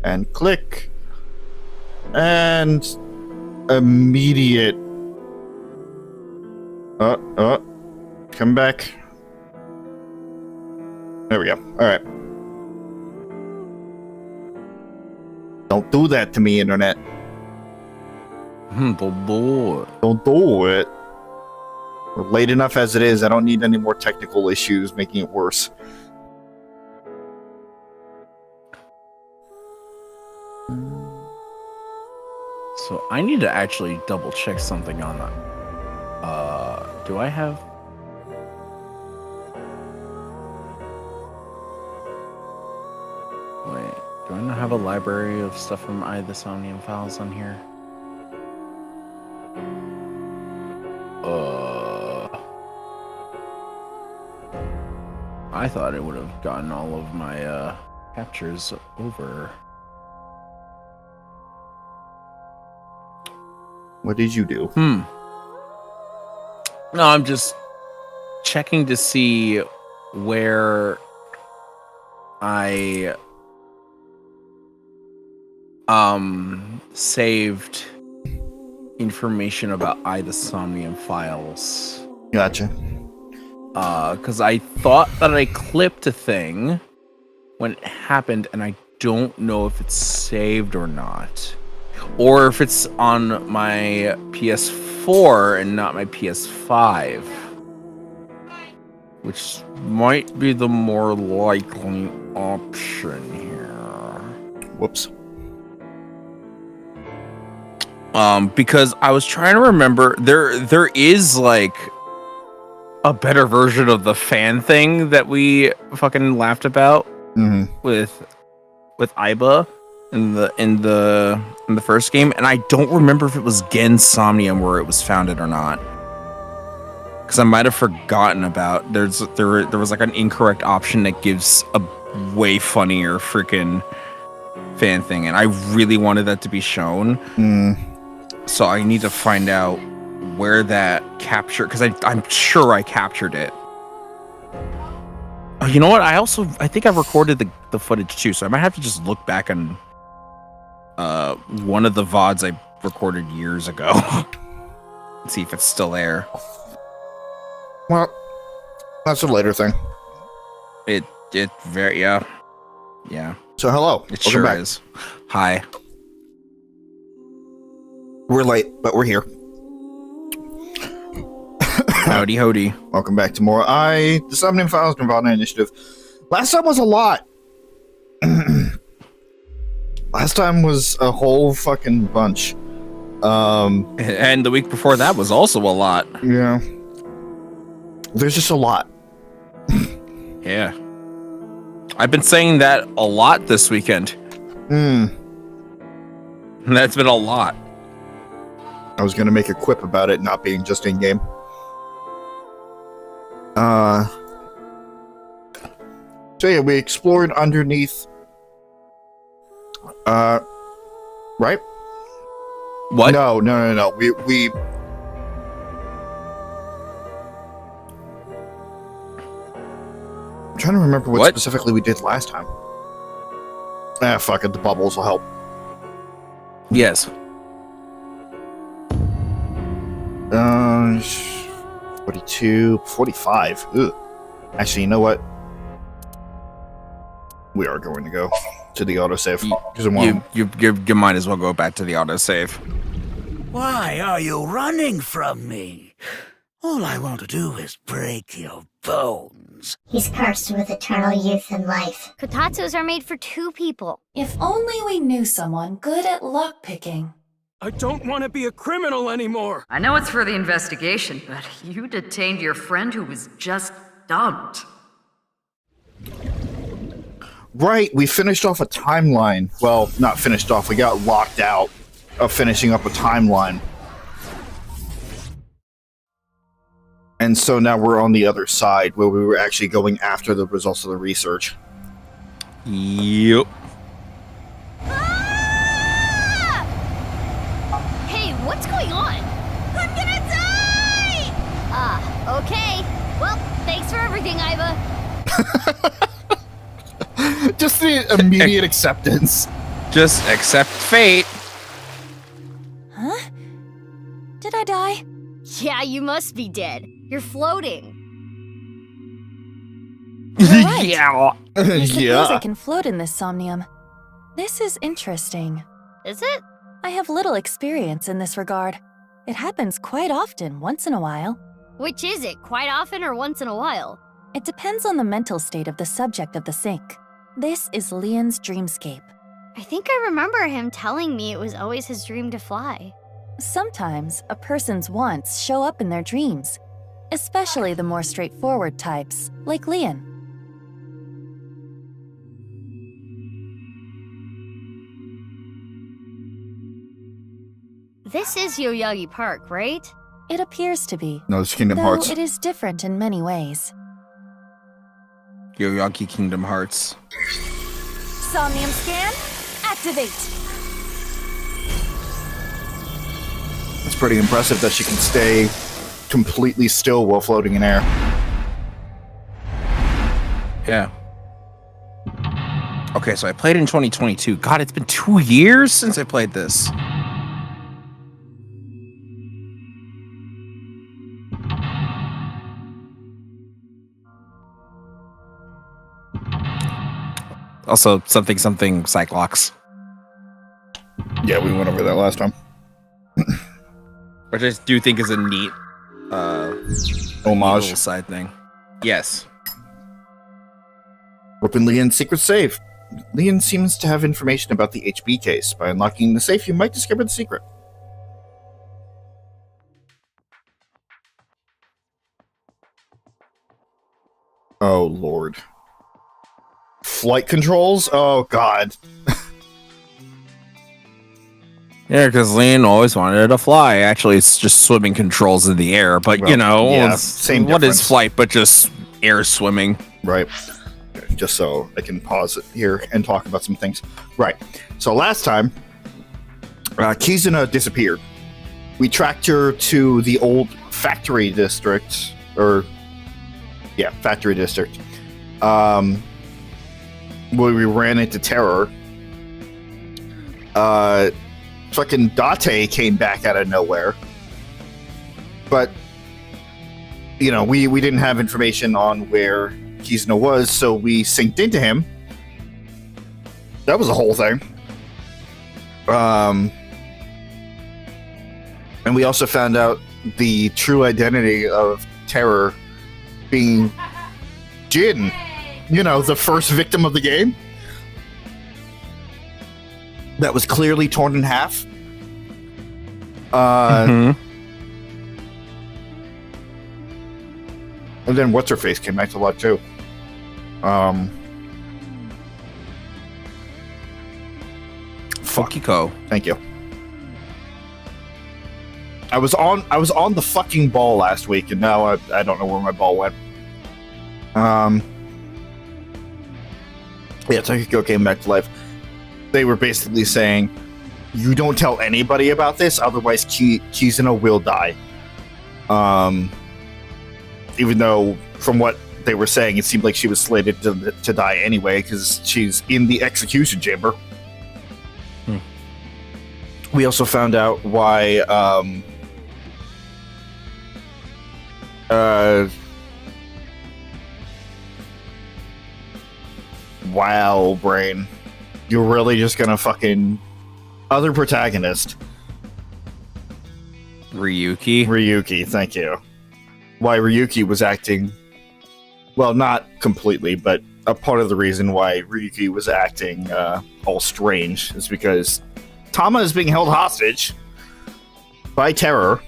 And click. And immediate. Come back. There we go. Alright. Don't do that to me, internet. Don't do it. Don't do it. We're late enough as it is. I don't need any more technical issues making it worse. So I need to actually double check something on that. Do I have? Wait, do I not have a library of stuff from the Somnium files on here? I thought it would have gotten all of my captures over. What did you do? No, I'm just checking to see where I saved information about the Somnium files. Gotcha. Because I thought that I clipped a thing when it happened, and I don't know if it's saved or not. Or if it's on my PS4 and not my PS5. Which might be the more likely option here. Whoops. Because I was trying to remember, there is like a better version of the fan thing that we fucking laughed about with Iba in the first game, and I don't remember if it was Gen Somnium where it was founded or not, because I might have forgotten about. There was like an incorrect option that gives a way funnier freaking fan thing, and I really wanted that to be shown. So I need to find out where that capture, because I'm sure I captured it. Oh, you know what? I think I recorded the footage too, so I might have to just look back on one of the VODs I recorded years ago and see if it's still there. Well, that's a later thing. It very yeah. So hello. It sure back. is. Hi. We're late, but we're here. Howdy, howdy. Welcome back to more the Somnium Files-Nirvana initiative. Last time was a lot. Last time was a whole fucking bunch. And the week before that was also a lot. Yeah. There's just a lot. Yeah. I've been saying that a lot this weekend. And that's been a lot. I was gonna make a quip about it not being just in-game. So yeah, we explored underneath. Right? What? No. We. I'm trying to remember what specifically we did last time. Fuck it. The bubbles will help. Yes. 42, 45. Ugh. Actually, you know what? We are going to go to the autosave. You might as well go back to the autosave. Why are you running from me? All I want to do is break your bones. He's cursed with eternal youth and life. Kotatsus are made for two people. If only we knew someone good at lockpicking. I don't want to be a criminal anymore. I know it's for the investigation, but you detained your friend who was just dumped. Right, we finished off a timeline. Well, not finished off, we got locked out of finishing up a timeline. And so now we're on the other side, where we were actually going after the results of the research. Yep. Ah! Hey, what's going on? I'm gonna die! Okay. Well, thanks for everything, Iva. Just the immediate acceptance. Just accept fate. Huh? Did I die? Yeah, you must be dead. You're floating. You're right. Yeah. I suppose I Yeah. can float in this somnium. This is interesting. Is it? I have little experience in this regard. It happens quite often, once in a while. Which is it? Quite often or once in a while? It depends on the mental state of the subject of the sync. This is Lien's dreamscape. I think I remember him telling me it was always his dream to fly. Sometimes a person's wants show up in their dreams, especially the more straightforward types, like Lien. This is Yoyagi Park, right? It appears to be, No, it's Kingdom though Hearts. it is different in many ways. Yoyaki Kingdom Hearts. Somnium scan, activate! It's pretty impressive that she can stay completely still while floating in air. Yeah. Okay, so I played in 2022. God, it's been 2 years since I played this. Also, something Cyclox. Yeah, we went over that last time. Which I do think is a neat Homage. little side thing. Yes. Open Lien's secret safe. Lien seems to have information about the HB case. By unlocking the safe, you might discover the secret. Oh, Lord. Flight controls? Oh, God. Yeah, because Lien always wanted to fly. Actually, it's just swimming controls in the air. But, Well, you know, yeah, it's- same what is difference. flight but just air swimming? Right. Just so I can pause it here and talk about some things. Right. So last time, Kizuna disappeared. We tracked her to the old factory district, factory district. Where we ran into Terror. Fucking Date came back out of nowhere. But, you know, we didn't have information on where Kizuna was, so we synced into him. That was the whole thing. And we also found out the true identity of Terror being Jin. You know, the first victim of the game. That was clearly torn in half. Mhm. And then What's-Her-Face came back to life too. Fukiko. Thank you. I was on the fucking ball last week, and now I don't know where my ball went. Yeah, Takiko came back to life. They were basically saying, "You don't tell anybody about this, otherwise Kizuna will die." Even though, from what they were saying, it seemed like she was slated to die anyway, because she's in the execution chamber. We also found out why wow, brain. You're really just gonna fucking other protagonist. Ryuki. Thank you. Why Ryuki was acting, well, not completely, but a part of the reason why Ryuki was acting all strange is because Tama is being held hostage by Terror.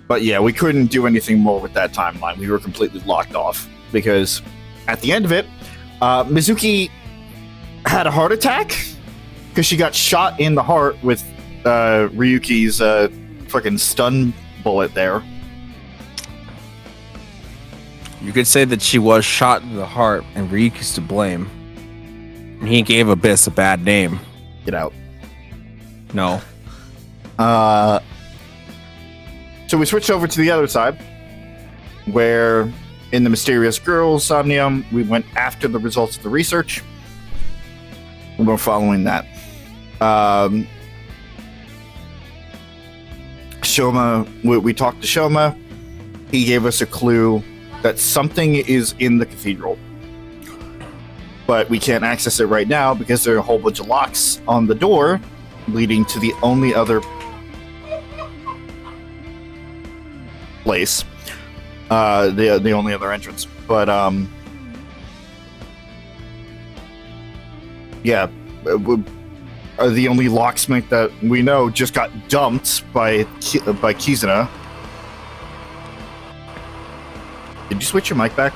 But yeah, we couldn't do anything more with that timeline. We were completely locked off because at the end of it, Mizuki had a heart attack because she got shot in the heart with Ryuki's fucking stun bullet there. You could say that she was shot in the heart and Ryuki's to blame. And he gave Abyss a bad name. Get out. No. So we switched over to the other side, where in the Mysterious Girls Somnium, we went after the results of the research. we're following that. Shoma, we talked to Shoma. He gave us a clue that something is in the cathedral. But we can't access it right now because there are a whole bunch of locks on the door leading to the only other place. The only other entrance. But, yeah. The only locksmith that we know just got dumped by Kizuna. Did you switch your mic back?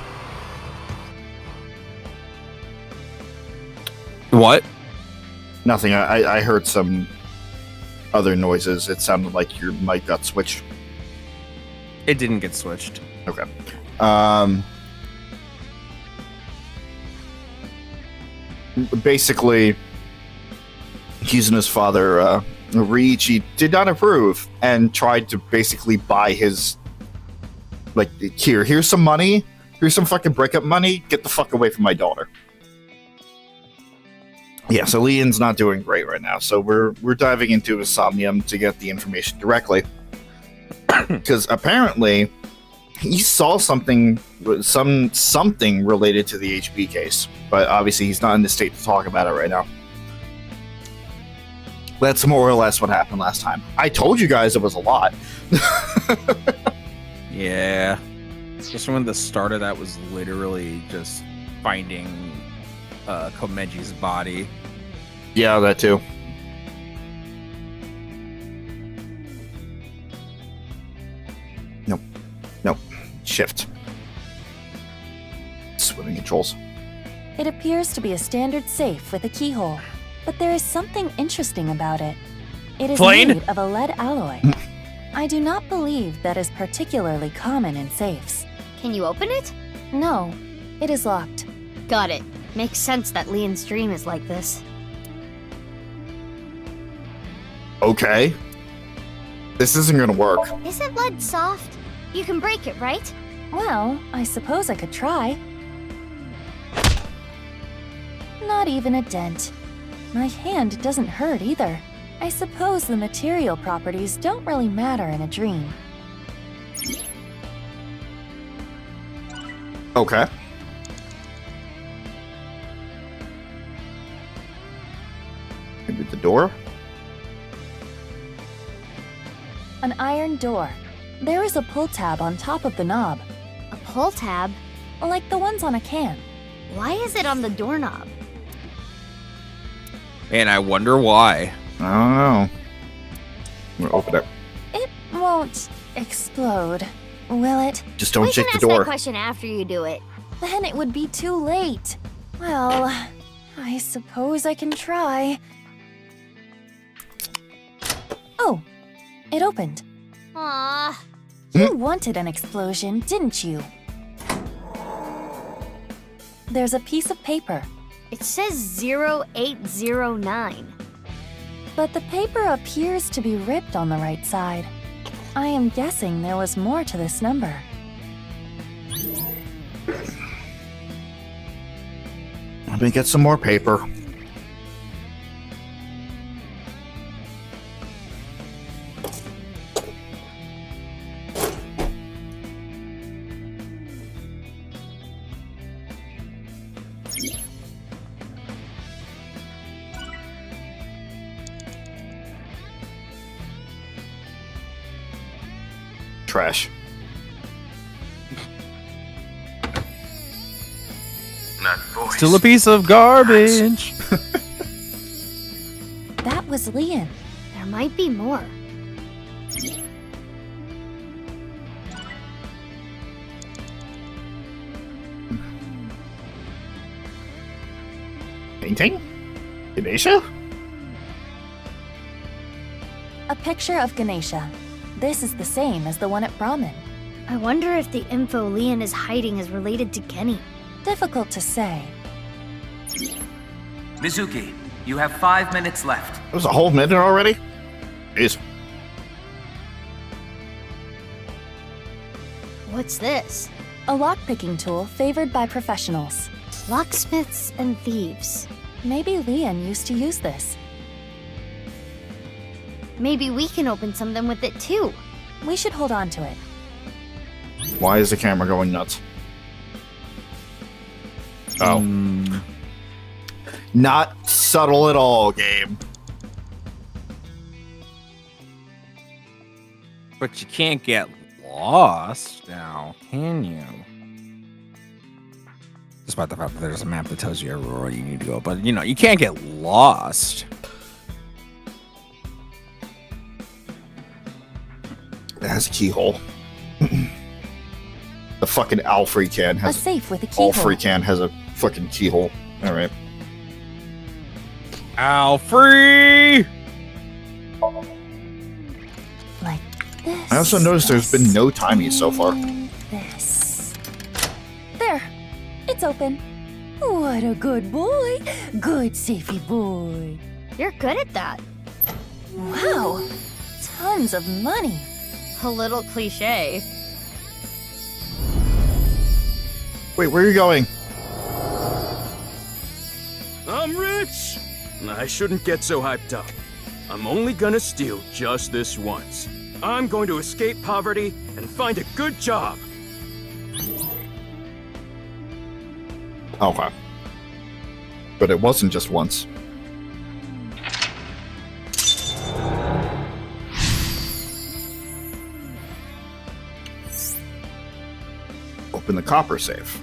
What? Nothing. I heard some other noises. It sounded like your mic got switched. It didn't get switched. Okay. Basically, Kizuna's father, Riichi, did not approve and tried to basically buy his, like, here's some money, here's some fucking breakup money, get the fuck away from my daughter. Yeah, so Lien's not doing great right now, so we're diving into his Somnium to get the information directly. Because apparently, he saw something related to the HB case, but obviously he's not in the state to talk about it right now. That's more or less what happened last time. I told you guys it was a lot. Yeah. Just when the start of that was literally just finding Komeji's body. Yeah, that too. Nope. Shift. Swimming controls. It appears to be a standard safe with a keyhole, but there is something interesting about it. It is made of a lead alloy. I do not believe that is particularly common in safes. Can you open it? No, it is locked. Got it. Makes sense that Lien's dream is like this. Okay. This isn't gonna work. Isn't lead soft? You can break it, right? Well, I suppose I could try. Not even a dent. My hand doesn't hurt either. I suppose the material properties don't really matter in a dream. Okay. Maybe the door? An iron door. There is a pull tab on top of the knob, A pull tab? like the ones on a can. Why is it on the doorknob? And I wonder why. I don't know. We'll open it. It won't explode, will it? Just don't we shake can the ask door. that question after you do it. Then it would be too late. Well, I suppose I can try. Oh, it opened. Aww. You wanted an explosion, didn't you? There's a piece of paper, It says 0809. but the paper appears to be ripped on the right side. I am guessing there was more to this number. Let me get some more paper. Trash. That voice. Still a piece of garbage. That was Lien. There might be more. Painting? Ganesha? A picture of Ganesha. This is the same as the one at Brahmin. I wonder if the info Lien is hiding is related to Genny. Difficult to say. Mizuki, you have 5 minutes left. It was a whole minute already? Jeez. What's this? A lockpicking tool favored by professionals. Locksmiths and thieves. Maybe Lien used to use this. Maybe we can open something with it too. We should hold on to it. Why is the camera going nuts? Oh. Not subtle at all, game. But you can't get lost now, can you? Despite the fact that there's a map that tells you everywhere you need to go. But, you know, you can't get lost. It has a keyhole. The fucking Alfrey can has a safe with a keyhole. Alfrey can has a fucking keyhole. All right. Alfrey! Like this. I also noticed there's been no timey so far. This. There. It's open. What a good boy. Good safety boy. You're good at that. Wow. Tons of money. A little cliche. Wait, where are you going? I'm rich! I shouldn't get so hyped up. I'm only gonna steal just this once. I'm going to escape poverty and find a good job. Okay. But it wasn't just once. Open the copper safe.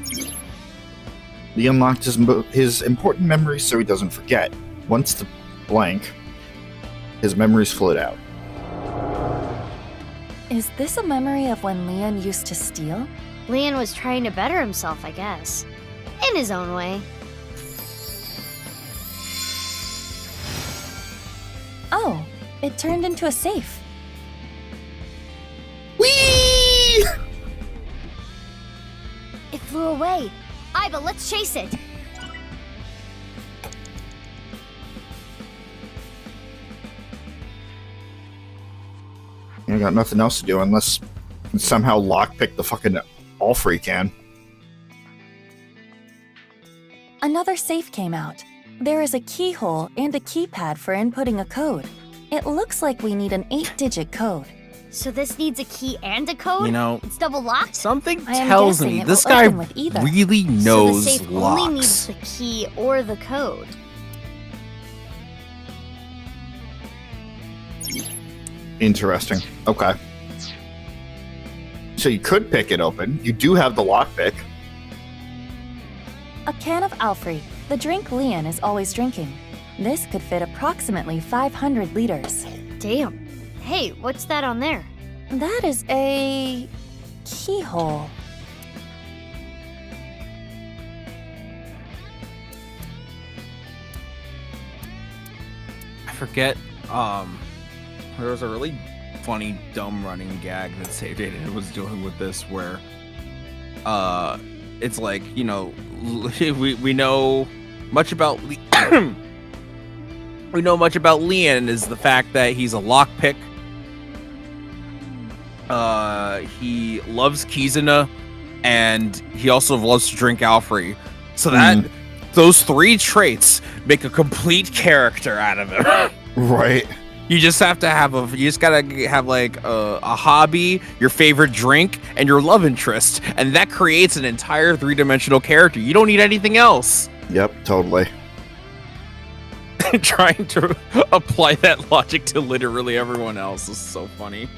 He unlocked his important memories so he doesn't forget. Once the blank, his memories float out. Is this a memory of when Lien used to steal? Lien was trying to better himself, I guess. In his own way. Oh, it turned into a safe. Whee! It flew away. Iva, let's chase it. I got nothing else to do unless somehow lockpick the fucking Alfrey can. Another safe came out. There is a keyhole and a keypad for inputting a code. It looks like we need an 8-digit code. So this needs a key and a code? You know, it's double locked? Something I am tells guessing me it this will guy open with either. really So knows the safe locks. only needs the key or the code. Interesting. Okay. So you could pick it open. You do have the lockpick. A can of Alfrey, the drink Lien is always drinking. This could fit approximately 500 liters. Damn. Hey, what's that on there? That is a keyhole. I forget, there was a really funny, dumb running gag that Save Data was doing with this where, it's like, you know, we know much about we know much about Lien is the fact that he's a lockpick. He loves Kizuna, and he also loves to drink Alfrey. So that those three traits make a complete character out of him. Right. You just have to have you just gotta have like a hobby, your favorite drink, and your love interest, and that creates an entire 3-dimensional character. You don't need anything else. Yep, totally. Trying to apply that logic to literally everyone else is so funny.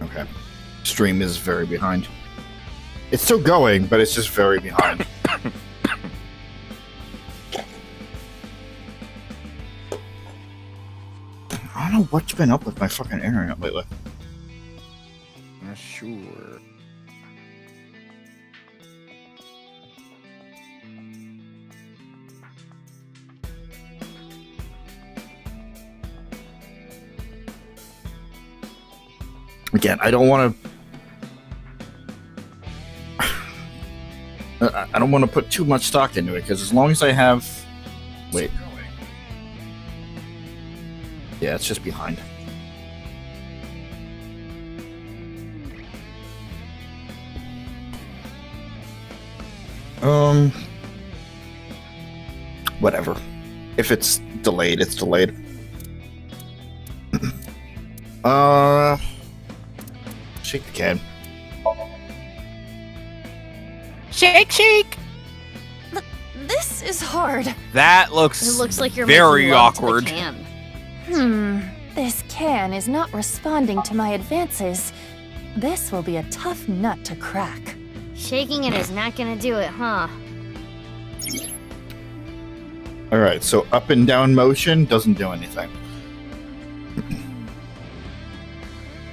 Okay. Stream is very behind. It's still going, but it's just very behind. I don't know what's been up with my fucking internet lately. Not sure. Again, I don't want to... I don't want to put too much stock into it, because as long as I have... Wait. Yeah, it's just behind. Whatever. If it's delayed, it's delayed. Shake the can. Shake, shake. This is hard. That looks. It looks like you're very making love to the awkward. can. This can is not responding to my advances. This will be a tough nut to crack. Shaking it is not gonna do it, huh? All right, so up and down motion doesn't do anything.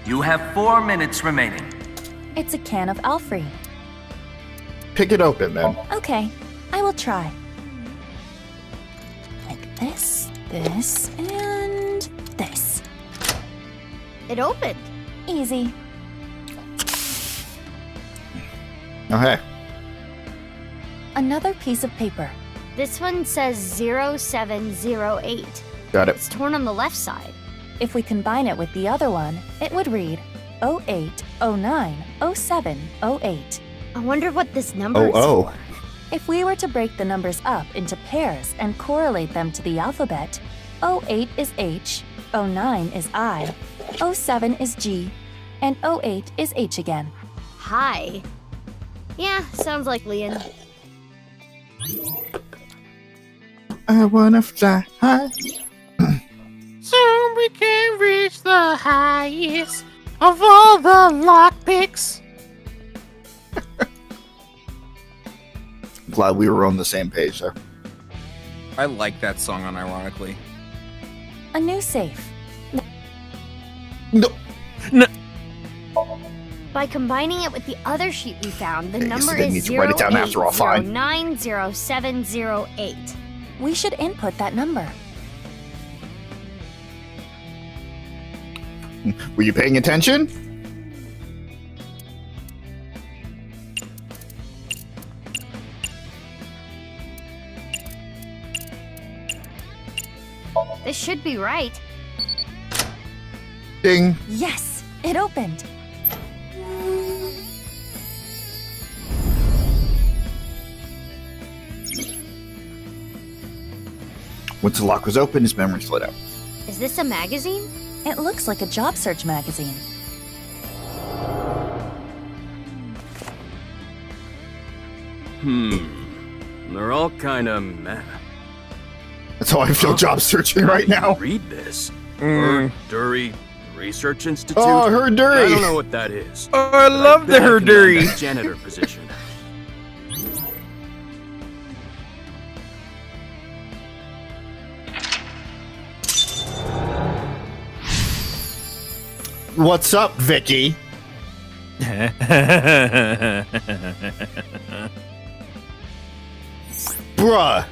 You have 4 minutes remaining. It's a can of Alfrey. Pick it open, then. Okay, I will try. Like this, this, and this. It opened. Easy. Okay. Another piece of paper. This one says 0708. Got it. It's torn on the left side. If we combine it with the other one, it would read 08, 09, 07, 08. I wonder what this number is Oh. for. If we were to break the numbers up into pairs and correlate them to the alphabet, 08 is H, 09 is I, 07 is G, and 08 is H again. Hi. Yeah, sounds like Lien. I wanna fly high. Soon we can reach the highest of all the lockpicks. Glad we were on the same page there. I like that song unironically. A new safe. No. By combining it with the other sheet we found, the Okay, I guess number I didn't is need to write it down after all, fine. 08090708. We should input that number. Were you paying attention? This should be right. Ding. Yes, it opened. Once the lock was open, his memory slid out. Is this a magazine? It looks like a job search magazine. They're all kinda meh. That's how I feel job searching right now. Read this. Herdury Research Institute. Oh, Herdury. I don't know what that is. Oh, I love the bet I can land Herdury. that janitor position. What's up, Vicky? Bruh.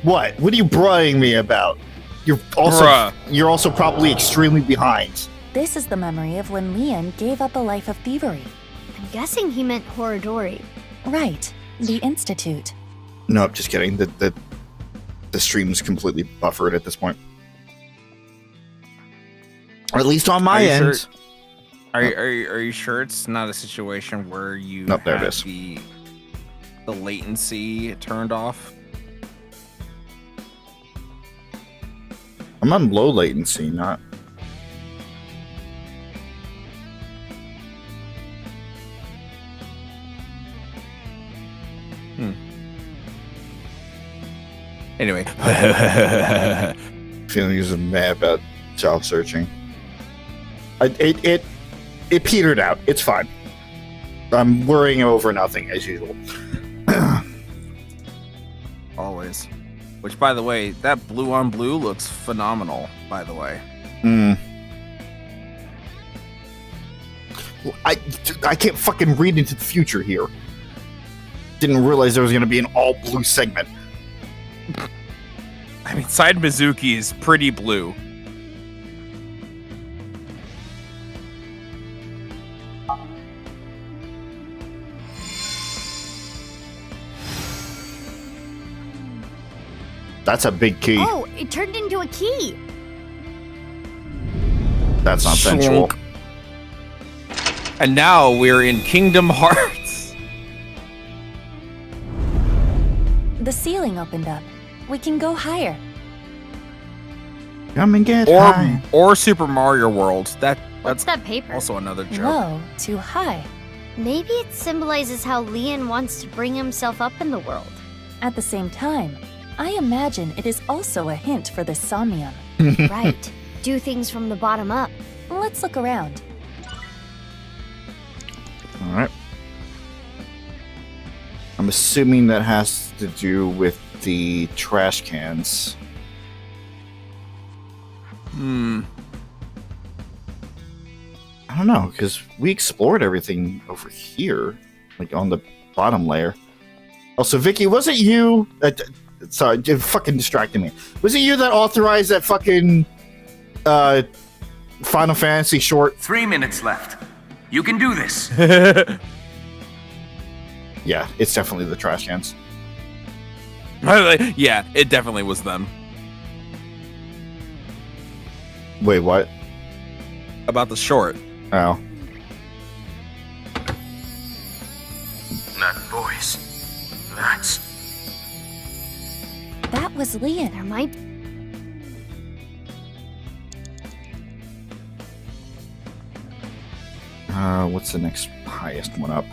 What? What are you bruhing me about? You're also probably extremely behind. This is the memory of when Lien gave up a life of thievery. I'm guessing he meant Horadori. Right, the Institute. Nope, just kidding. The stream's completely buffered at this point. Or at least on my end. Sure? Are you sure it's not a situation where you Nope, there it have is. the latency turned off? I'm on low latency, not. Anyway. Feeling he's mad about job searching. It petered out. It's fine. I'm worrying over nothing as usual. Always. Which, by the way, that blue on blue looks phenomenal, by the way. I can't fucking read into the future here. Didn't realize there was going to be an all blue segment. I mean, Side Mizuki is pretty blue. That's a big key. Oh, it turned into a key. That's not sensual. Slunk. And now we're in Kingdom Hearts. The ceiling opened up. We can go higher. Come and get high. Or Super Mario World. What's That's that paper? also another joke. Low to high. Maybe it symbolizes how Lien wants to bring himself up in the world. At the same time, I imagine it is also a hint for the Somnium. Right. Do things from the bottom up. Let's look around. All right. I'm assuming that has to do with the trash cans. I don't know, because we explored everything over here, like on the bottom layer. Also, Vicky, was it you? Sorry, it fucking distracted me. Was it you that authorized that fucking Final Fantasy short? 3 minutes left. You can do this. Yeah, it's definitely the trash cans. Yeah, it definitely was them. Wait, what? About the short. Oh. That voice. That's... That was Lien. There might... What's the next highest one up?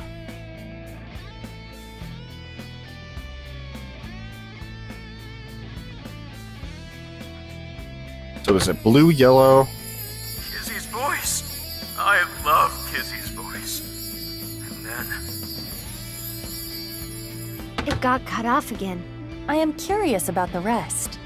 So is it blue, yellow? Kizzy's voice. I love Kizzy's voice. And then... It got cut off again. I am curious about the rest.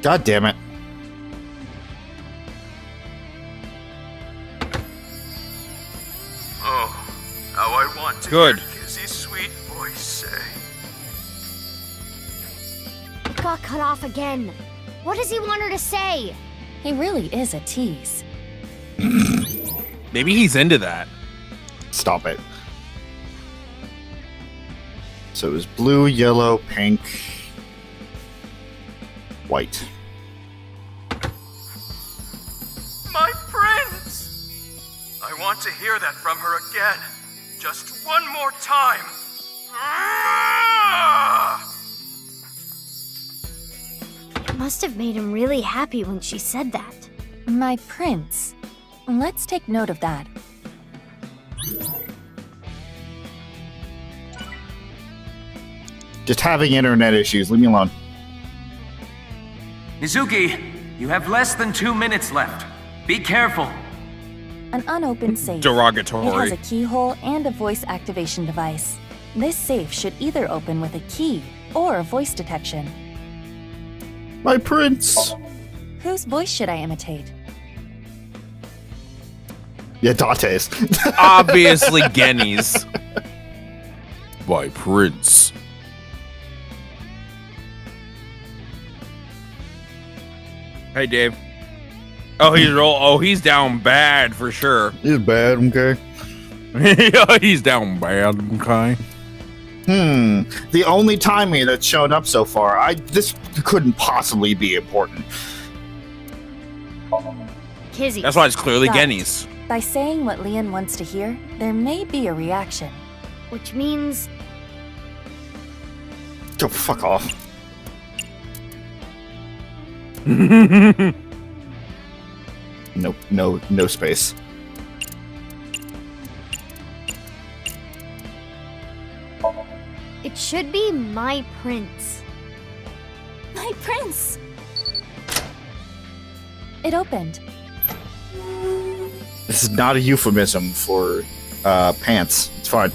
God damn it. Oh, how I want to Good. hear Kizzy's sweet voice say. It got cut off again. What does he want her to say? He really is a tease. Maybe he's into that. Stop it. So it was blue, yellow, pink, white. My prince! I want to hear that from her again. Just one more time. Ah! It must have made him really happy when she said that. My prince. Let's take note of that. Just having internet issues. Leave me alone. Mizuki, you have less than 2 minutes left. Be careful. An unopened safe. Derogatory. It has a keyhole and a voice activation device. This safe should either open with a key or voice detection. My prince. Whose voice should I imitate? Yeah, Dante's. Obviously, Genny's. My prince. Hey, Dave. He's down bad for sure. He's bad, okay? He's down bad, okay? The only timing that's shown up so far, this couldn't possibly be important. Kizzy. That's why it's clearly But Genny's. By saying what Lien wants to hear, there may be a reaction. Which means... Oh, fuck off. Nope, no space. It should be my prince. My prince! It opened. This is not a euphemism for pants. It's fine.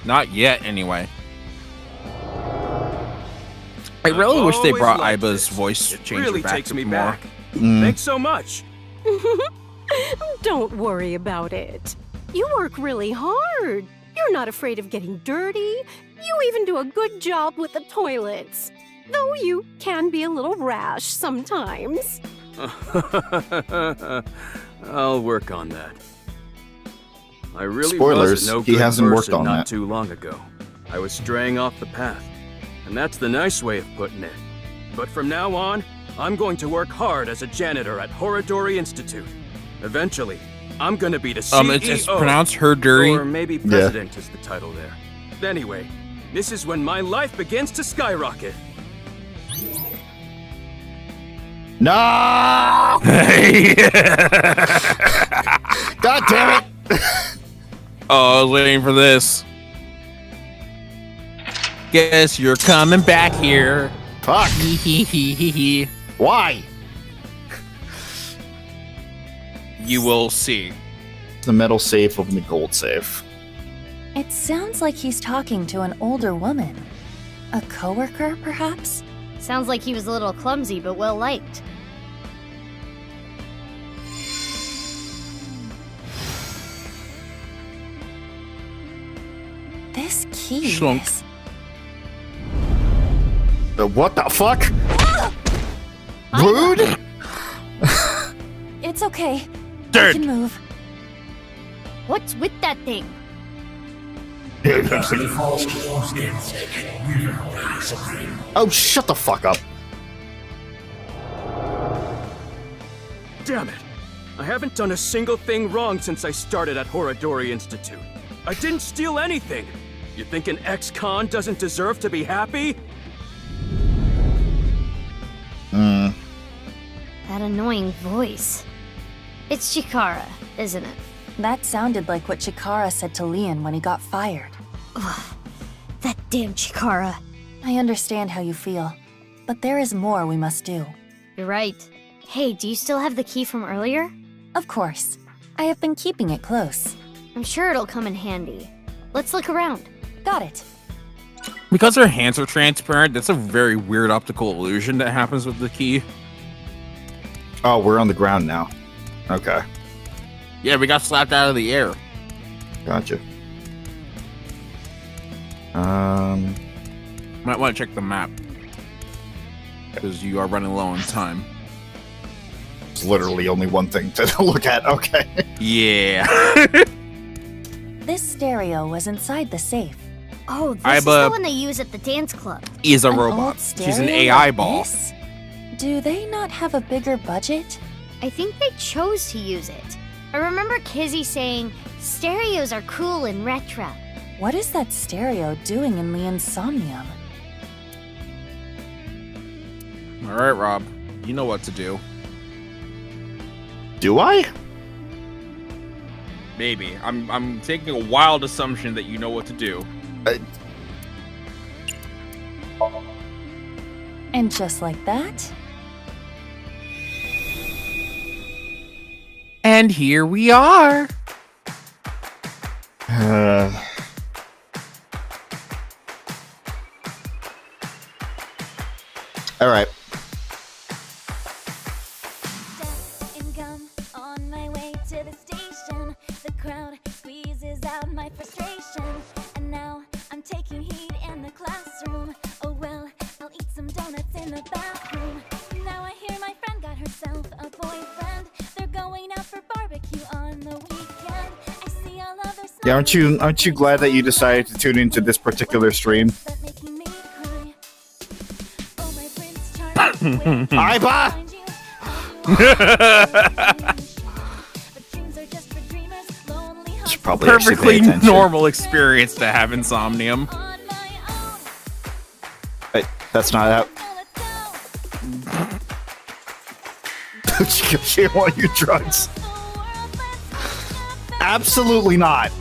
Not yet, anyway. I really wish they brought Aiba's voice It changer really back takes me more. back. Thanks so much. Don't worry about it. You work really hard. You're not afraid of getting dirty. You even do a good job with the toilets. Though you can be a little rash sometimes. I'll work on that. I really Spoilers, was a no he good hasn't worked person on not that. too long ago. I was straying off the path, and that's the nice way of putting it. But from now on, I'm going to work hard as a janitor at Horadori Institute. Eventually, I'm gonna be the CEO. It's pronounced Herduri. Or maybe president is the title there. Anyway, this is when my life begins to skyrocket. No! God damn it! Oh, I was waiting for this. Guess you're coming back here. Fuck. Why? You will see. The metal safe opened the gold safe. It sounds like he's talking to an older woman. A coworker, perhaps? Sounds like he was a little clumsy, but well liked. This key Schlunk. is... What the fuck? Rude? It's okay. Dirt. I can move. What's with that thing? Oh, shut the fuck up. Damn it! I haven't done a single thing wrong since I started at Horadori Institute. I didn't steal anything! You think an ex-con doesn't deserve to be happy? That annoying voice. It's Chikara, isn't it? That sounded like what Chikara said to Lien when he got fired. Ugh, that damn Chikara. I understand how you feel, but there is more we must do. You're right. Hey, do you still have the key from earlier? Of course. I have been keeping it close. I'm sure it'll come in handy. Let's look around. Got it. Because her hands are transparent, that's a very weird optical illusion that happens with the key. Oh, we're on the ground now. Okay. Yeah, we got slapped out of the air. Gotcha. Might want to check the map. Because you are running low on time. It's literally only one thing to look at. Okay. Yeah. This stereo was inside the safe. Oh, this is the one they use at the dance club. Is a An robot. old She's an stereo AI like ball. this? Do they not have a bigger budget? I think they chose to use it. I remember Kizzy saying, stereos are cool and retro. What is that stereo doing in Lien's Somnium? All right, Rob. You know what to do. Do I? Maybe. I'm taking a wild assumption that you know what to do. And just like that, And here we are. All right. And gum on my way to the station. The crowd squeezes out my frustration. And now I'm taking heat in the classroom. Oh well, I'll eat some donuts in the bathroom. Now I hear my friend got herself a boyfriend. They're going out for barbecue on the weekend. I see all of their Yeah, aren't you glad that you decided to tune into this particular stream? Iba! It's probably actually Perfectly pay attention. normal experience to have in Somnium. Hey, that's not out. She want you drugs? Absolutely not.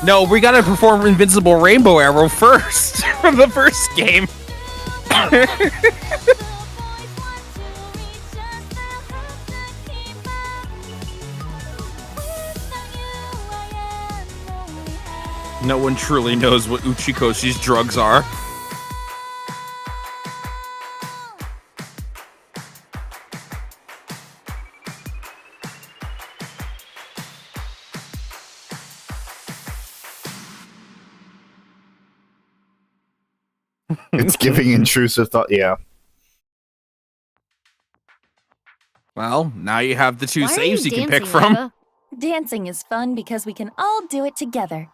No, we gotta perform Invincible Rainbow Arrow first from the first game. No one truly knows what Uchikoshi's drugs are. It's giving intrusive thought. Yeah. Well, now you have the two Why are saves you can pick dancing, from. Eva? Dancing is fun because we can all do it together.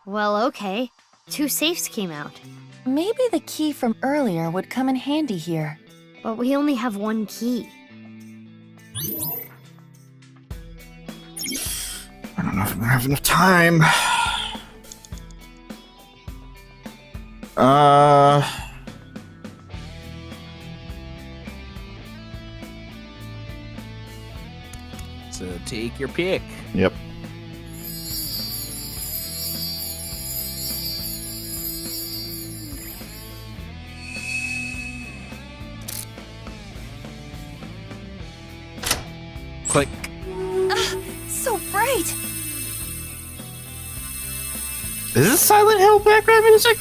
Well, okay. 2 safes came out. Maybe the key from earlier would come in handy here. But we only have 1 key. I don't know if I'm gonna have enough time. So take your pick. Yep. Click. So bright! Is this Silent Hill background music?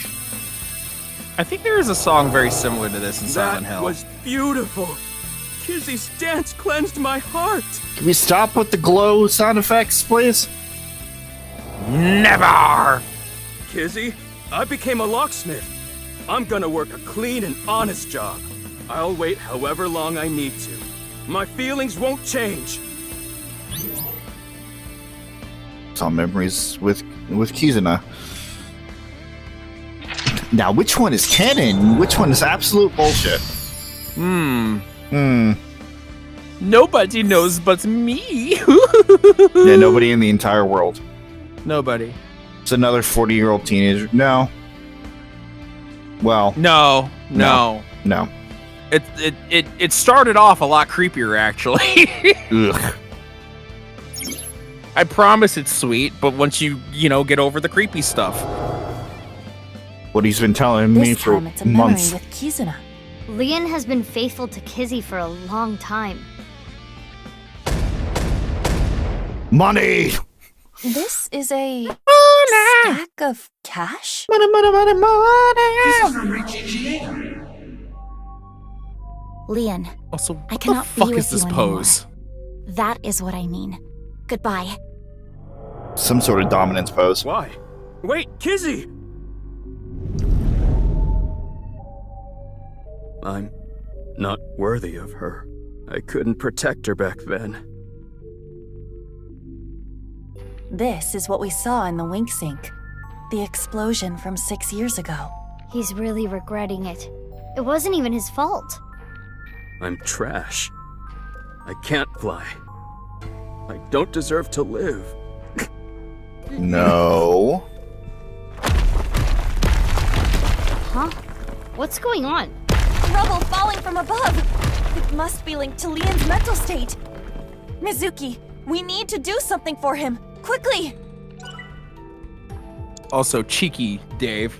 I think there is a song very similar to this in Silent Hill. That was beautiful. Kizzy's dance cleansed my heart. Can we stop with the glow sound effects, please? Never! Kizzy, I became a locksmith. I'm gonna work a clean and honest job. I'll wait however long I need to. My feelings won't change. It's all memories with Kizuna. Now, which one is canon? Which one is absolute bullshit? Nobody knows but me. Yeah, nobody in the entire world. Nobody. It's another 40-year-old teenager. No. Well. No. It started off a lot creepier, actually. Ugh. I promise it's sweet, but once you get over the creepy stuff. What he's been telling me This for time it's a months. memory with Kizuna. Lien has been faithful to Kizzy for a long time. Money! This is a stack of cash? Money, money, money, money! Lien, Also, I what cannot the be fuck with is this you pose? anymore. That is what I mean. Goodbye. Some sort of dominance pose. Why? Wait, Kizzy! I'm not worthy of her. I couldn't protect her back then. This is what we saw in the wink sink. The explosion from 6 years ago. He's really regretting it. It wasn't even his fault. I'm trash. I can't fly. I don't deserve to live. No. Huh? What's going on? Rubble falling from above! It must be linked to Lien's mental state. Mizuki, we need to do something for him. Quickly! Also, cheeky, Dave.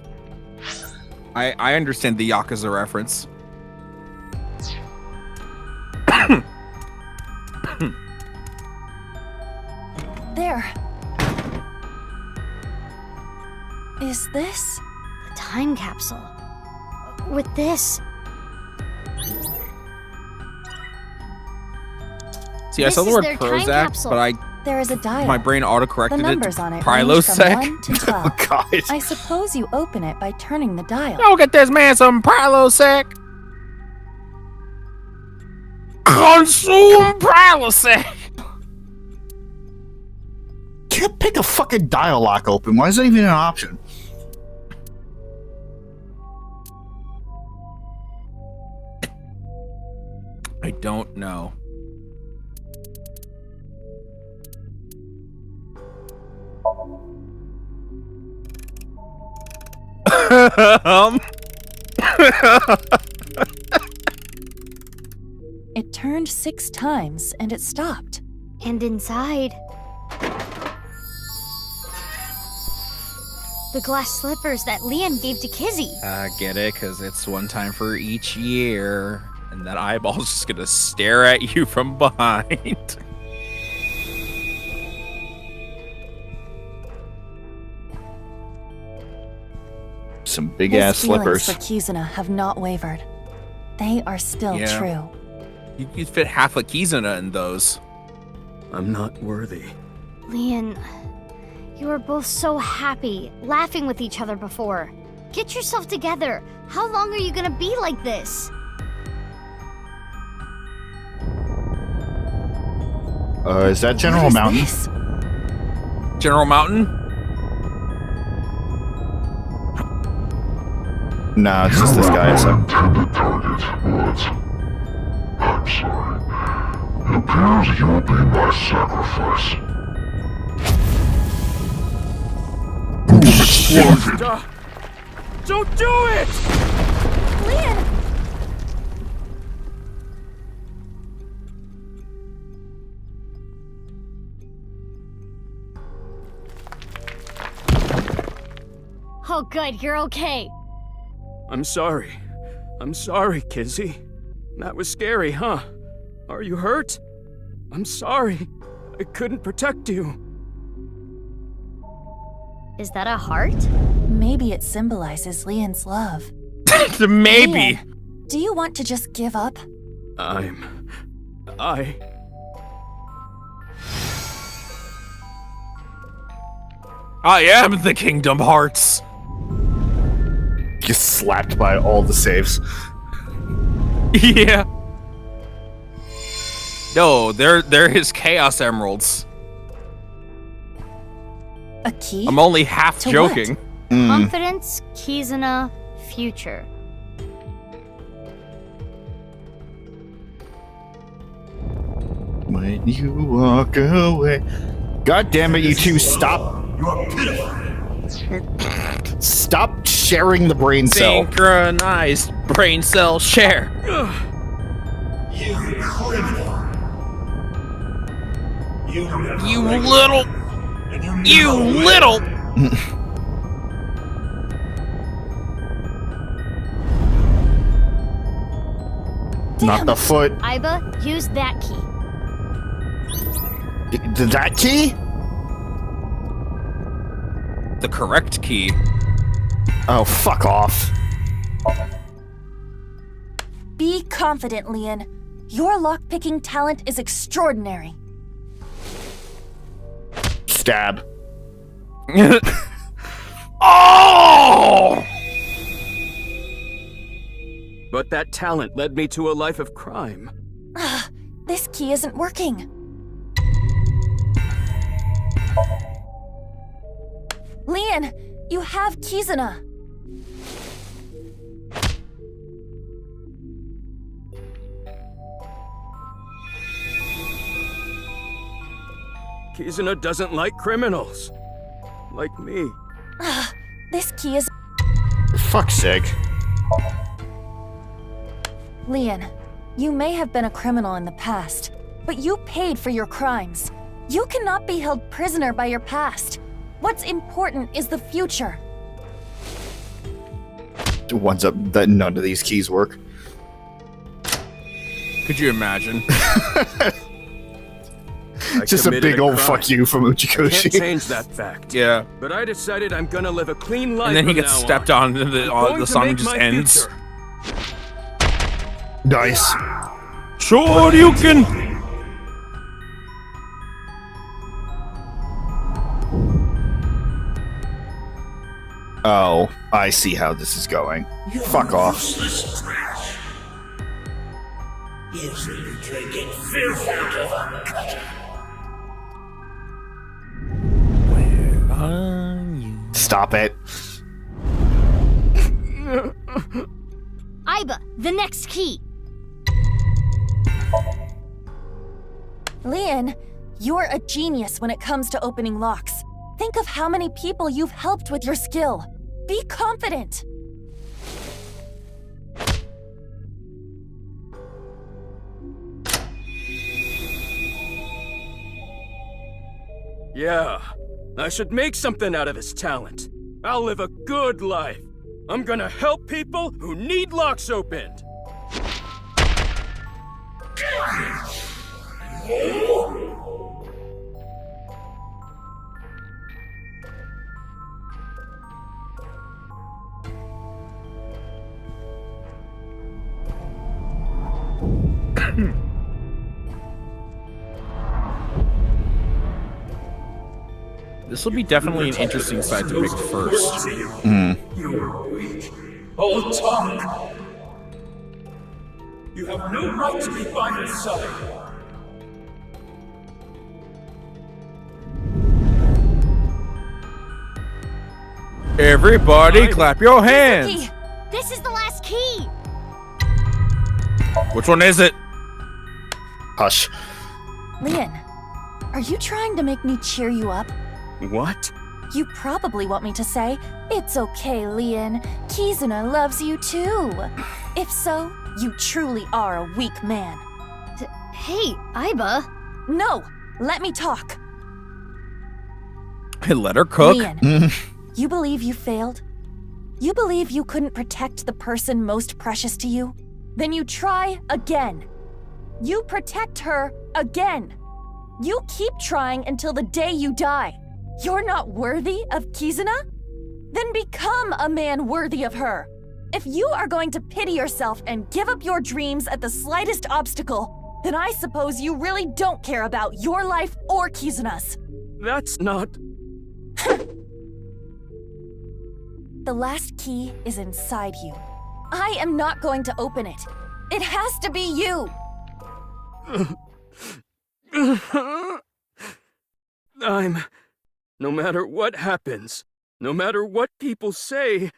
I understand the Yakuza reference. There. Is this? The time capsule. With this. See, I saw the This is word their time Prozac, capsule. but There is a dial. my brain autocorrected The it numbers to on it range from Prilosec. 1 to 12. Oh, God. I suppose you open it by turning the dial. Go get this man some Prilosec. Consume Prilosec. Can't pick a fucking dial lock open. Why is that even an option? I don't know. It turned 6 times and it stopped. And inside. The glass slippers that Lien gave to Kizzy. I get it, because it's one time for each year. And that eyeball's just gonna stare at you from behind. Some big His ass feelings slippers. for Kizuna have not wavered. They are still Yeah. true. You'd fit half a Kizuna in those. I'm not worthy. Lien, you were both so happy, laughing with each other before. Get yourself together. How long are you gonna be like this? Is that General Mountain? General Mountain? No, it's just this guy. So. Intended target, but I'm sorry. It appears you'll be my sacrifice. Stop! Don't do it! Lien! Oh, good, you're okay. I'm sorry. I'm sorry, Kizzy. That was scary, huh? Are you hurt? I'm sorry. I couldn't protect you. Is that a heart? Maybe it symbolizes Lien's love. Maybe. Lien, do you want to just give up? I am the Kingdom Hearts. Just slapped by all the saves. Yeah. No, they're his Chaos Emeralds. A key? I'm only half to joking. What? Confidence, Kizuna, future. When you walk away. God damn it, you two, stop. Stop sharing the brain cell. Synchronized brain cell share. You criminal. You little. You little. Not the foot. Iba, use that key. That key? The correct key. Oh, fuck off. Be confident, Lien. Your lockpicking talent is extraordinary. Stab. Oh! But that talent led me to a life of crime. This key isn't working. Lien, you have Kizuna. Kizuna doesn't like criminals. Like me. This key is... For fuck's sake. Lien, you may have been a criminal in the past, but you paid for your crimes. You cannot be held prisoner by your past. What's important is the future. One's up that none of these keys work. Could you imagine? Just a big old fuck you from I can't Uchikoshi. change that fact. Yeah. But I decided I'm gonna live a clean life. And then he from gets now stepped on. on, and I'm the song going to just make my ends. future. Nice. Sure, you can. Oh, I see how this is going. Fuck off. Usually you're drinking filth out of a gutter. Where are you? Stop it. Iba, the next key. Lien, you're a genius when it comes to opening locks. Think of how many people you've helped with your skill. Be confident. Yeah, I should make something out of this talent. I'll live a good life. I'm gonna help people who need locks opened. This will be definitely an interesting side to pick first. You're weak. Hold talk. You have no right to be by my side. Everybody clap your hands! Vicky, this is the last key! Which one is it? Hush. Lien, are you trying to make me cheer you up? What? You probably want me to say, "It's okay, Lien. Kizuna loves you too." If so, you truly are a weak man. Hey, Aiba. No, let me talk. Let her cook. Lien, you believe you failed? You believe you couldn't protect the person most precious to you? Then you try again. You protect her again. You keep trying until the day you die. You're not worthy of Kizuna? Then become a man worthy of her. If you are going to pity yourself and give up your dreams at the slightest obstacle, then I suppose you really don't care about your life or Kizuna's. That's not... The last key is inside you. I am not going to open it. It has to be you! No matter what happens, no matter what people say,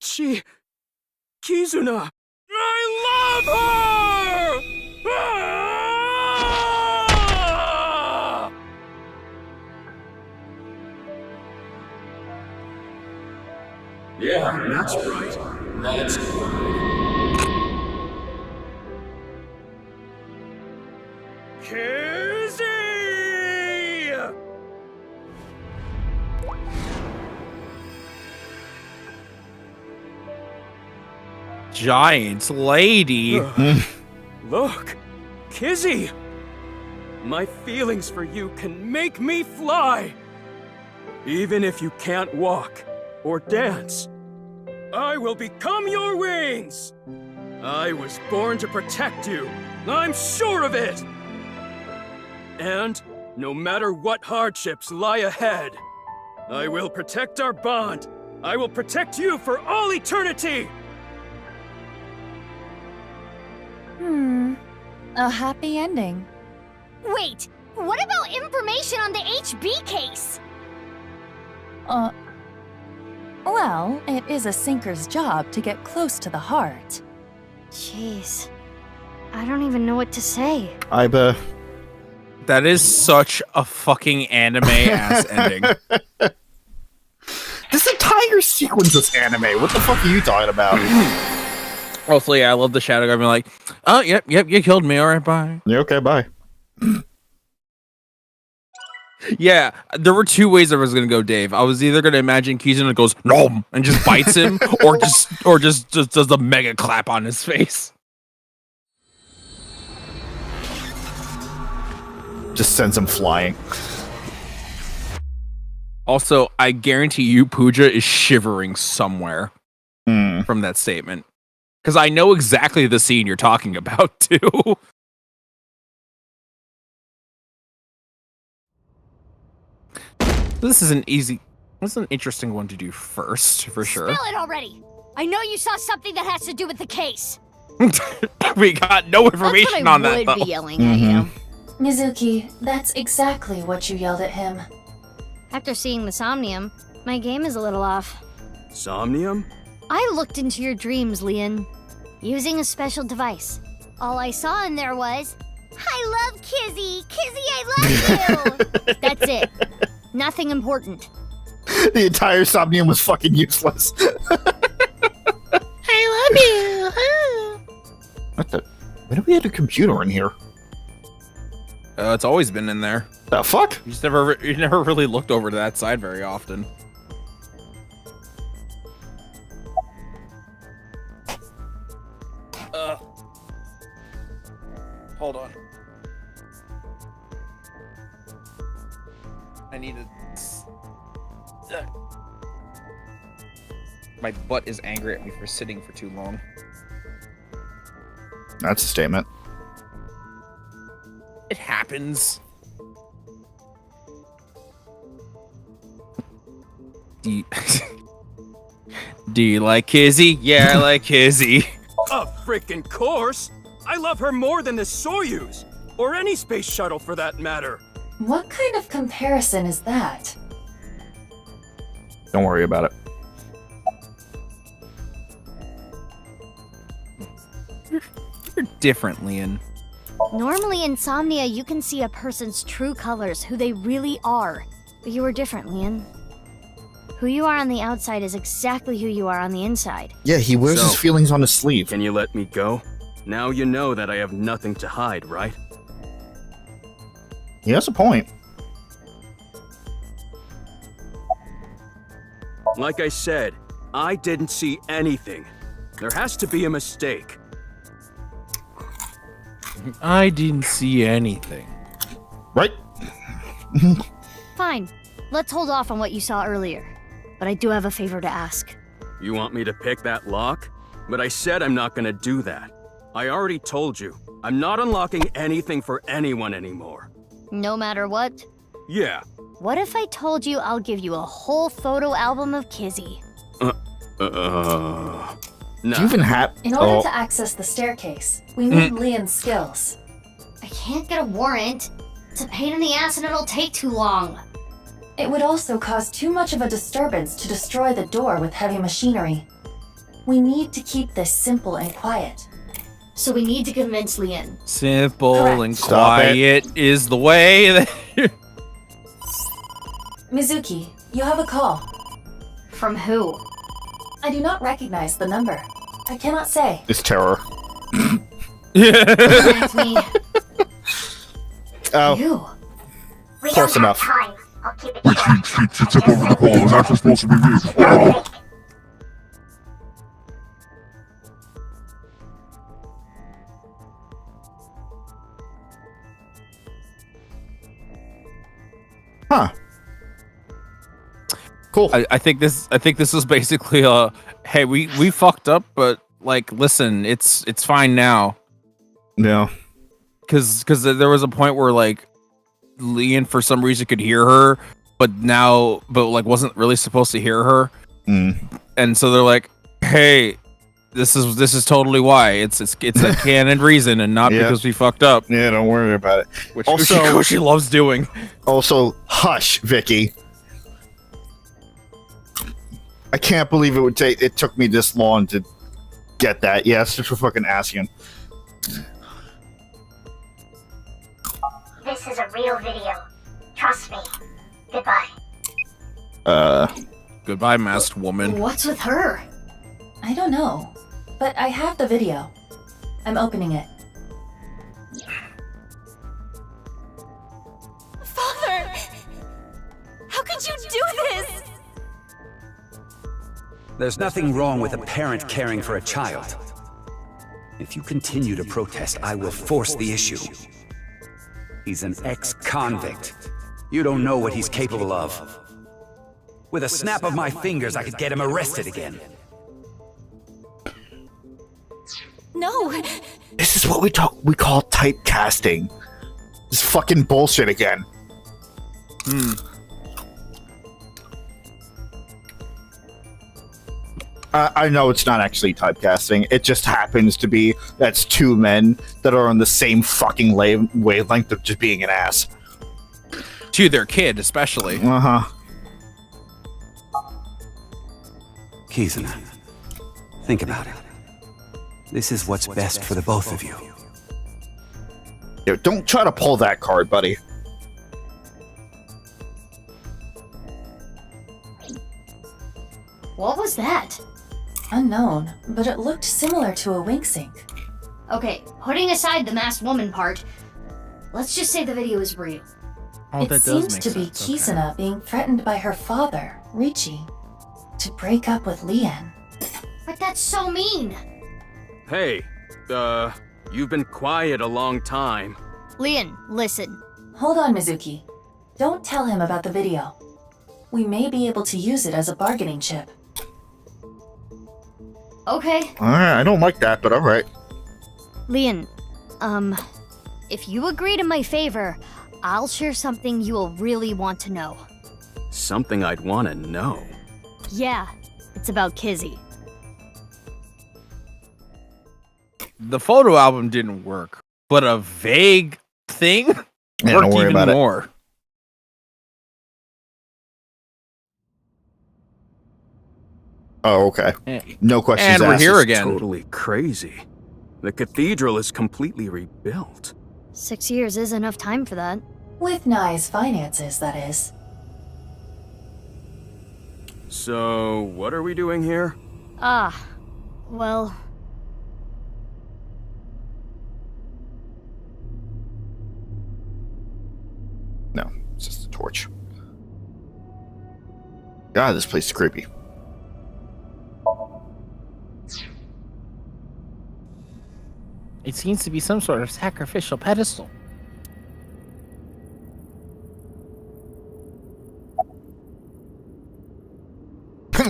Kizuna, I love her! Ah! Yeah, that's right. That's right. Kizzy! Giant lady. Look, Kizzy! My feelings for you can make me fly! Even if you can't walk or dance, I will become your wings! I was born to protect you, I'm sure of it! And no matter what hardships lie ahead, I will protect our bond. I will protect you for all eternity! A happy ending. Wait, what about information on the HB case? Well, it is a sinker's job to get close to the heart. Jeez. I don't even know what to say. Aiba. That is such a fucking anime-ass ending. This entire sequence is anime. What the fuck are you talking about? Also, yeah, I love the shadow guy being like, "Oh, yep, you killed me. All right, bye." Yeah, okay, bye. Yeah, there were two ways I was gonna go, Dave. I was either gonna imagine Kizuna goes "nom" and just bites him, or just does a mega clap on his face. Just sends him flying. Also, I guarantee you, Pooja is shivering somewhere from that statement. Because I know exactly the scene you're talking about, too. This is an interesting one to do first, for sure. Spill it already! I know you saw something that has to do with the case. We got no information on that, though. I would be yelling at you. Mizuki, that's exactly what you yelled at him. After seeing the Somnium, my game is a little off. Somnium? I looked into your dreams, Lien, using a special device. All I saw in there was, "I love Kizzy! Kizzy, I love you!" That's it. Nothing important. The entire Somnium was fucking useless. I love you! What the? When did we have a computer in here? It's always been in there. The fuck? You never really looked over to that side very often. Hold on. I need to... My butt is angry at me for sitting for too long. That's a statement. It happens. Do you like Kizzy? Yeah, I like Kizzy. A freaking course! I love her more than this Soyuz! Or any space shuttle for that matter! What kind of comparison is that? Don't worry about it. You're different, Lien. Normally in Somnia, you can see a person's true colors, who they really are. But you are different, Lien. Who you are on the outside is exactly who you are on the inside. Yeah, he wears his feelings on his sleeve. Can you let me go? Now you know that I have nothing to hide, right? He has a point. Like I said, I didn't see anything. There has to be a mistake. I didn't see anything. Right? Fine. Let's hold off on what you saw earlier. But I do have a favor to ask. You want me to pick that lock? But I said I'm not gonna do that. I already told you, I'm not unlocking anything for anyone anymore. No matter what? Yeah. What if I told you I'll give you a whole photo album of Kizzy? Nah. Do you even have... In order to access the staircase, we need Lien's skills. I can't get a warrant. It's a pain in the ass and it'll take too long. It would also cause too much of a disturbance to destroy the door with heavy machinery. We need to keep this simple and quiet. So we need to convince Lien. Simple Correct. and Stop quiet is the way that... Mizuki, you have a call. From who? I do not recognize the number. I cannot say. It's terror. That's me. Oh, You. We close don't enough. have time. I'll keep it Wait, she took over the call. It's actually supposed to be me. Oh. Huh. Cool. I think this is basically hey, we fucked up, but like listen, it's fine now. Yeah. Cause there was a point where like Lien for some reason could hear her, but like wasn't really supposed to hear her. And so they're like, hey, this is totally why. It's a canon reason and not because we fucked up. Yeah, don't worry about it. Which Also, she loves doing. Also, hush, Vicky. I can't believe it took me this long to get that. Yeah, it's just for fucking asking. This is a real video. Trust me. Goodbye. Goodbye, masked woman. What's with her? I don't know, but I have the video. I'm opening it. Father! How could you do this? There's nothing wrong with a parent caring for a child. If you continue to protest, I will force the issue. He's an ex-convict. You don't know what he's capable of. With a snap of my fingers, I could get him arrested again. No! This is what we call typecasting. This fucking bullshit again. I know it's not actually typecasting. It just happens to be that's two men that are on the same fucking wavelength of just being an ass. To their kid, especially. Uh-huh. Kizuna, think about it. This is what's best for the both of you. Yo, don't try to pull that card, buddy. What was that? Unknown, but it looked similar to a wink sync. Okay, putting aside the masked woman part, let's just say the video is real. It seems to be Kizuna being threatened by her father, Richie, to break up with Lien. But that's so mean! Hey, you've been quiet a long time. Lien, listen. Hold on, Mizuki. Don't tell him about the video. We may be able to use it as a bargaining chip. Okay. Alright, I don't like that, but alright. Lien, if you agree to my favor, I'll share something you will really want to know. Something I'd want to know. Yeah, it's about Kizzy. The photo album didn't work, but a vague thing Yeah, worked don't worry even about it. more. Oh, okay. No questions And we're asked. here This is again. Totally crazy. The cathedral is completely rebuilt. 6 years is enough time for that. With Nye's finances, that is. So, what are we doing here? Well... No, it's just a torch. God, this place is creepy. It seems to be some sort of sacrificial pedestal.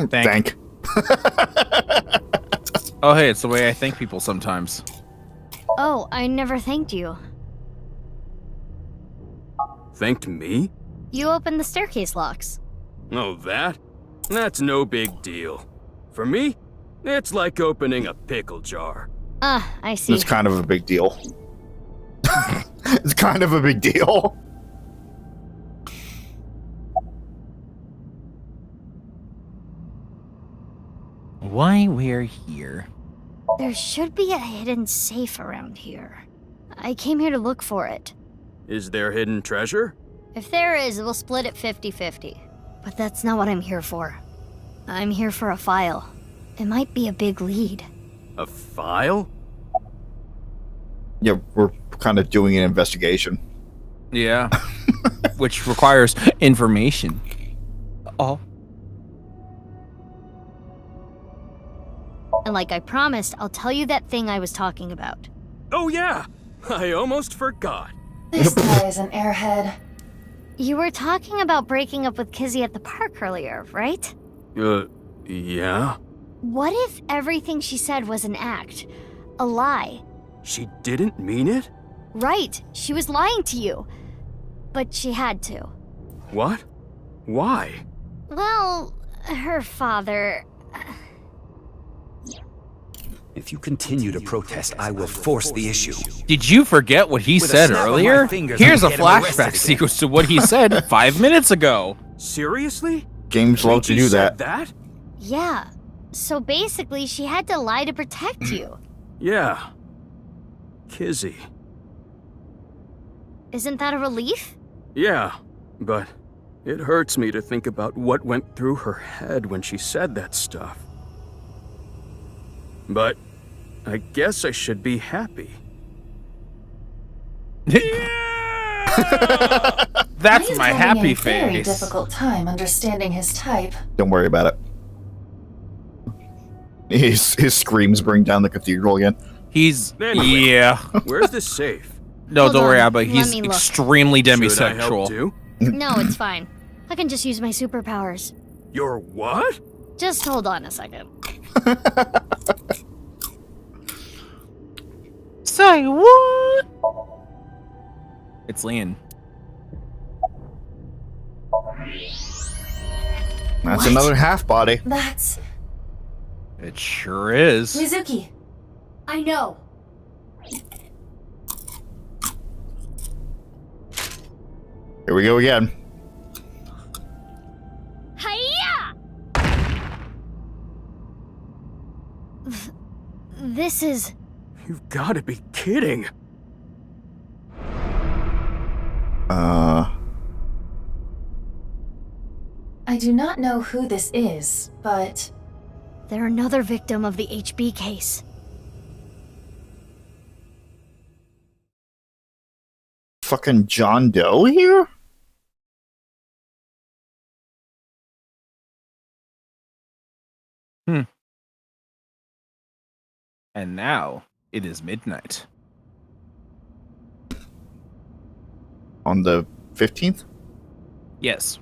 Thank. Oh, hey, it's the way I thank people sometimes. Oh, I never thanked you. Thanked me? You opened the staircase locks. Oh, that? That's no big deal. For me, it's like opening a pickle jar. I see. It's kind of a big deal. It's kind of a big deal. Why we're here? There should be a hidden safe around here. I came here to look for it. Is there hidden treasure? If there is, we'll split it 50-50. But that's not what I'm here for. I'm here for a file. It might be a big lead. A file? Yeah, we're kind of doing an investigation. Yeah. Which requires information. Oh. And like I promised, I'll tell you that thing I was talking about. Oh yeah! I almost forgot. This guy is an airhead. You were talking about breaking up with Kizzy at the park earlier, right? Yeah? What if everything she said was an act? A lie? She didn't mean it? Right, she was lying to you. But she had to. What? Why? Well, her father... If you continue to protest, I will force the issue. Did you forget what he With a said snap of my earlier? fingers, Here's I a can get him arrested flashback again. sequence to what he said 5 minutes ago. Seriously? Games love to Vicky do said that. that? Yeah. So basically, she had to lie to protect you. Yeah. Kizzy. Isn't that a relief? Yeah, but it hurts me to think about what went through her head when she said that stuff. But I guess I should be happy. That's He's my having happy a very face. difficult time understanding his type. Don't worry about it. His screams bring down the cathedral again. He's Anyway, yeah. Where's the safe? No, Hold don't worry on, about it. let He's me look. extremely Should I help demisexual. too? No, it's fine. I can just use my superpowers. Your what? Just hold on a second. Say what? It's Lien. That's What? another half body. That's It sure is. Mizuki. I know. Here we go again. Hiya! This is... You've got to be kidding. I do not know who this is, but They're another victim of the HB case. Fucking John Doe here? And now it is midnight. On the 15th? Yes.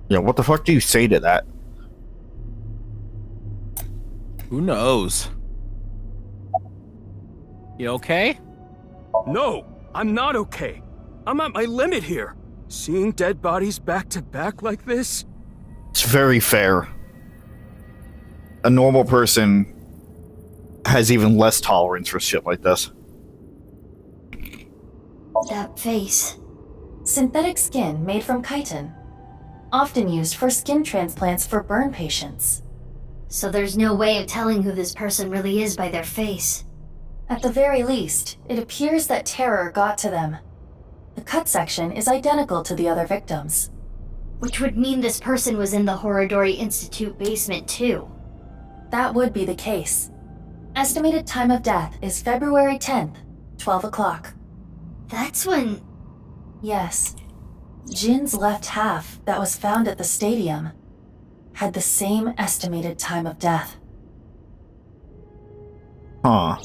Yeah, what the fuck do you say to that? Who knows? You okay? No, I'm not okay. I'm at my limit here. Seeing dead bodies back to back like this? It's very fair. A normal person has even less tolerance for shit like this. That face. Synthetic skin made from chitin. Often used for skin transplants for burn patients. So there's no way of telling who this person really is by their face. At the very least, it appears that terror got to them. The cut section is identical to the other victims. Which would mean this person was in the Horodori Institute basement too. That would be the case. Estimated time of death is February 10th, 12 o'clock. That's when... Yes. Jin's left half that was found at the stadium had the same estimated time of death. Huh.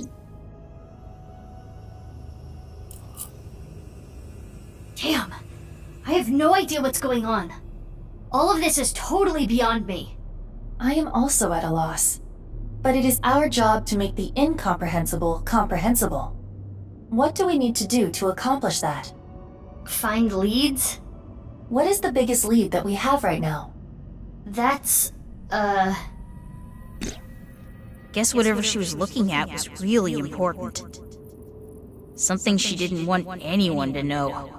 Damn. I have no idea what's going on. All of this is totally beyond me. I am also at a loss. But it is our job to make the incomprehensible comprehensible. What do we need to do to accomplish that? Find leads? What is the biggest lead that we have right now? That's, Guess whatever she was looking at was really important. Something she didn't want anyone to know.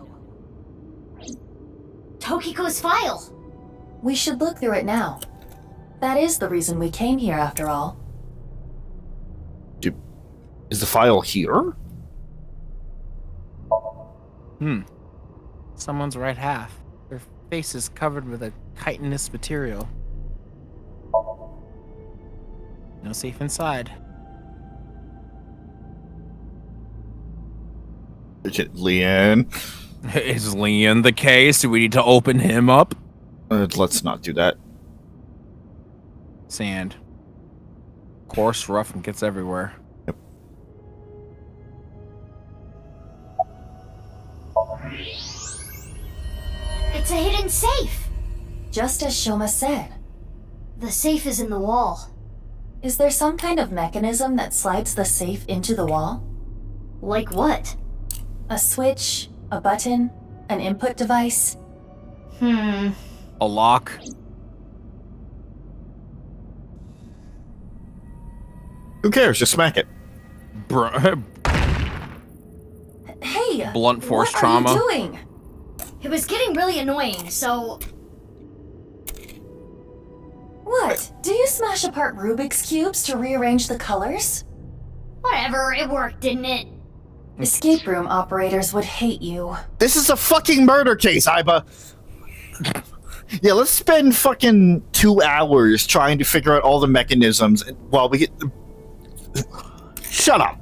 Tokiko's file! We should look through it now. That is the reason we came here, after all. Is the file here? Someone's right half. Their face is covered with a chitinous material. No safe inside. Lien. Is Lien the case? Do we need to open him up? Let's not do that. Sand. Coarse, rough, and gets everywhere. Yep. It's a hidden safe! Just as Shoma said. The safe is in the wall. Is there some kind of mechanism that slides the safe into the wall? Like what? A switch, a button, an input device? A lock. Who cares? Just smack it. Hey! Blunt force what trauma. What are you doing? It was getting really annoying, so... What? Do you smash apart Rubik's Cubes to rearrange the colors? Whatever, it worked, didn't it? Escape room operators would hate you. This is a fucking murder case, Iba. Yeah, let's spend fucking 2 hours trying to figure out all the mechanisms while we get... Shut up.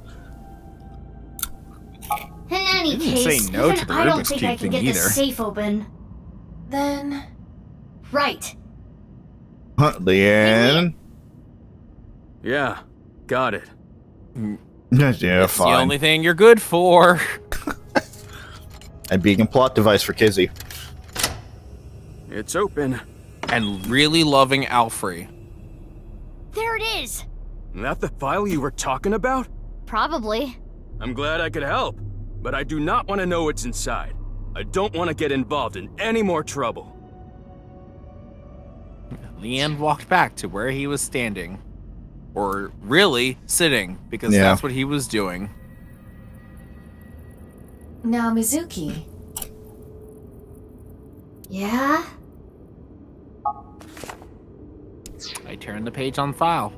In any You didn't case, say no even to the I don't Rubik's think I Cube can thing get this either. safe open. Then... Right. Lien? Yeah, got it. Yeah, It's fine. the only thing you're good for. And being a plot device for Kizzy. It's open. And really loving Alfrey. There it is! That the file you were talking about? Probably. I'm glad I could help, but I do not want to know what's inside. I don't want to get involved in any more trouble. Lien walked back to where he was standing. Or really sitting, because Yeah. that's what he was doing. Now, Mizuki. Yeah? I turned the page on file.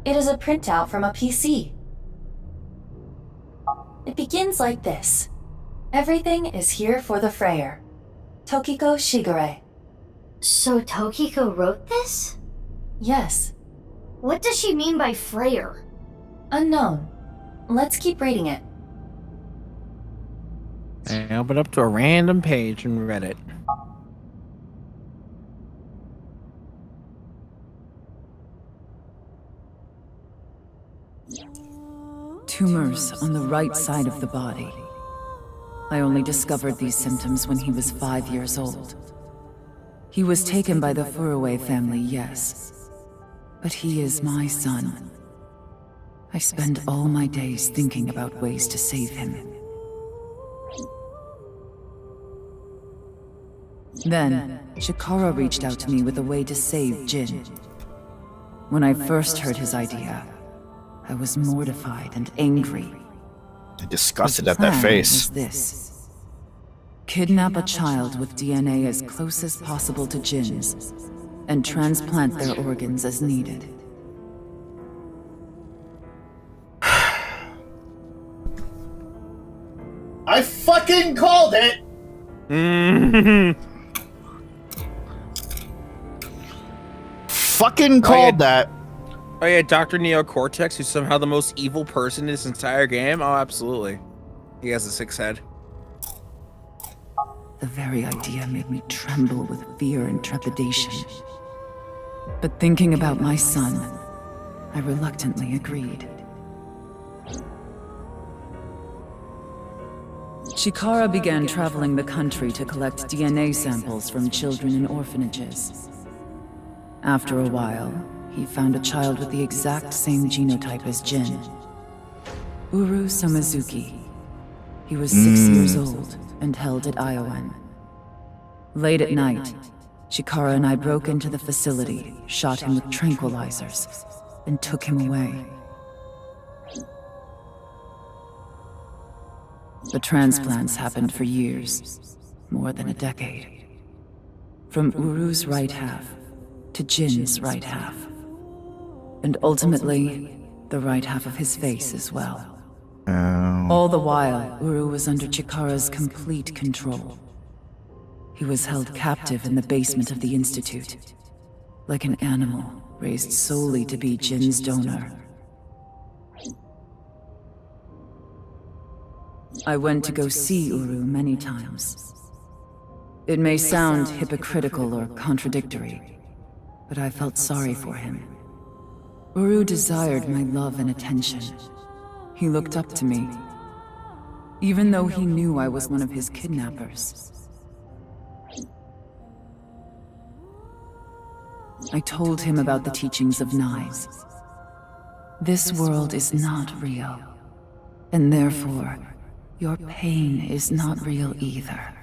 It is a printout from a PC. It begins like this. Everything is here for the Freyer. Tokiko Shigure. So Tokiko wrote this? Yes. What does she mean by Freyer? Unknown. Let's keep reading it. I opened up to a random page and read it. Tumors on the right side of the body. I only discovered these symptoms when he was 5 years old. He was taken by the Furuwe family, yes. But he is my son. I spend all my days thinking about ways to save him. Then, Shikara reached out to me with a way to save Jin. When I first heard his idea, I was mortified and angry. Disgusted at that face. Was this. Kidnap a child with DNA as close as possible to Jin's, and transplant their organs as needed. I fucking called it! Fucking called that. Oh yeah, Dr. Neo Cortex, who's somehow the most evil person in this entire game? Oh, absolutely. He has a 6 head. The very idea made me tremble with fear and trepidation. But thinking about my son, I reluctantly agreed. Chikara began traveling the country to collect DNA samples from children in orphanages. After a while, he found a child with the exact same genotype as Jin. Uru Somizuki. He was 6 years old and held at Iowan. Late at night, Chikara and I broke into the facility, shot him with tranquilizers, and took him away. The transplants happened for years, more than a decade. From Uru's right half to Jin's right half. And ultimately, the right half of his face as well. All the while, Uru was under Chikara's complete control. He was held captive in the basement of the Institute, like an animal raised solely to be Jin's donor. I went to go see Uru many times. It may sound hypocritical or contradictory, but I felt sorry for him. Uru desired my love and attention. He looked up to me, even though he knew I was one of his kidnappers. I told him about the teachings of knives. This world is not real, and therefore, your pain is not real either.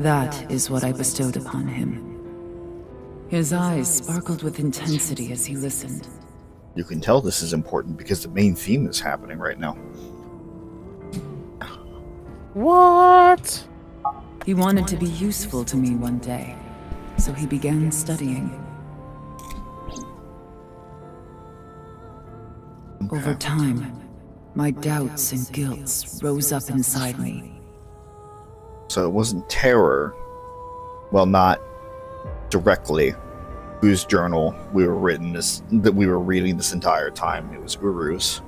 That is what I bestowed upon him. His eyes sparkled with intensity as he listened. You can tell this is important because the main theme is happening right now. What? He wanted to be useful to me one day, so he began studying. Over time, my doubts and guilts rose up inside me. So it wasn't terror, well, not directly, whose journal we were reading this entire time. It was Uru's.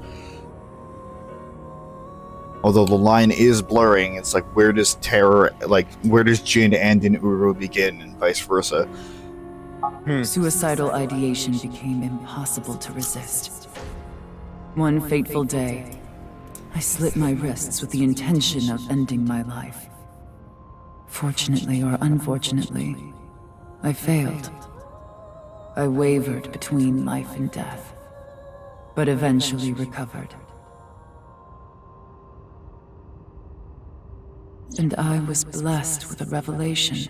Although the line is blurring, it's like, where does Jin end and Uru begin, and vice versa. Suicidal ideation became impossible to resist. One fateful day, I slit my wrists with the intention of ending my life. Fortunately or unfortunately, I failed. I wavered between life and death, but eventually recovered. And I was blessed with a revelation.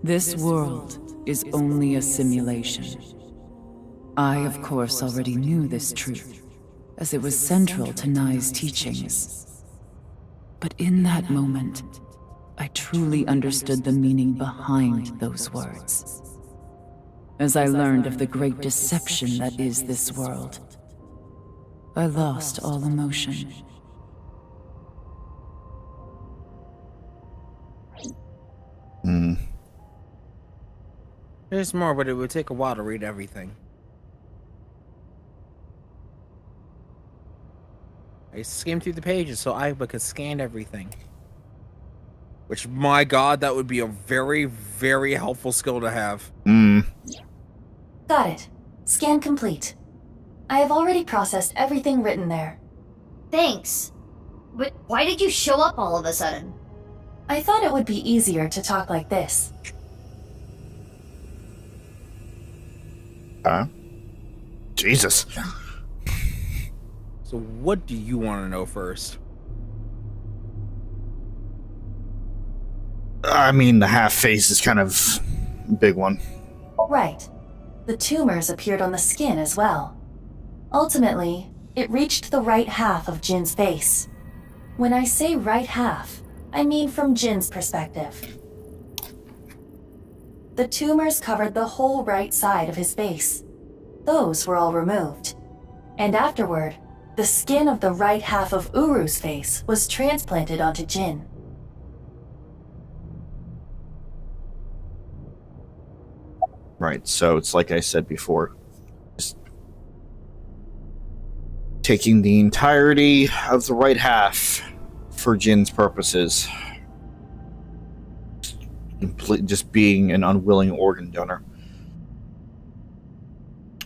This world is only a simulation. I, of course, already knew this truth, as it was central to Nai's teachings. But in that moment, I truly understood the meaning behind those words. As I learned of the great deception that is this world, I lost all emotion. There's more, but it would take a while to read everything. I skimmed through the pages so I could scan everything. Which, my god, that would be a very, very helpful skill to have. Got it. Scan complete. I have already processed everything written there. Thanks. But why did you show up all of a sudden? I thought it would be easier to talk like this. Jesus. So what do you want to know first? I mean, the half face is kind of a big one. Right. The tumors appeared on the skin as well. Ultimately, it reached the right half of Jin's face. When I say right half, I mean from Jin's perspective. The tumors covered the whole right side of his face. Those were all removed. And afterward, the skin of the right half of Uru's face was transplanted onto Jin. Right, so it's like I said before. Just taking the entirety of the right half for Jin's purposes. Just being an unwilling organ donor.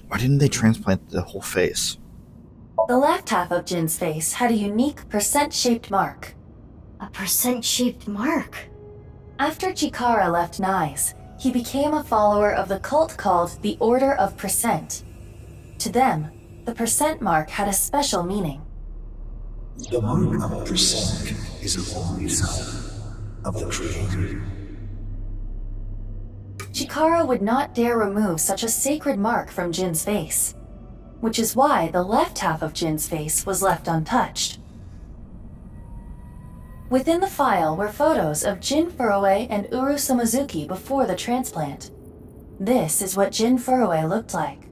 Why didn't they transplant the whole face? The left half of Jin's face had a unique percent-shaped mark. A percent-shaped mark? After Chikara left Nyes, he became a follower of the cult called the Order of Percent. To them, the percent mark had a special meaning. The mark of percent is a holy sign of the Creator. Chikara would not dare remove such a sacred mark from Jin's face, which is why the left half of Jin's face was left untouched. Within the file were photos of Jin Furue and Uru Samazuki before the transplant. This is what Jin Furue looked like.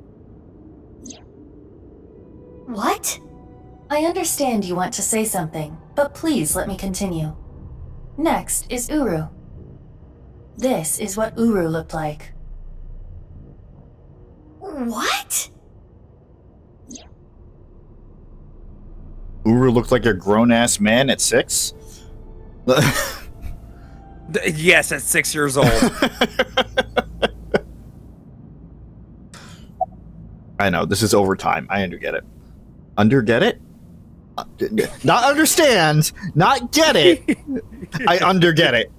What? I understand you want to say something, but please let me continue. Next is Uru. This is what Uru looked like. What? Uru looked like a grown-ass man at 6? Yes, at 6 years old. I know, this is overtime. I underget it. Underget it? Not understand, not get it. I underget it.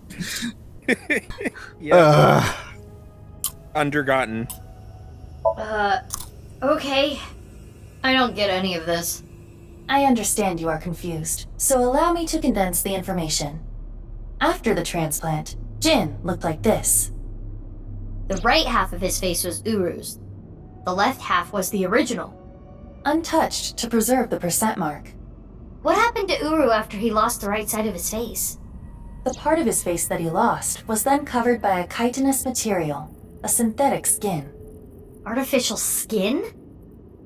Yeah. Undergotten. Okay. I don't get any of this. I understand you are confused, so allow me to condense the information. After the transplant, Jin looked like this. The right half of his face was Uru's. The left half was the original. Untouched to preserve the percent mark. What happened to Uru after he lost the right side of his face? The part of his face that he lost was then covered by a chitinous material, a synthetic skin. Artificial skin?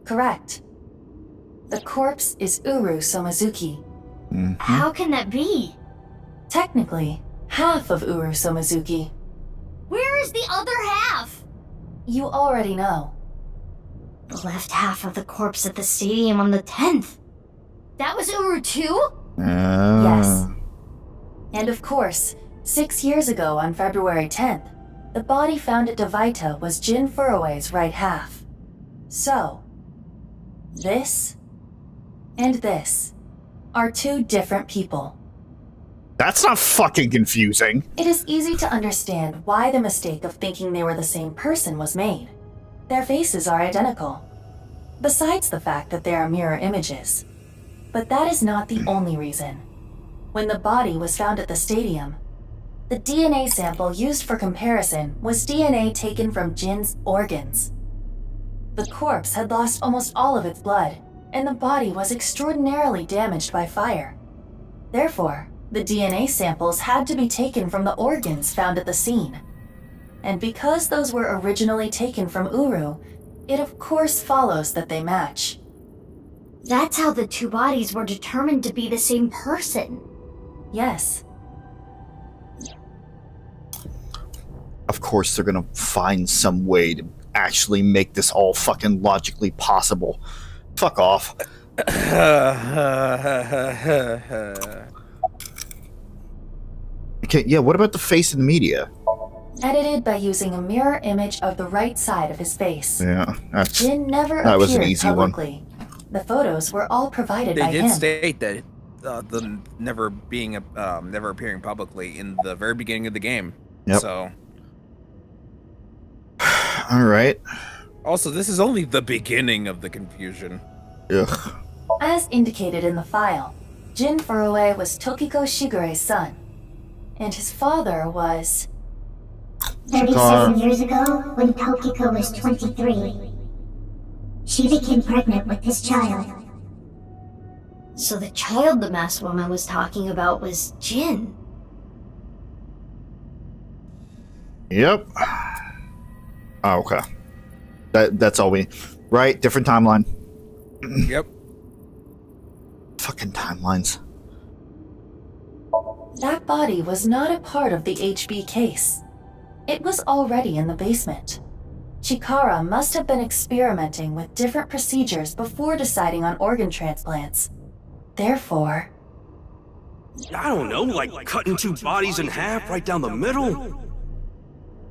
Correct. The corpse is Uru Somazuki. Mm-hmm. How can that be? Technically, half of Uru Somazuki. Where is the other half? You already know. The left half of the corpse at the stadium on the 10th. That was Uru too? Yes. And of course, 6 years ago on February 10th, the body found at Devaita was Jin Furue's right half. So, this and this are two different people. That's not fucking confusing. It is easy to understand why the mistake of thinking they were the same person was made. Their faces are identical, besides the fact that they are mirror images. But that is not the only reason. When the body was found at the stadium, the DNA sample used for comparison was DNA taken from Jin's organs. The corpse had lost almost all of its blood, and the body was extraordinarily damaged by fire. Therefore, the DNA samples had to be taken from the organs found at the scene. And because those were originally taken from Uru, it of course follows that they match. That's how the two bodies were determined to be the same person. Yes. Of course they're gonna find some way to actually make this all fucking logically possible. Fuck off. Okay, yeah, what about the face in the media? Edited by using a mirror image of the right side of his face. Yeah, Jin never that was an appeared easy publicly. The photos were all provided by They him. did state that the never appearing publicly in the very beginning of the game. Yep. So, all right. Also, this is only the beginning of the confusion. Ugh. As indicated in the file, Jin Furue was Tokiko Shigure's son, and his father was... 37 years ago, when Tokiko was 23, she became pregnant with this child. So the child the masked woman was talking about was Jin. Yep. Oh, okay. That's all we... Right? Different timeline. Yep. Fucking timelines. That body was not a part of the HB case. It was already in the basement. Chikara must have been experimenting with different procedures before deciding on organ transplants. Therefore... I don't know, like cutting two bodies in half right down the middle?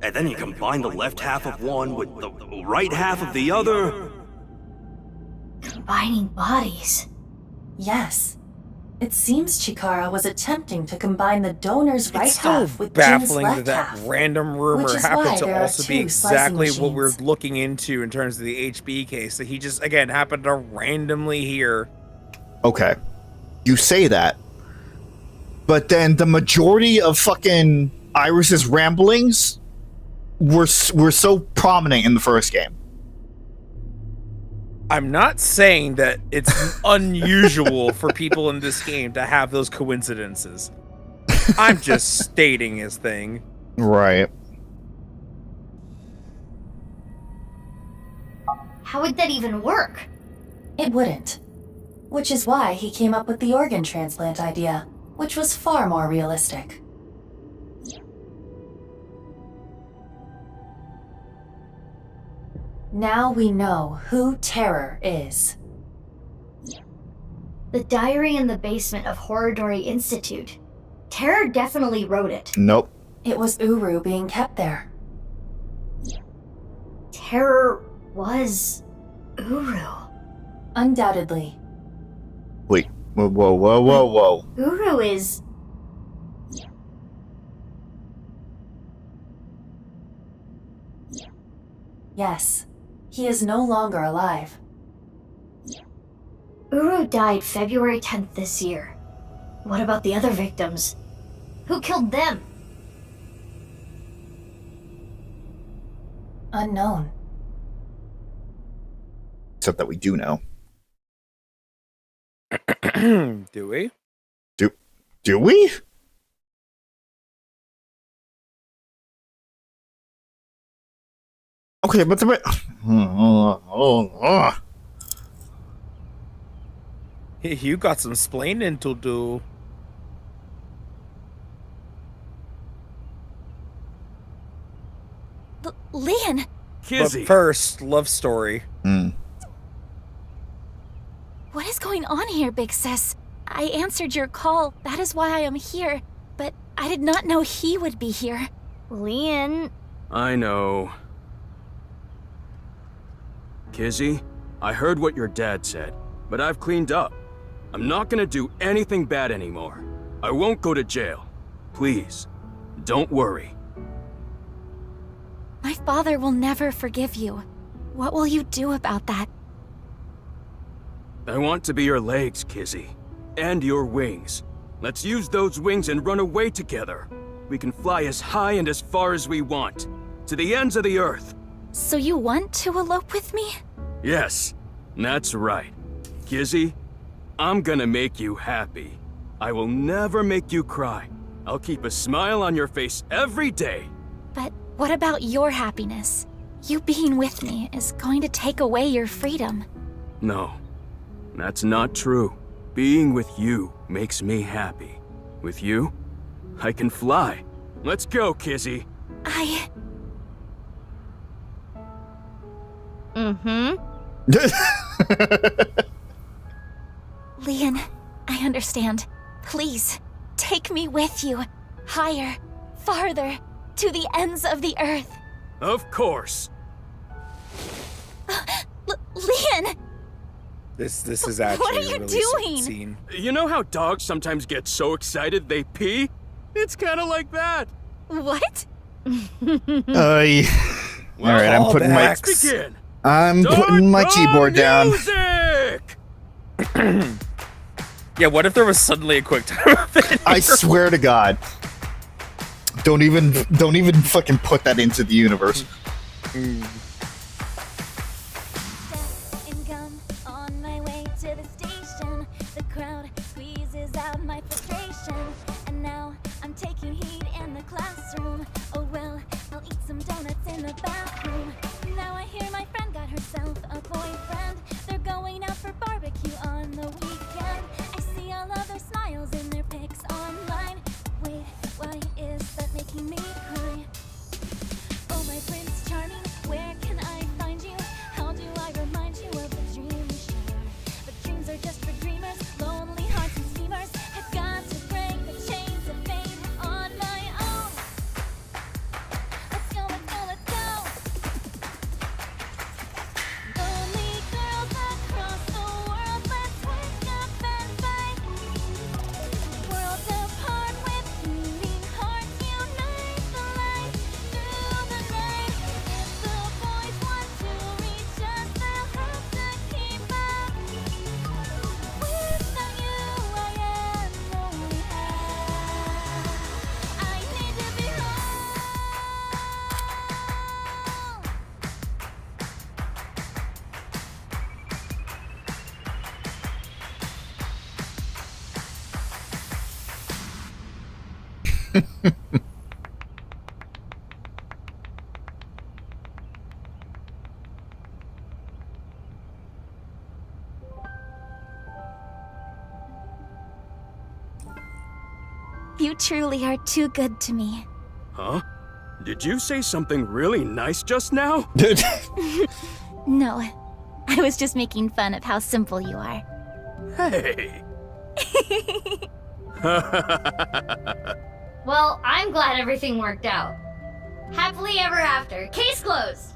And then you combine the left half of one with the right half of the other? Combining bodies? Yes. It seems Chikara was attempting to combine the donor's right It's so half with Jin's baffling left that half. random rumor which is why happened to there are also be two slicing exactly what we're machines. looking into in terms of the HB case. That he just, again, happened to randomly hear. Okay. You say that. But then the majority of fucking Iris's ramblings were so prominent in the first game. I'm not saying that it's unusual for people in this game to have those coincidences. I'm just stating his thing. Right. How would that even work? It wouldn't. Which is why he came up with the organ transplant idea, which was far more realistic. Now we know who Terror is. The diary in the basement of Horodori Institute. Terror definitely wrote it. Nope. It was Uru being kept there. Terror was Uru. Undoubtedly. Wait. Whoa. Uru is... Yes. He is no longer alive. Uru died February 10th this year. What about the other victims? Who killed them? Unknown. Except that we do know. Do we? Do we? Okay, but You got some splaining to do. Lien! But first, love story. What is going on here, Big Sis? I answered your call. That is why I am here. But I did not know he would be here. Lien... I know. Kizzy, I heard what your dad said, but I've cleaned up. I'm not gonna do anything bad anymore. I won't go to jail. Please, don't worry. My father will never forgive you. What will you do about that? I want to be your legs, Kizzy. And your wings. Let's use those wings and run away together. We can fly as high and as far as we want. To the ends of the earth. So you want to elope with me? Yes, that's right. Kizzy, I'm gonna make you happy. I will never make you cry. I'll keep a smile on your face every day. But what about your happiness? You being with me is going to take away your freedom. No, that's not true. Being with you makes me happy. With you, I can fly. Let's go, Kizzy. Lien, I understand. Please, take me with you. Higher, farther, to the ends of the earth. Of course. Lien! This is actually What are you a really sweet doing? scene. You know how dogs sometimes get so excited they pee? It's kind of like that. What? Alright, I'm putting my... Let's begin. I'm putting my keyboard down. Yeah, what if there was suddenly a quick time event? I swear to God. Don't even fucking put that into the universe. On my way to the station, the crowd squeezes out my frustration, and now I'm taking heat in the classroom. Oh well, I'll eat some donuts in the bathroom. Now I hear my friend got herself a boyfriend. They're going out for barbecue on the weekend. I see all of their smiles in their pics online. Wait, why is that making me cry? Oh my Prince Charming, where can I find you? How do I remind you of the dream we share? But dreams are just for dreamers, lonely hearts and schemers. I've got to break the chains of fame on my own. Let's go, let's go, let's go. Lonely girls across the world, let's wake up and fight. Worlds apart with beating hearts, unite the light through the night. If the boys want to reach us, they'll have to keep up. Without you, I am lonely. I need to be home. You truly are too good to me. Huh? Did you say something really nice just now? No, I was just making fun of how simple you are. Hey. Well, I'm glad everything worked out. Happily ever after. Case closed.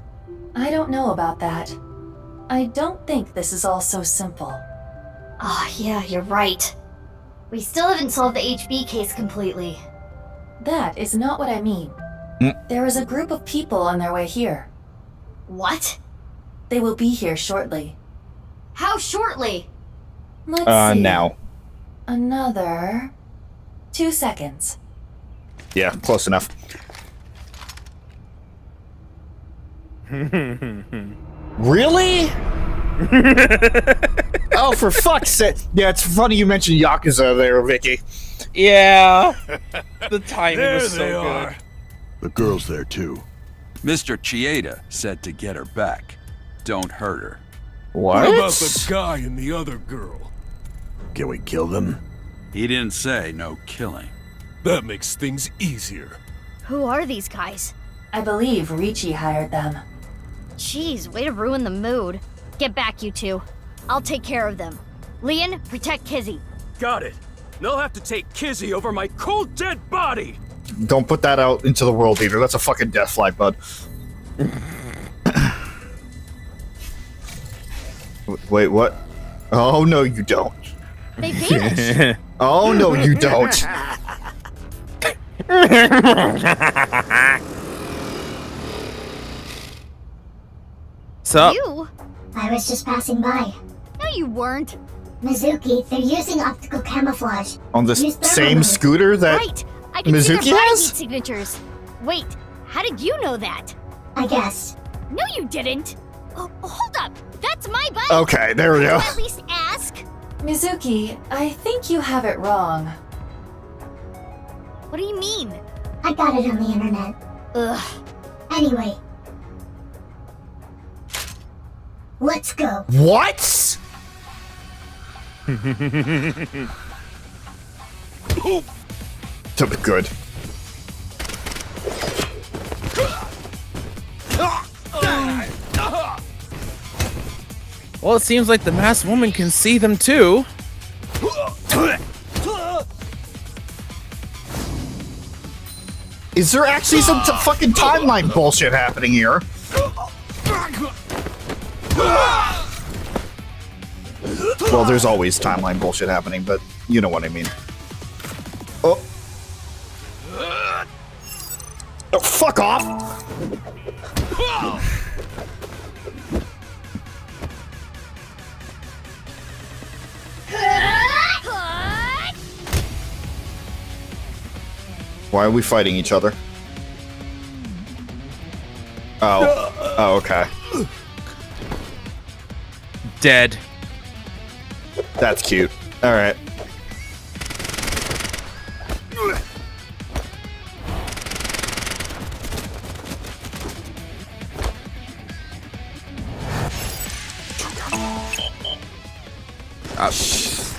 I don't know about that. I don't think this is all so simple. Oh, yeah, you're right. We still haven't solved the HB case completely. That is not what I mean. There is a group of people on their way here. What? They will be here shortly. How shortly? Let's see. Now. Another 2 seconds. Yeah, close enough. Really? Oh, for fuck's sake. Yeah, it's funny you mentioned Yakuza there, Vicky. Yeah. The timing was so they good. are. The girl's there too. Mr. Chieda said to get her back. Don't hurt her. What about the guy and the other girl? Can we kill them? He didn't say no killing. That makes things easier. Who are these guys? I believe Ricci hired them. Jeez, way to ruin the mood. Get back, you two. I'll take care of them. Lien, protect Kizzy. Got it. They'll have to take Kizzy over my cold dead body. Don't put that out into the world either. That's a fucking death fly, bud. Wait, what? Oh, no, you don't. They vanished. Oh, no, you don't. Sup? You? I was just passing by. No, you weren't. Mizuki, they're using optical camouflage. On this Use thermal same imaging. scooter that Right. I can see Mizuki their body has? heat signatures. Wait, how did you know that? I guess. No, you didn't. Oh, hold up. That's my bike. Okay, there we go. Can you at least ask? Mizuki, I think you have it wrong. What do you mean? I got it on the internet. Ugh. Anyway. Let's go. What? To be good. Well, it seems like the masked woman can see them too. Is there actually some fucking timeline bullshit happening here? Well, there's always timeline bullshit happening, but you know what I mean. Oh. Oh, fuck off! Why are we fighting each other? Oh, okay. Dead. That's cute. All right.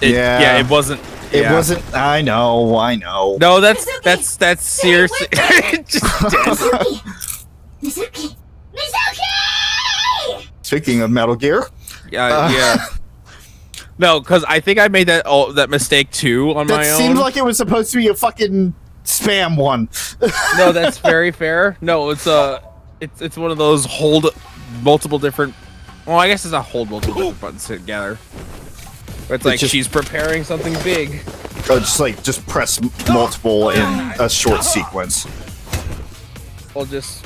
It wasn't. It wasn't. I know. No, that's seriously. Just dead. Mizuki! Speaking of Metal Gear. Yeah. No, because I think I made that mistake too on my own. That seems like it was supposed to be a fucking spam one. No, that's very fair. No, it's one of those hold multiple different. Well, I guess it's not hold multiple different buttons together. But it's like she's preparing something big. Oh, just press multiple in a short sequence. I'll just.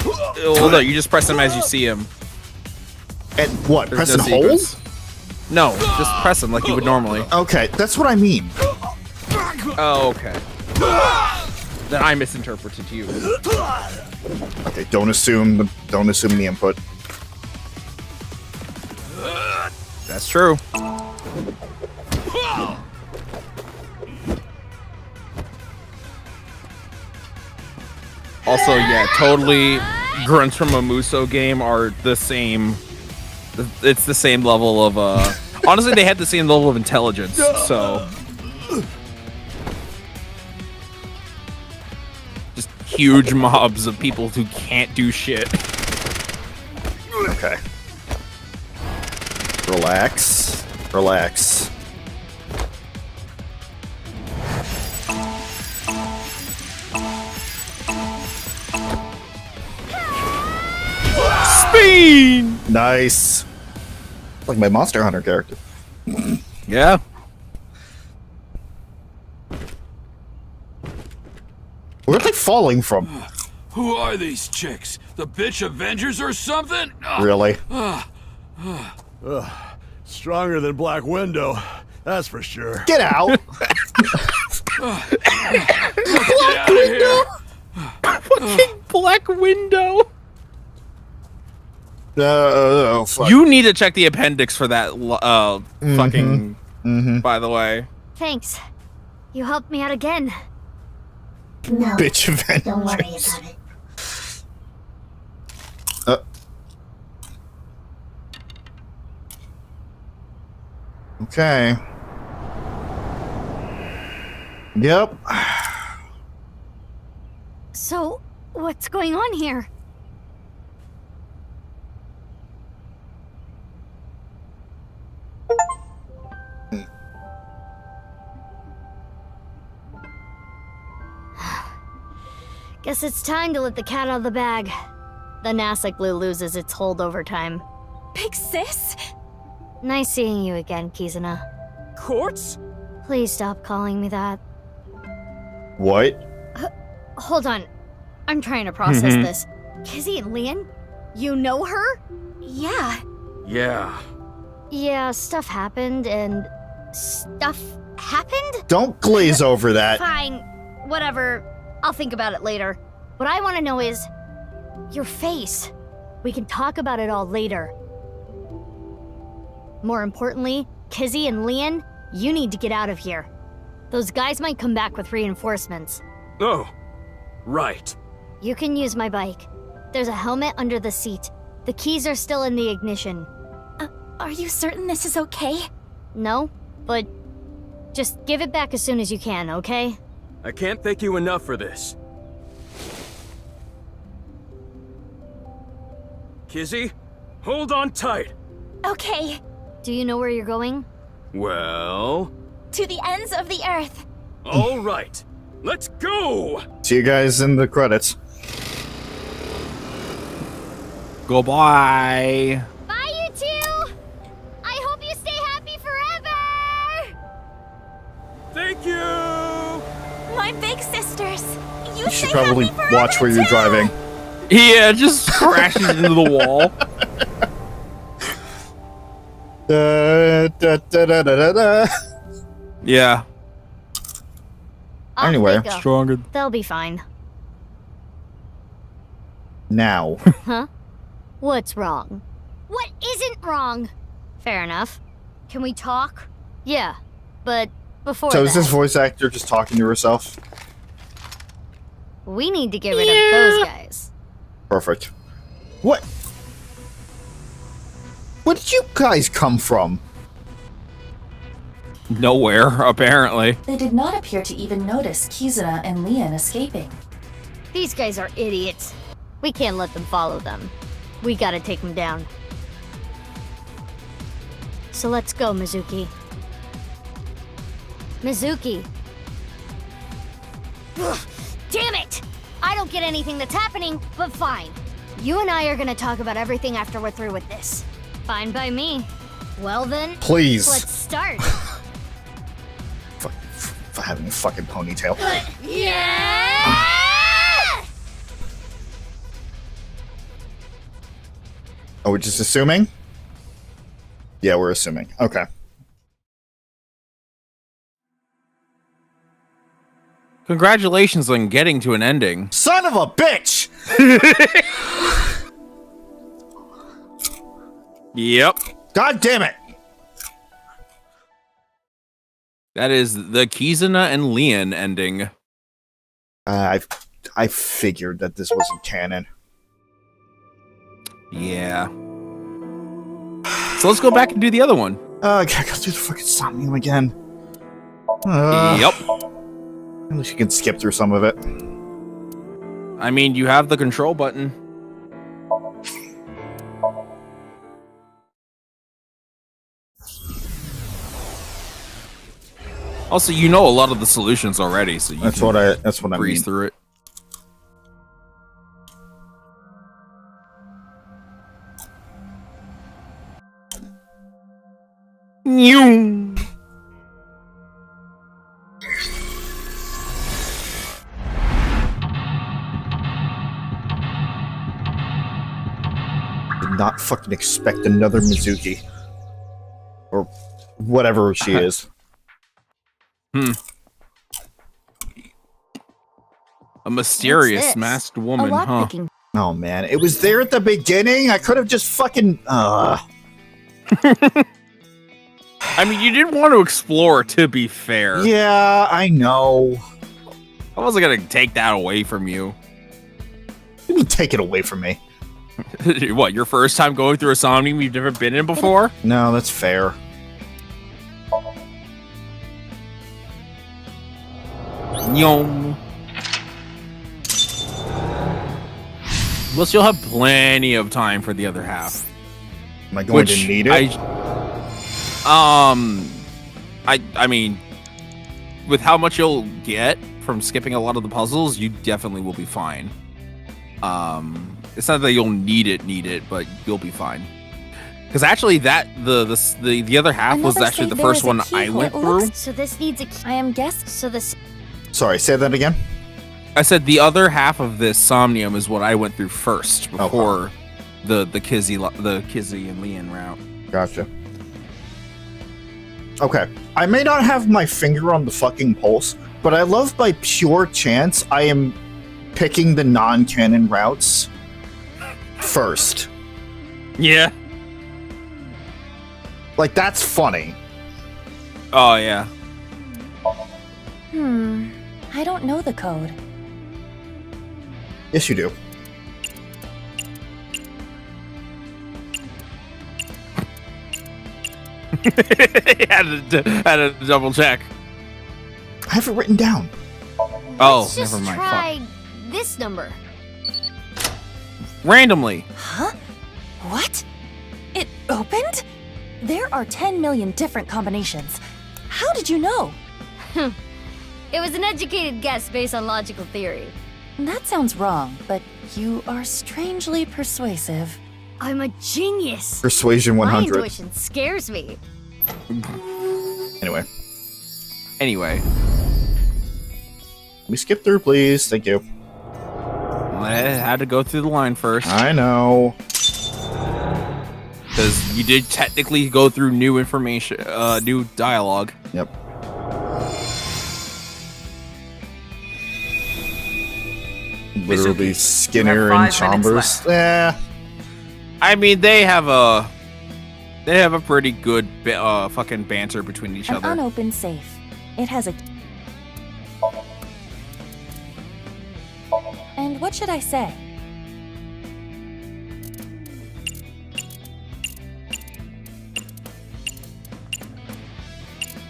Well, no, you just press them as you see them. And what? There's Press and hold? No, just press them like you would normally. Okay, that's what I mean. Oh, okay. Then I misinterpreted you. Okay, don't assume the input. That's true. Also, yeah, totally. Grunts from a Muso game are the same. It's the same level of honestly, they had the same level of intelligence. So just huge mobs of people who can't do shit. Okay. Relax. Speed! Nice. Like my Monster Hunter character. Yeah. Where are they falling from? Who are these chicks? The bitch Avengers or something? Really? Stronger than Black Widow, that's for sure. Get out! Black Widow! Fucking Black Widow! Fuck. You need to check the appendix for that fucking by the way. Thanks. You helped me out again. No, bitch Avengers. don't worry about it. Okay. Yep. So, what's going on here? Guess it's time to let the cat out of the bag. The NASA glue loses its hold over time. Big sis? Nice seeing you again, Kizuna. Quartz? Please stop calling me that. What? Hold on. I'm trying to process this. Kizzy and Lien? You know her? Yeah. Yeah. Yeah, stuff happened and... Stuff happened? Don't glaze over that. Fine. Whatever. I'll think about it later. What I want to know is... your face. We can talk about it all later. More importantly, Kizzy and Lien, you need to get out of here. Those guys might come back with reinforcements. Oh, right. You can use my bike. There's a helmet under the seat. The keys are still in the ignition. Are you certain this is okay? No, but just give it back as soon as you can, okay? I can't thank you enough for this. Kizzy, hold on tight. Okay. Do you know where you're going? Well... To the ends of the earth. All right. Let's go! See you guys in the credits. Goodbye. Bye, you two! I hope you stay happy forever! Thank you! My big sisters. You should probably watch where you're driving. Yeah, just crashes into the wall. Da, da, da, da, da, da. Yeah. Anyway, stronger. They'll be fine. Now. Huh? What's wrong? What isn't wrong? Fair enough. Can we talk? Yeah, but before So that, is this voice actor just talking to herself? we need to get rid of those guys. Perfect. What? Where did you guys come from? Nowhere, apparently. They did not appear to even notice Kizuna and Lien escaping. These guys are idiots. We can't let them follow them. We gotta take them down. So let's go, Mizuki. Mizuki! Ugh, damn it! I don't get anything that's happening, but fine. You and I are gonna talk about everything after we're through with this. Fine by me. Well then, Please. let's start. For having a fucking ponytail. Yeah! Oh, we're just assuming? Yeah, we're assuming. Okay. Congratulations on getting to an ending. Son of a bitch! Yep. God damn it! That is the Kizuna and Lien ending. I figured that this wasn't canon. Yeah. So let's go back and do the other one. I gotta go through the fucking Somnium again. Yep. At least you can skip through some of it. I mean, you have the control button. Also, you know a lot of the solutions already, so you that's can what I breeze mean. through it. Did not fucking expect another Mizuki. Or whatever she is. A mysterious masked woman, huh? Oh man, it was there at the beginning. I could have just fucking. I mean, you did want to explore, to be fair. Yeah, I know. I wasn't gonna take that away from you. You mean take it away from me? What, your first time going through a Somnium you've never been in before? No, that's fair. Yum. Plus, you'll have plenty of time for the other half. Am I going to need it? I mean, with how much you'll get from skipping a lot of the puzzles, you definitely will be fine. It's not that you'll need it, but you'll be fine. Because actually, the other half was actually the first one I went through. So this needs a key. I am guessing. So this. Sorry, say that again. I said the other half of this Somnium is what I went through first before the Kizzy and Lien route. Gotcha. Okay, I may not have my finger on the fucking pulse, but I love by pure chance I am picking the non-canon routes first. Yeah. Like, that's funny. Oh, yeah. I don't know the code. Yes, you do. had to double check. I have it written down. Oh, Let's just never mind. try this number. Randomly. Huh? What? It opened? There are 10 million different combinations. How did you know? It was an educated guess based on logical theory. That sounds wrong, but you are strangely persuasive. I'm a genius. Persuasion 100. My intuition scares me. Anyway. We skip through, please. Thank you. I had to go through the line first. I know. Because you did technically go through new information, new dialogue. Yep. literally Mizuki, Skinner you and have 5 minutes Chambers. left. Yeah. I mean, they have a pretty good fucking banter between each An other. unopened safe. It has a... And what should I say?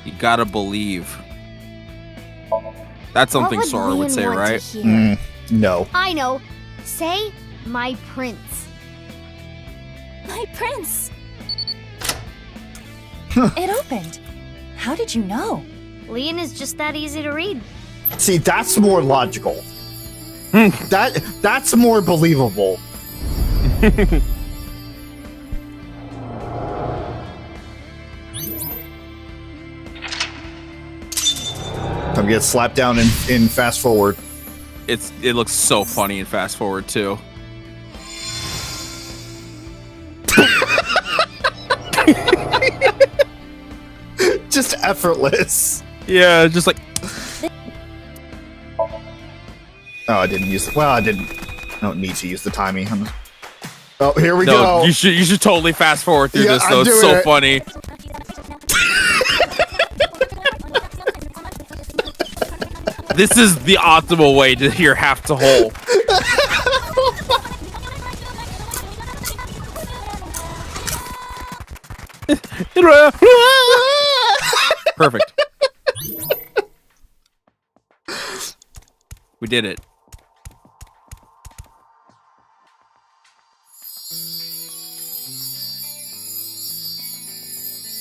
You gotta believe. That's something What Sora would Lien say, want to right? hear? No. I know. Say, my prince. My prince! It opened. How did you know? Lien is just that easy to read. See, that's more logical. That's more believable. I'm getting slapped down in fast forward. It looks so funny in fast forward too. Just effortless. Yeah, just like. Oh, I didn't use. Well, I don't need to use the timing. Oh, here we No, go. you should totally fast forward through Yeah, this though. I'm It's doing so it. funny. This is the optimal way to hear half to whole. Perfect. We did it.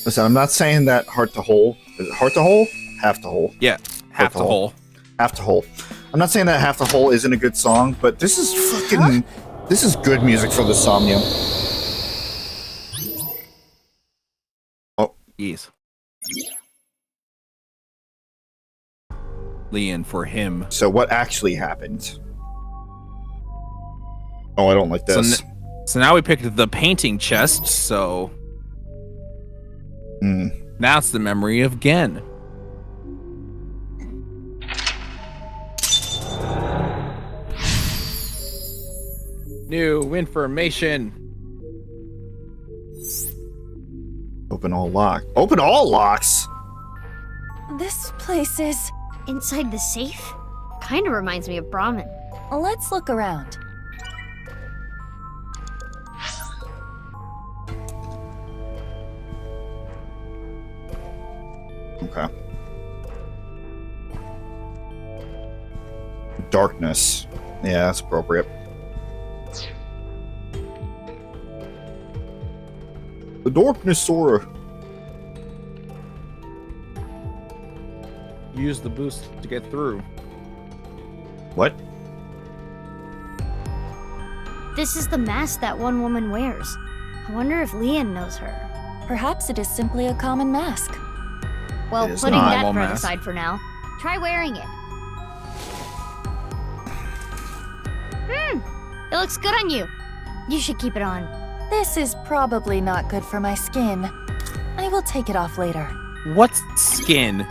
Listen, I'm not saying that heart to whole. Is it heart to whole? Half to whole. Yeah, half to whole. Half to whole. I'm not saying that half to whole isn't a good song, but this is fucking. This is good music for the Somnium. Oh, yes. Lien for him. So what actually happened? Oh, I don't like this. So now we picked the painting chest, so now it's the memory of Gen. New information. Open all locks. Open all locks. This place is... Inside the safe? Kinda reminds me of Brahmin. Let's look around. Okay. Darkness. Yeah, that's appropriate. The darkness, Sora. Use the boost to get through. What? This is the mask that one woman wears. I wonder if Lien knows her. Perhaps it is simply a common mask. Well, It is putting not. that Normal part mask. aside for now, try wearing it. It looks good on you. You should keep it on. This is probably not good for my skin. I will take it off later. What's skin?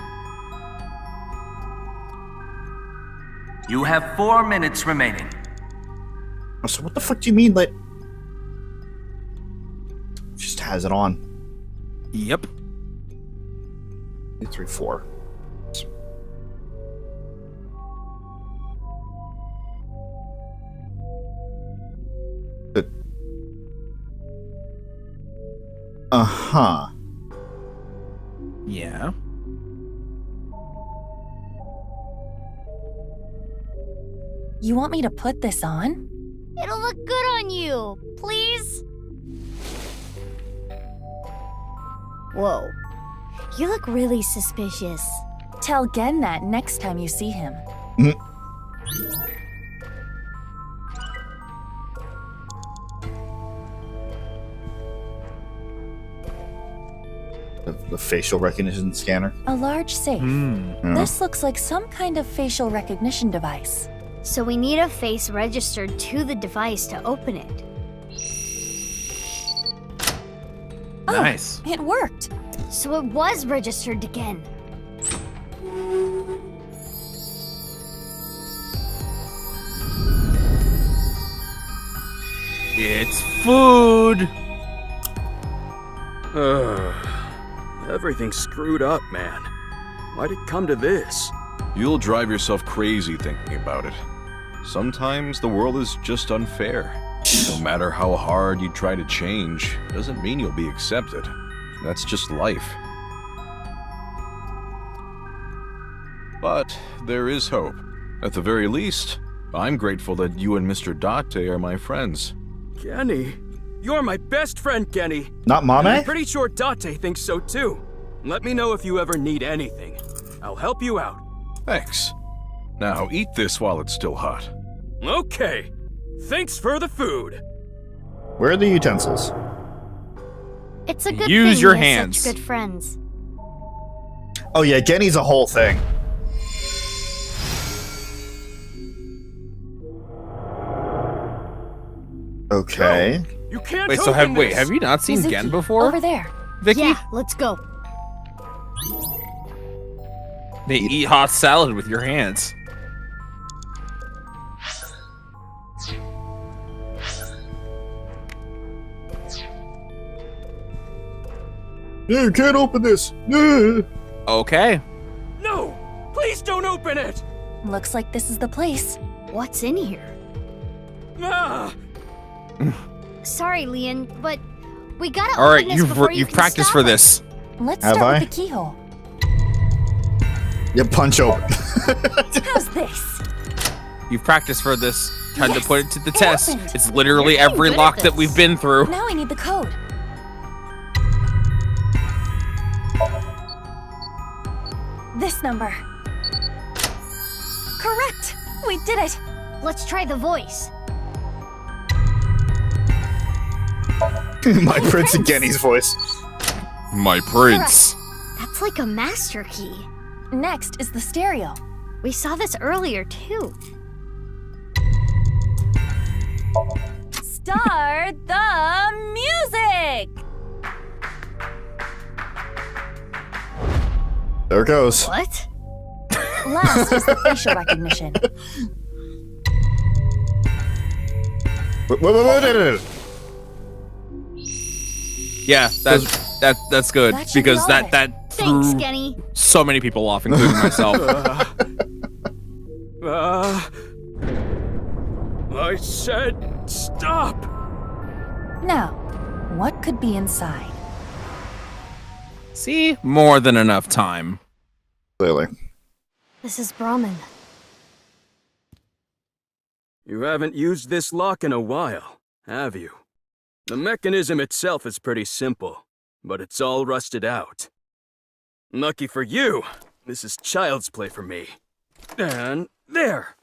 You have 4 minutes remaining. So what the fuck do you mean that? Just has it on. Yep. 2, 3, 4. Uh-huh. Yeah. You want me to put this on? It'll look good on you. Please? Whoa. You look really suspicious. Tell Gen that next time you see him. The facial recognition scanner. A large safe. Yeah. This looks like some kind of facial recognition device. So we need a face registered to the device to open it. Nice. It worked. So it was registered again. It's food. Everything's screwed up, man. Why'd it come to this? You'll drive yourself crazy thinking about it. Sometimes the world is just unfair. No matter how hard you try to change, doesn't mean you'll be accepted. That's just life. But there is hope. At the very least, I'm grateful that you and Mr. Date are my friends. Kenny, you're my best friend, Kenny. Not Mame? And I'm pretty sure Date thinks so too. Let me know if you ever need anything. I'll help you out. Thanks. Now eat this while it's still hot. Okay. Thanks for the food. Where are the utensils? It's a good Use thing your we have hands. Such good friends. Oh yeah, Genny's a whole thing. Okay. You can't Wait, so have you not seen Mizuki, Gen before? Over there. Vicky? Yeah, let's go. They eat hot salad with your hands. You can't open this. Okay. No! Please don't open it! Looks like this is the place. What's in here? Ah! Sorry, Lien, but we gotta All right, open this before you you've can practiced stop for us. this. Let's Have start I? with the keyhole. You punch open. How's this? You've practiced for this. Time to Yes, put it to the it test. opened. It's literally You're getting every good at lock that this. we've been through. Now I need the code. This number. Correct! We did it! Let's try the voice. My Prince and Genny's voice. My prince. That's like a master key. Next is the stereo. We saw this earlier, too. Start the music! There it goes. What? Last is the facial recognition. Wait. Yeah, that's good That should be because all that of it. that Thanks, threw Genny. so many people off, including myself. I said stop! Now, what could be inside? See, more than enough time. Clearly. This is Brahmin. You haven't used this lock in a while, have you? The mechanism itself is pretty simple, but it's all rusted out. Lucky for you, this is child's play for me. And there!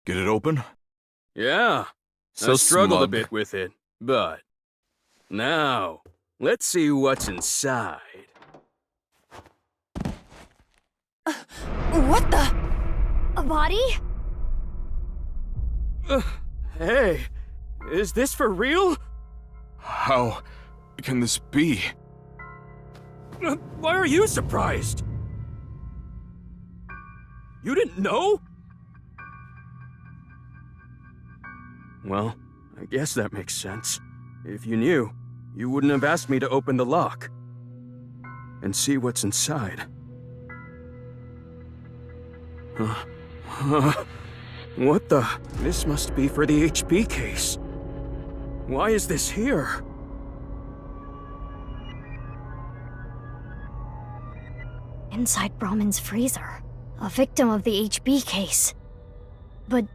Get it open? Yeah, So I struggled a smug. bit with it, but... Now, let's see what's inside. What the? A body? Hey, is this for real? How can this be? Why are you surprised? You didn't know? Well, I guess that makes sense. If you knew, you wouldn't have asked me to open the lock and see what's inside. What the? This must be for the HP case. Why is this here? Inside Brahmin's freezer. A victim of the HB case. But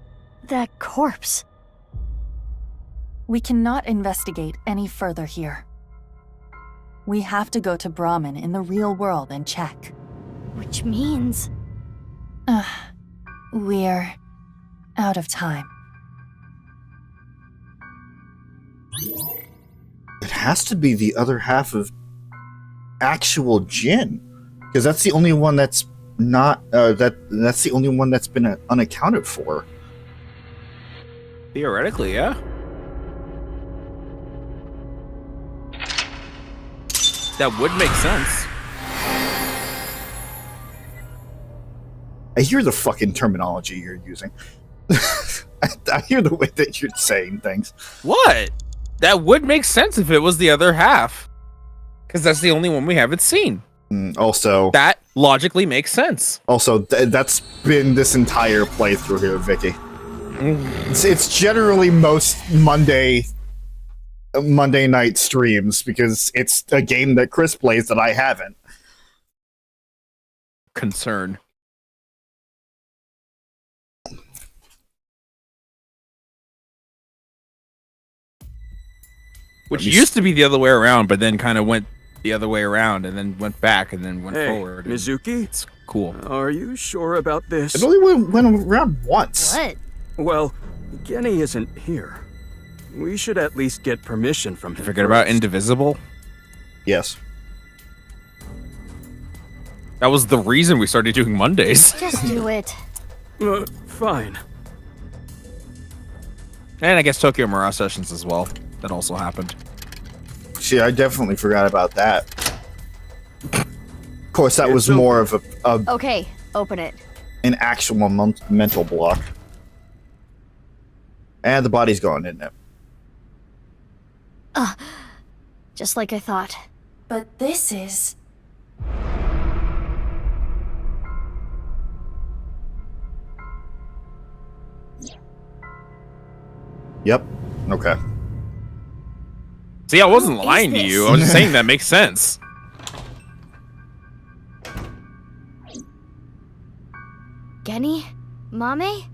that corpse. We cannot investigate any further here. We have to go to Brahmin in the real world and check. Which means... We're out of time. It has to be the other half of actual Jin, because that's the only one that's not that's the only one that's been unaccounted for. Theoretically, yeah. That would make sense. I hear the fucking terminology you're using. I hear the way that you're saying things. What? That would make sense if it was the other half. Because that's the only one we haven't seen. Also, that logically makes sense. Also, that's been this entire playthrough here, Vicky. It's generally most Monday night streams because it's a game that Chris plays that I haven't. Concern. Which used to be the other way around, but then kind of went the other way around and then went back and then went forward. Mizuki? It's cool. Are you sure about this? It only went around once. What? Well, Genny isn't here. We should at least get permission from him. Forget about Indivisible? Yes. That was the reason we started doing Mondays. Just do it. Fine. And I guess Tokyo Mirage Sessions as well. That also happened. See, I definitely forgot about that. Of course, that was more of a Okay, open it. an actual mental block. And the body's gone, isn't it? Just like I thought. But this is... Yep. Okay. See, I wasn't lying to you. I was just saying that makes sense. Genny? Mame?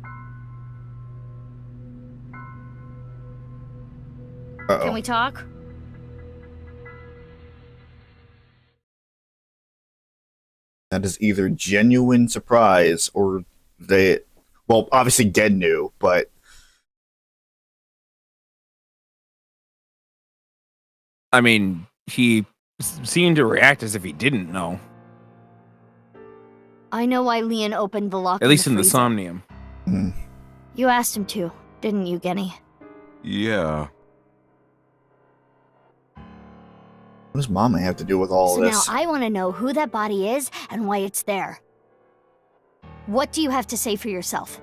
Can we talk? That is either genuine surprise or they... Well, obviously Gen knew, but... I mean, he seemed to react as if he didn't know. I know why Lien opened the lock. At least in the freezer. Somnium. You asked him to, didn't you, Genny? Yeah. What does Mama have to do with all So this? now I want to know who that body is and why it's there. What do you have to say for yourself?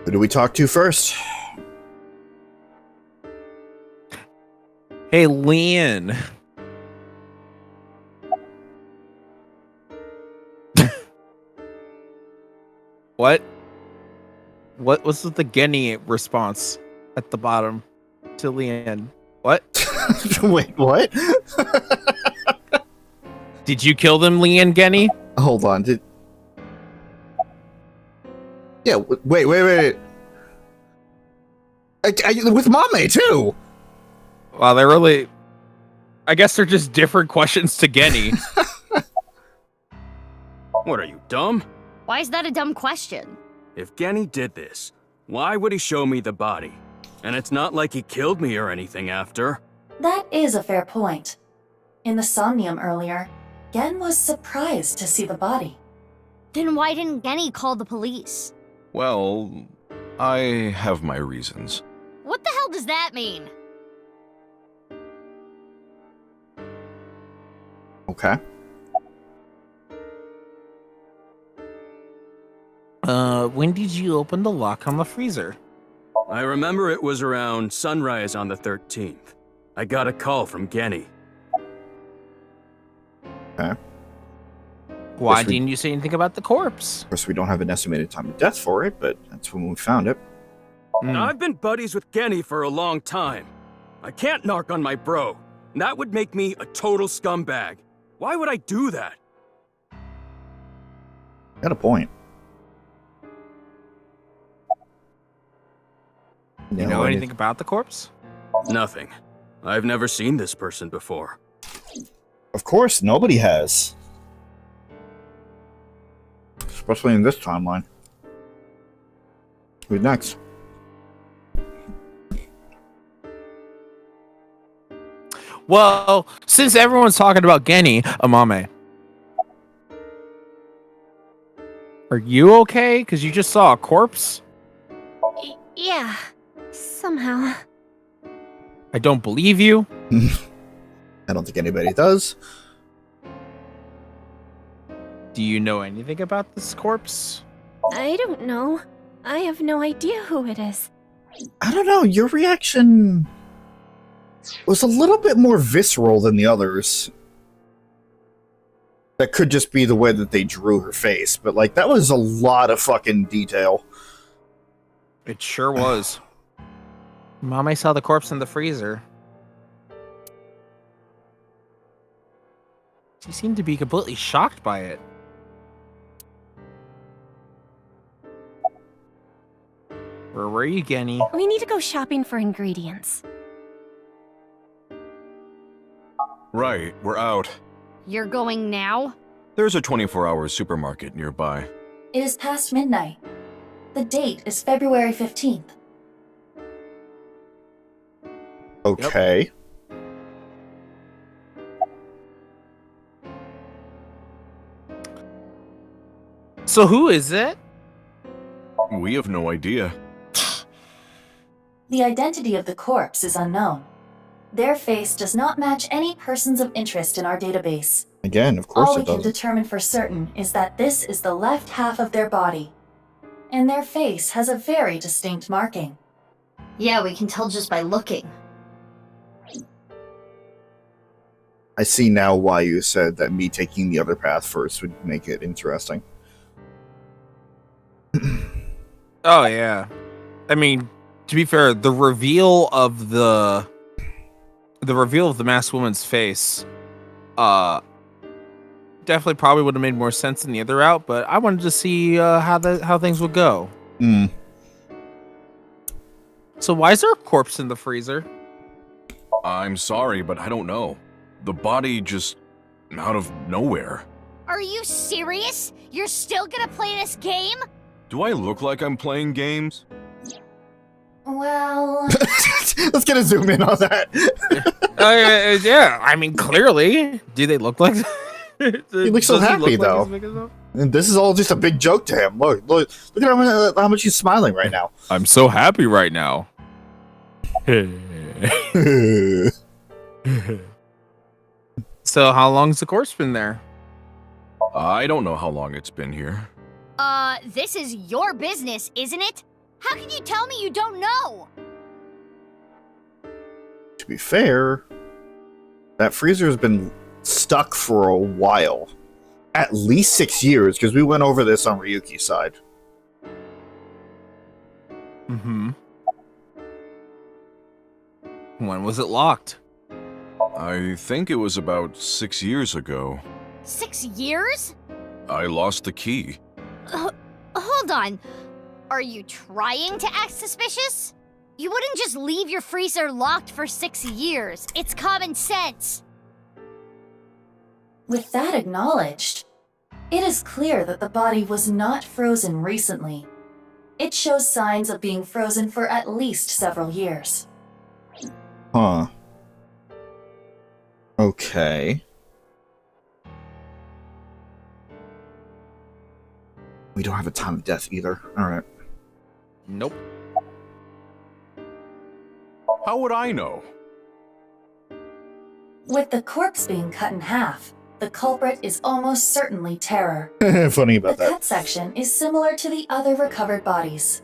Who do we talk to first? Hey, Lien. What? What was the Genny response at the bottom to Lien? What? Wait, what? Did you kill them, Lien Genny? Hold on. Yeah, wait. With Mame, too. Wow, they're really... I guess they're just different questions to Genny. What, are you dumb? Why is that a dumb question? If Genny did this, why would he show me the body? And it's not like he killed me or anything after. That is a fair point. In the Somnium earlier, Gen was surprised to see the body. Then why didn't Genny call the police? Well, I have my reasons. What the hell does that mean? Okay. When did you open the lock on the freezer? I remember it was around sunrise on the 13th. I got a call from Genny. Okay. Why didn't you say anything about the corpse? Of course, we don't have an estimated time of death for it, but that's when we found it. I've been buddies with Genny for a long time. I can't narc on my bro. That would make me a total scumbag. Why would I do that? Got a point. You know anything about the corpse? Nothing. I've never seen this person before. Of course, nobody has. Especially in this timeline. Who's next? Well, since everyone's talking about Genny, Amame. Are you okay? Because you just saw a corpse? Yeah, somehow. I don't believe you. I don't think anybody does. Do you know anything about this corpse? I don't know. I have no idea who it is. I don't know. Your reaction was a little bit more visceral than the others. That could just be the way that they drew her face, but like that was a lot of fucking detail. It sure was. Mom, I saw the corpse in the freezer. She seemed to be completely shocked by it. Where were you, Genny? We need to go shopping for ingredients. Right, we're out. You're going now? There's a 24-hour supermarket nearby. It is past midnight. The date is February 15th. Okay. So who is it? We have no idea. The identity of the corpse is unknown. Their face does not match any persons of interest in our database. Again, of course All it we can doesn't. determine for certain is that this is the left half of their body. And their face has a very distinct marking. Yeah, we can tell just by looking. I see now why you said that me taking the other path first would make it interesting. Oh yeah. I mean, to be fair, the reveal of the masked woman's face definitely probably would have made more sense than the other route, but I wanted to see how things would go. So why is there a corpse in the freezer? I'm sorry, but I don't know. The body just out of nowhere. Are you serious? You're still gonna play this game? Do I look like I'm playing games? Well... Let's get a zoom in on that. Yeah, I mean, clearly. Do they look like He looks so happy, though. And this is all just a big joke to him. Look at how much he's smiling right now. I'm so happy right now. So how long's the corpse been there? I don't know how long it's been here. This is your business, isn't it? How can you tell me you don't know? To be fair, that freezer has been stuck for a while. At least 6 years, because we went over this on Ryuki's side. Mm-hmm. When was it locked? I think it was about 6 years ago. 6 years? I lost the key. Hold on. Are you trying to act suspicious? You wouldn't just leave your freezer locked for 6 years. It's common sense. With that acknowledged, it is clear that the body was not frozen recently. It shows signs of being frozen for at least several years. Huh. Okay. We don't have a time of death either. Alright. Nope. How would I know? With the corpse being cut in half, the culprit is almost certainly Terror. Funny about The that. cut section is similar to the other recovered bodies.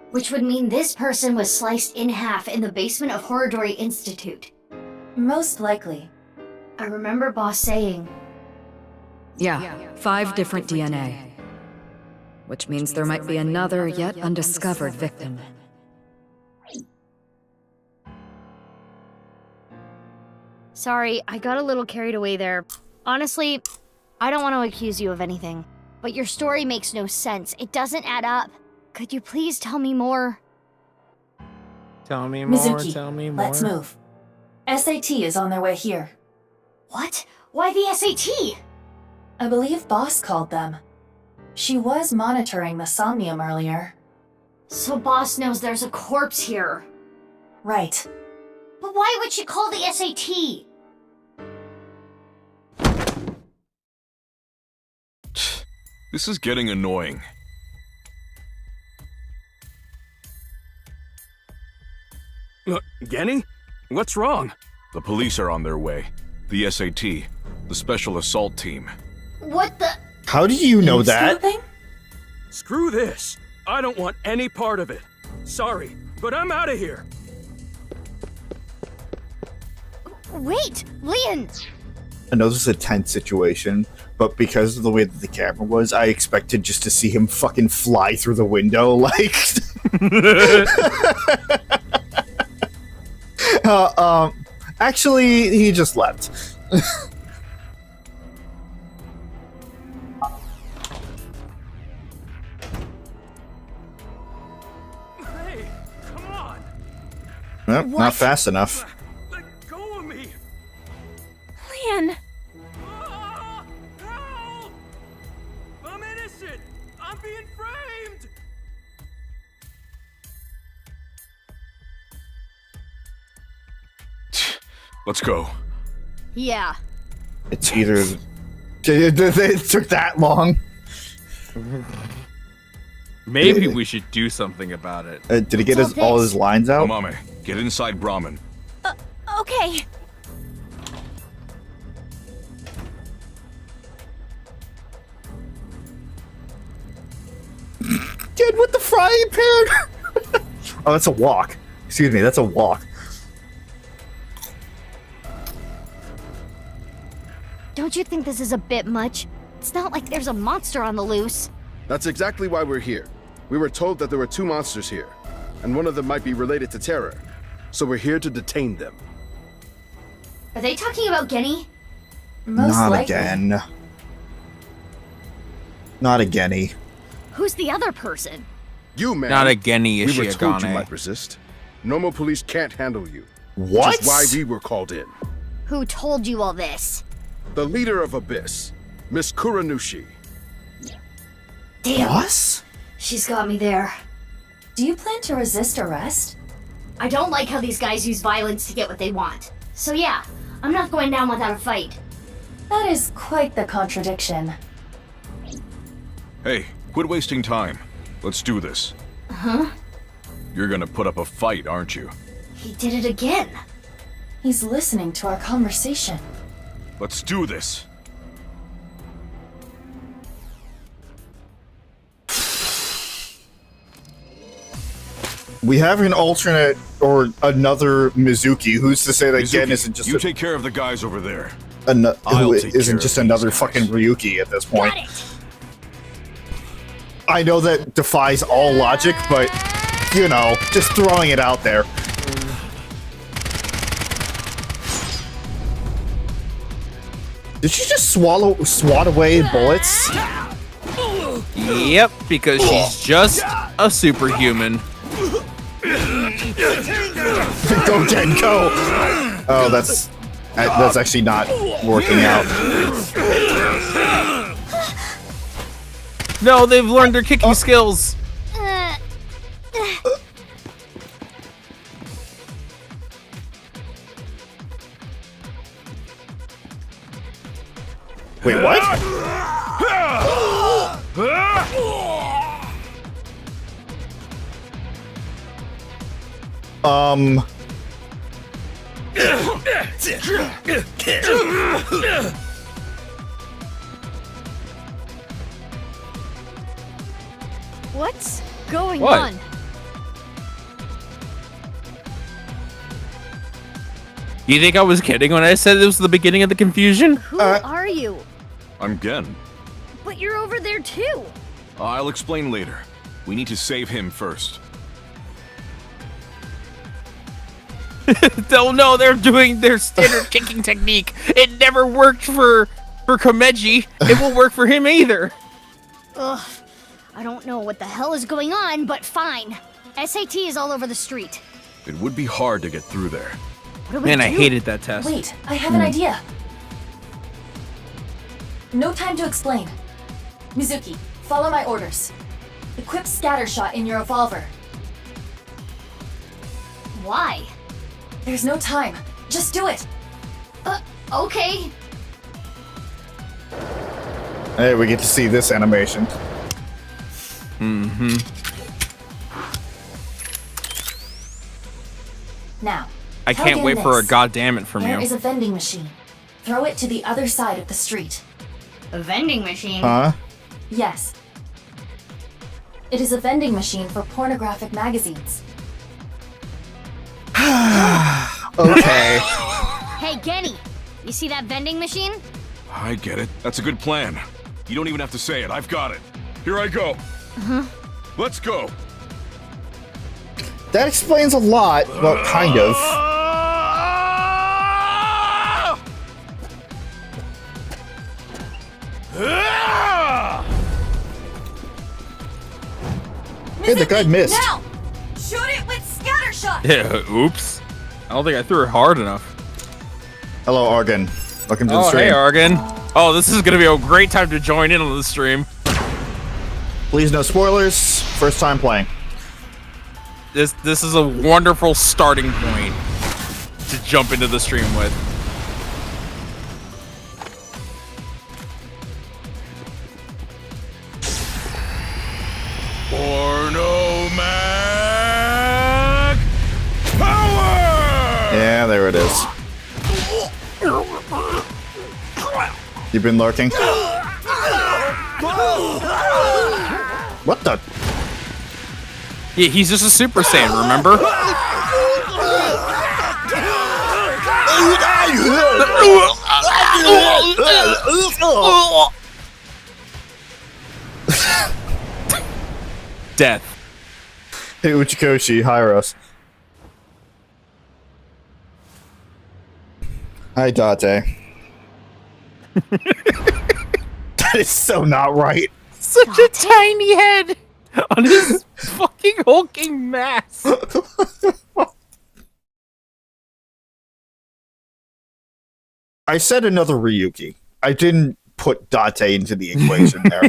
Which would mean this person was sliced in half in the basement of Horodori Institute. Most likely. I remember Boss saying... Yeah, 5 different DNA. Which means there might be another yet undiscovered victim. Sorry, I got a little carried away there. Honestly, I don't want to accuse you of anything, but your story makes no sense. It doesn't add up. Could you please tell me more? Tell me more, Mizuki, tell me more. let's move. SAT is on their way here. What? Why the SAT? I believe Boss called them. She was monitoring the Somnium earlier. So Boss knows there's a corpse here. Right. But why would she call the SAT? This is getting annoying. Genny? What's wrong? The police are on their way. The SAT. The Special Assault Team. What the... How do you know that? Screw this. I don't want any part of it. Sorry, but I'm out of here. Wait, Lien! I know this is a tense situation, but because of the way that the camera was, I expected just to see him fucking fly through the window, like... Actually, he just left. Hey, come on! Nope, not fast enough. Let go of me! Lien! Help! I'm innocent! I'm being framed! Let's go. Yeah. It's either... It took that long. Maybe we should do something about it. Did he get all his lines out? Mame, get inside Brahmin. Okay. Dude, with the frying pan! Oh, that's a walk. Excuse me, that's a walk. Don't you think this is a bit much? It's not like there's a monster on the loose. That's exactly why we're here. We were told that there were 2 monsters here, and one of them might be related to terror. So we're here to detain them. Are they talking about Genny? Not again. Not again. Who's the other person? You, man. Not again, We were told you Ishiagane. might resist. Normal police can't handle you. What? Which is why we were called in. Who told you all this? The leader of Abyss, Miss Kuranushi. Damn. What? She's got me there. Do you plan to resist arrest? I don't like how these guys use violence to get what they want. So yeah, I'm not going down without a fight. That is quite the contradiction. Hey, quit wasting time. Let's do this. Huh? You're gonna put up a fight, aren't you? He did it again. He's listening to our conversation. Let's do this. We have an alternate or another Mizuki. Who's to say that Mizuki, Gen isn't just you take care of the guys over there. who I'll take care isn't of just these another guys. fucking Ryuki at this point. I know that defies all logic, but you know, just throwing it out there. Did she just swat away bullets? Yep, because she's just a superhuman. Go, Gen, go! Oh, that's actually not working out. No, they've learned their kicking skills. Wait, what? What's going What? on? You think I was kidding when I said this was the beginning of the confusion? Who are you? I'm Gen. But you're over there too. I'll explain later. We need to save him first. Oh no, they're doing their standard kicking technique. It never worked for Komeji. It won't work for him either. Ugh. I don't know what the hell is going on, but fine. SAT is all over the street. It would be hard to get through there. What do we Man, do? I hated that test. Wait, I have an idea. No time to explain. Mizuki, follow my orders. Equip scatter shot in your revolver. Why? There's no time. Just do it. Okay. Hey, we get to see this animation. Mm-hmm. Now, I tell can't Gen wait for a this. goddammit from There you. is a vending machine. Throw it to the other side of the street. A vending machine? Huh? Yes. It is a vending machine for pornographic magazines. Okay. Hey, Genny, you see that vending machine? I get it. That's a good plan. You don't even have to say it. I've got it. Here I go. Uh-huh. Let's go. That explains a lot. Well, kind of. Hey, the guy missed. Now! Shoot it with scattershot! Yeah, oops. I don't think I threw it hard enough. Hello, Argon. Welcome to the Oh, stream. hey, Argon. Oh, this is gonna be a great time to join in on the stream. Please, no spoilers. First time playing. This is a wonderful starting point to jump into the stream with. Porno Mag Power! Yeah, there it is. You've been lurking? What the? Yeah, he's just a Super Saiyan, remember? Death. Hey, Uchikoshi, Hyros. Hi, Date. That is so not right. Such a tiny head on his fucking hulking mass. I said another Ryuki. I didn't put Date into the equation there.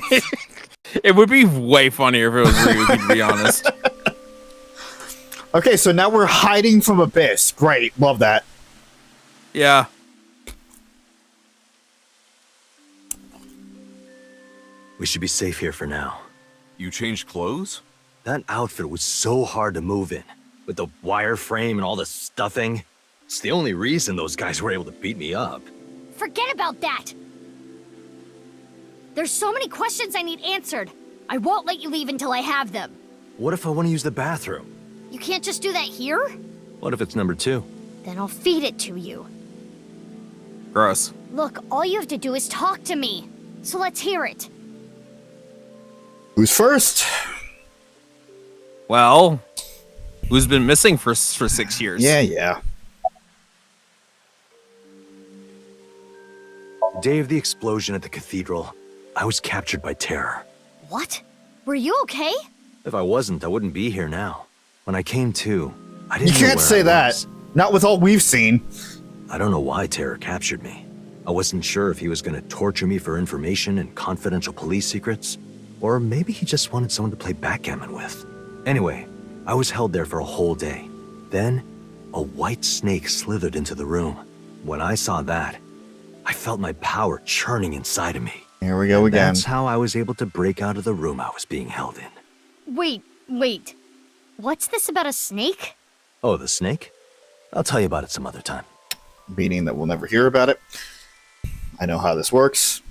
It would be way funnier if it was Ryuki, to be honest. Okay, so now we're hiding from Abyss. Great, love that. Yeah. We should be safe here for now. You changed clothes? That outfit was so hard to move in. With the wireframe and all the stuffing. It's the only reason those guys were able to beat me up. Forget about that! There's so many questions I need answered. I won't let you leave until I have them. What if I want to use the bathroom? You can't just do that here? What if it's number 2? Then I'll feed it to you. Gross. Look, all you have to do is talk to me. So let's hear it. Who's first? Well, who's been missing for 6 years? Yeah. The day of the explosion at the cathedral, I was captured by terror. What? Were you okay? If I wasn't, I wouldn't be here now. When I came to, I didn't You know can't where say I that. was. Not with all we've seen. I don't know why Terror captured me. I wasn't sure if he was going to torture me for information and confidential police secrets, or maybe he just wanted someone to play backgammon with. Anyway, I was held there for a whole day. Then, a white snake slithered into the room. When I saw that, I felt my power churning inside of me. Here we go again. That's how I was able to break out of the room I was being held in. Wait. What's this about a snake? Oh, the snake? I'll tell you about it some other time. Meaning that we'll never hear about it. I know how this works.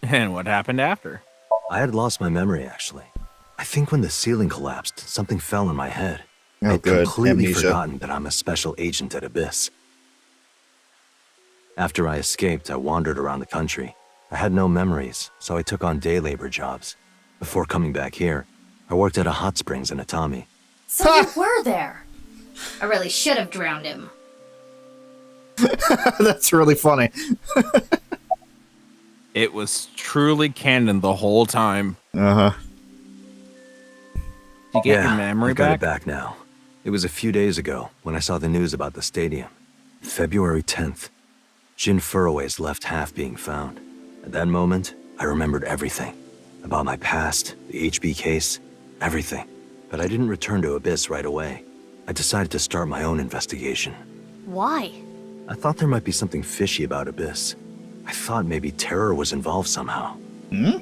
And what happened after? I had lost my memory, actually. I think when the ceiling collapsed, something fell in my head. Oh, I'd good. completely Amnesia. forgotten that I'm a special agent at Abyss. After I escaped, I wandered around the country. I had no memories, so I took on day labor jobs. Before coming back here, I worked at a hot springs in Atami. So you were there. I really should have drowned him. That's really funny. It was truly canon the whole time. Uh-huh. Did you get your memory I got back? it back now. It was a few days ago when I saw the news about the stadium. February 10th. Jin Furroway's left half being found. At that moment, I remembered everything. About my past, the HB case, everything. But I didn't return to Abyss right away. I decided to start my own investigation. Why? I thought there might be something fishy about Abyss. I thought maybe Terror was involved somehow. Hmm?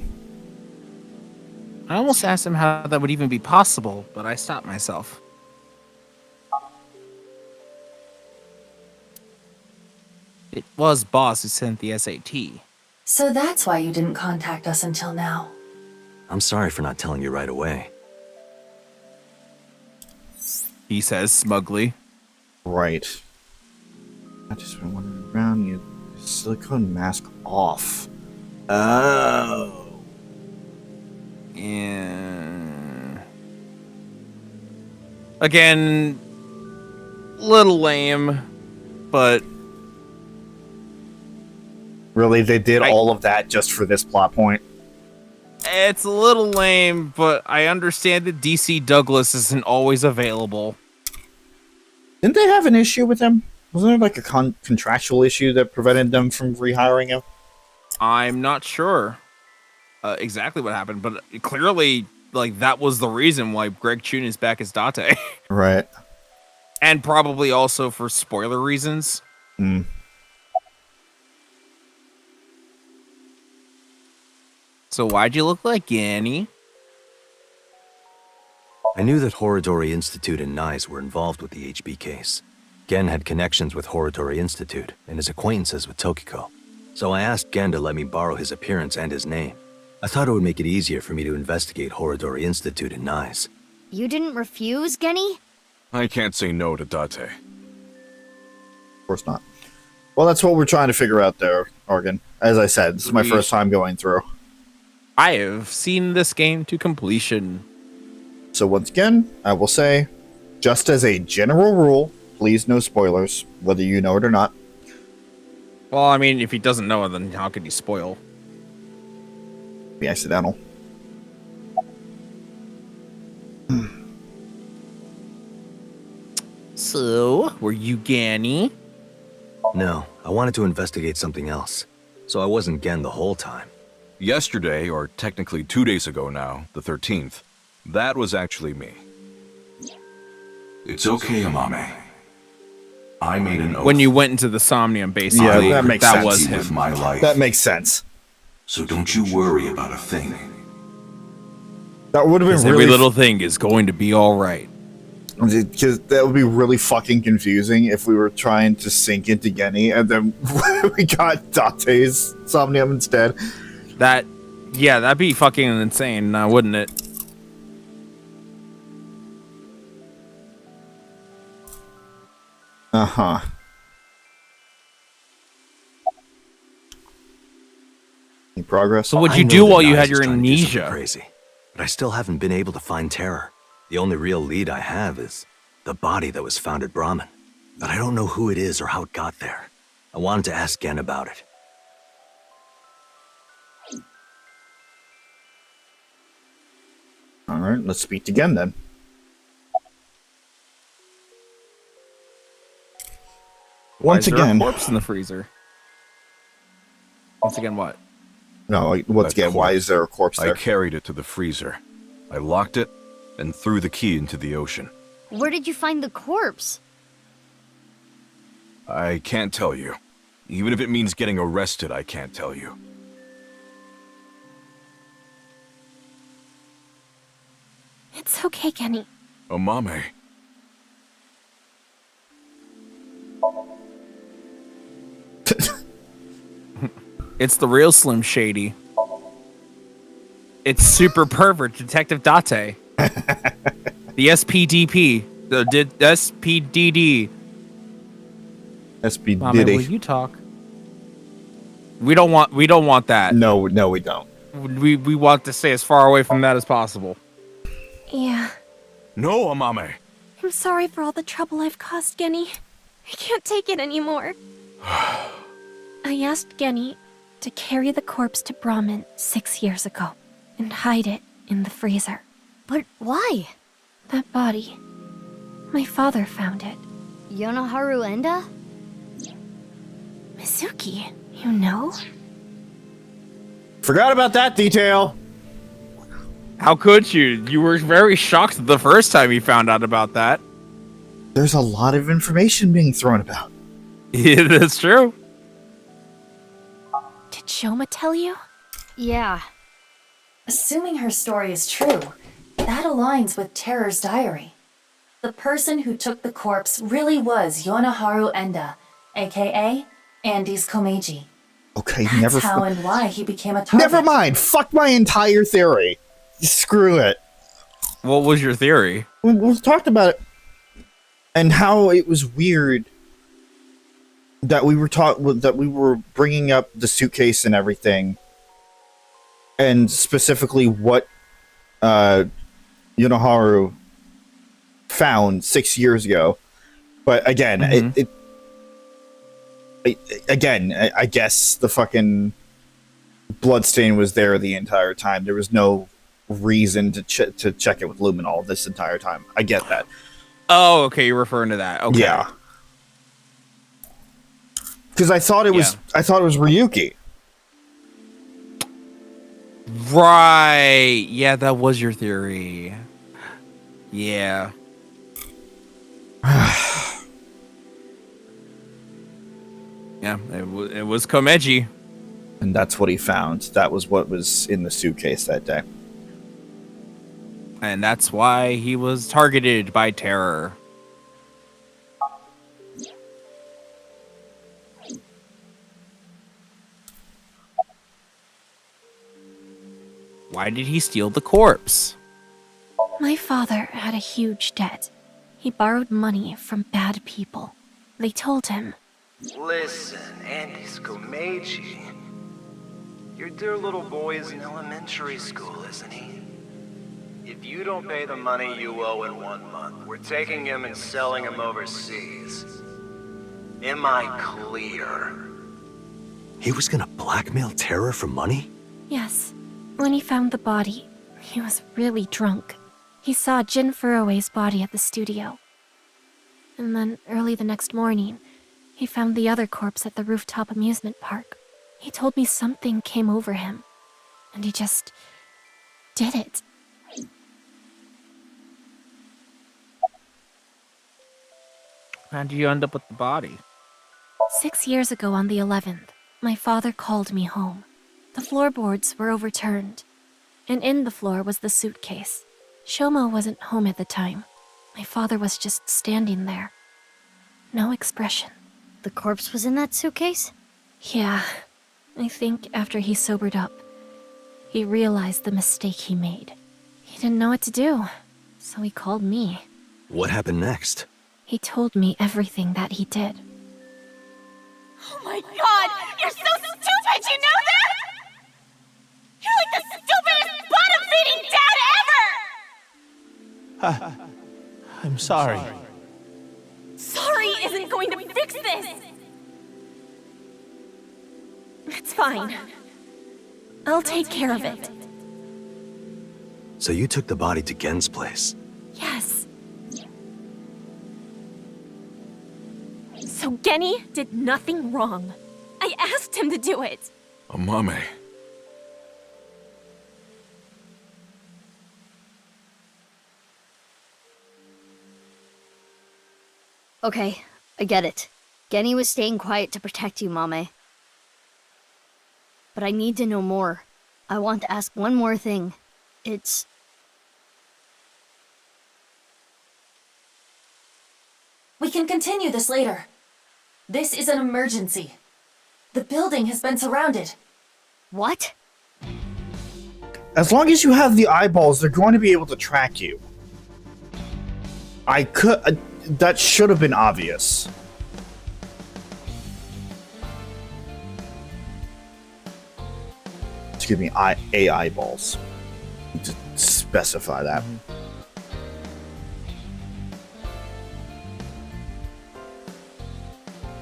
I almost asked him how that would even be possible, but I stopped myself. It was Boss who sent the SAT. So that's why you didn't contact us until now. I'm sorry for not telling you right away. He says smugly. Right. I just been wandering around. You silicone mask off. Oh. Yeah. Again, little lame, but really, they did all of that just for this plot point. it's a little lame, but I understand that DC Douglas isn't always available. Didn't they have an issue with him? Wasn't there like a contractual issue that prevented them from rehiring him? I'm not sure exactly what happened, but clearly, like, that was the reason why Greg Chun is back as Date. Right. And probably also for spoiler reasons. Hmm. So why'd you look like Annie? I knew that Horodori Institute and Nyes were involved with the HB case. Gen had connections with Horodori Institute and his acquaintances with Tokiko. So I asked Gen to let me borrow his appearance and his name. I thought it would make it easier for me to investigate Horodori Institute and Nyes. You didn't refuse, Genny? I can't say no to Date. Of course not. Well, that's what we're trying to figure out there, Argan. As I said, this is my first time going through. I have seen this game to completion. So once again, I will say, just as a general rule, please no spoilers, whether you know it or not. Well, I mean, if he doesn't know it, then how could he spoil? Be accidental. So, were you Ganny? No, I wanted to investigate something else. So I wasn't Gen the whole time. Yesterday, or technically 2 days ago now, the 13th, that was actually me. It's okay, Amame. I made an oath. When you went into the Somnium, basically, yeah, that makes sense. Was him. With my life. That makes sense. So don't you worry about a thing. That would have been really... Every little thing is going to be all right. Because that would be really fucking confusing if we were trying to sink into Genny and then we got Date's Somnium instead. Yeah, that'd be fucking insane, wouldn't it? Uh-huh. Any progress? So what'd you do while you had your amnesia? Crazy, but I still haven't been able to find Terror. The only real lead I have is the body that was found at Brahmin. But I don't know who it is or how it got there. I wanted to ask Gen about it. Alright, let's speak to Gen then. Once again, a corpse in the freezer. Once again, what? No, once again, why is there a corpse there? I carried it to the freezer. I locked it and threw the key into the ocean. Where did you find the corpse? I can't tell you. Even if it means getting arrested, I can't tell you. It's okay, Genny. Amame. It's the real Slim Shady. It's super pervert Detective Date. The SPDP. The SPDD. SPDD. Mommy, will you talk? We don't want that. No, we don't. We want to stay as far away from that as possible. Yeah. No, Amame. I'm sorry for all the trouble I've caused, Genny. I can't take it anymore. I asked Genny to carry the corpse to Brahmin 6 years ago and hide it in the freezer. But why? That body. My father found it. Yonoharu Enda? Mizuki, you know? Forgot about that detail. How could you? You were very shocked the first time you found out about that. There's a lot of information being thrown about. Yeah, that's true. Did Shoma tell you? Yeah. Assuming her story is true, that aligns with Terror's diary. The person who took the corpse really was Yonoharu Enda, aka Andy's Komeiji. Okay, That's how and why he became a target. Never mind. Fuck my entire theory. screw it. What was your theory? We talked about it and how it was weird that we were bringing up the suitcase and everything, and specifically what Yunoharu found 6 years ago. But again, I guess the fucking bloodstain was there the entire time. There was no reason to check it with luminol this entire time. I get that. Oh, okay, you're referring to that. Okay. Yeah. Because I thought it was Ryuki. Right. Yeah, that was your theory. Yeah. Yeah, it was Komeji. And that's what he found. That was what was in the suitcase that day. And that's why he was targeted by terror. Why did he steal the corpse? My father had a huge debt. He borrowed money from bad people. They told him, "Listen, Andy's Komeiji. Your dear little boy is in elementary school, isn't he? If you don't pay the money you owe in 1 month, we're taking him and selling him overseas. Am I clear?" He was gonna blackmail Terra for money? yes. When he found the body, he was really drunk. He saw Jin Furue's body at the studio. And then early the next morning, he found the other corpse at the rooftop amusement park. He told me something came over him, and he just did it. How did you end up with the body? 6 years ago on the 11th, my father called me home. The floorboards were overturned, and in the floor was the suitcase. Shomo wasn't home at the time. My father was just standing there. No expression. The corpse was in that suitcase? Yeah. I think after he sobered up, he realized the mistake he made. He didn't know what to do, so he called me. What happened next? He told me everything that he did. Oh my god! You're so stupid, you know that? You're like the stupidest bottom-feeding dad ever! I'm sorry. Sorry isn't going to fix this! It's fine. I'll take care of it. So you took the body to Gen's place? Yes. So Genny did nothing wrong. I asked him to do it. Amame. Okay, I get it. Genny was staying quiet to protect you, Mame. But I need to know more. I want to ask one more thing. It's... We can continue this later. This is an emergency. The building has been surrounded. What? As long as you have the eyeballs, they're going to be able to track you. That should have been obvious. Excuse me, eyeballs. To specify that.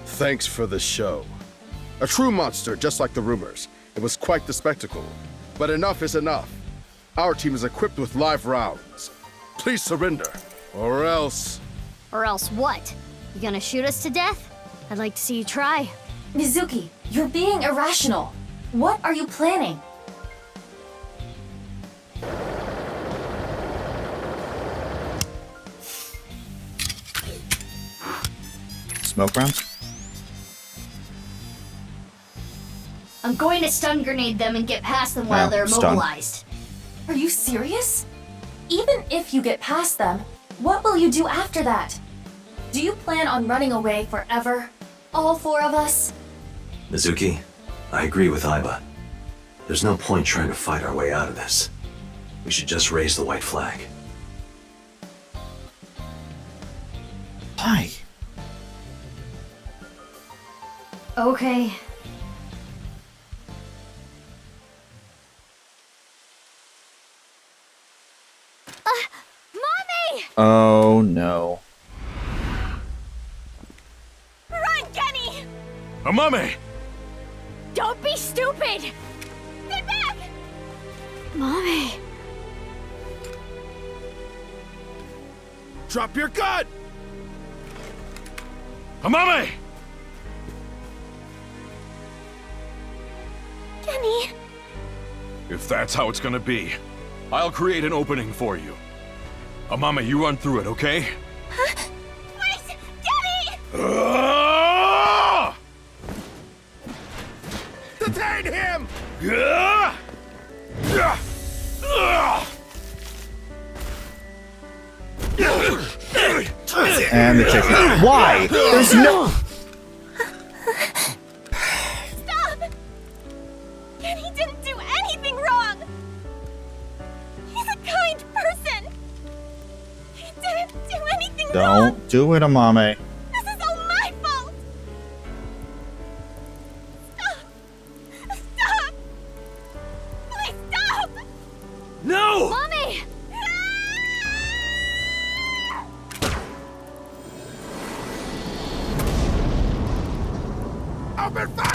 Thanks for the show. A true monster, just like the rumors. It was quite the spectacle. But enough is enough. Our team is equipped with live rounds. Please surrender, or else... Or else what? You gonna shoot us to death? I'd like to see you try. Mizuki, you're being irrational. What are you planning? Smoke rounds? I'm going to stun grenade them and get past them while they're immobilized. Are you serious? Even if you get past them, what will you do after that? Do you plan on running away forever? All four of us? Mizuki, I agree with Aiba. There's no point trying to fight our way out of this. We should just raise the white flag. Why? Okay. Mommy! Oh no. Run, Kenny! Amame! Don't be stupid! Stay back! Mommy! Drop your gun! Amame! Kenny! If that's how it's gonna be, I'll create an opening for you. Amame, you run through it, okay? Huh? Wait! Kenny! Detain him! And the kick. Why? There's no. Stop! Kenny didn't do anything wrong! He's a kind person! He didn't do anything wrong! Don't do it, Amame. This is all my fault! Stop! Stop! Please stop! No! Mommy! Open fire!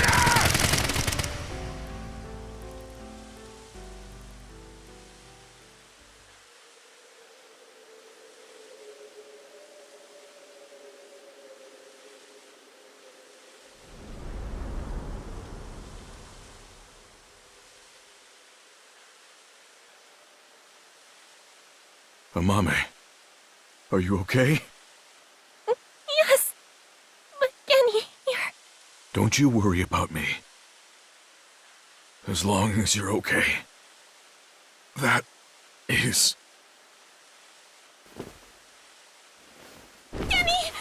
Amame, are you okay? Yes! But Kenny, you're... Don't you worry about me. As long as you're okay. That is... Kenny!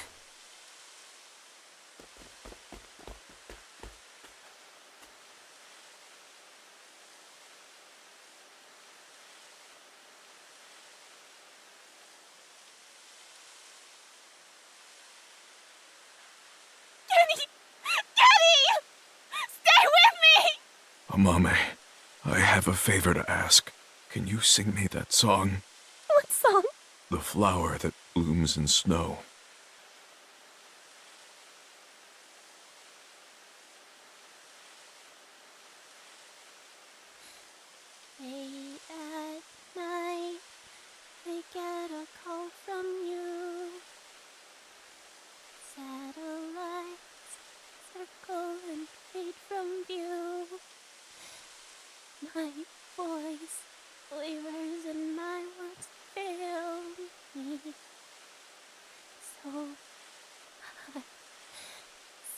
Kenny! Kenny! Stay with me! Amame, I have a favor to ask. Can you sing me that song? What song? The flower that blooms in snow. Late at night, I get a call from you. Satellites circle and fade from view. My voice wavers and my words fail me. So I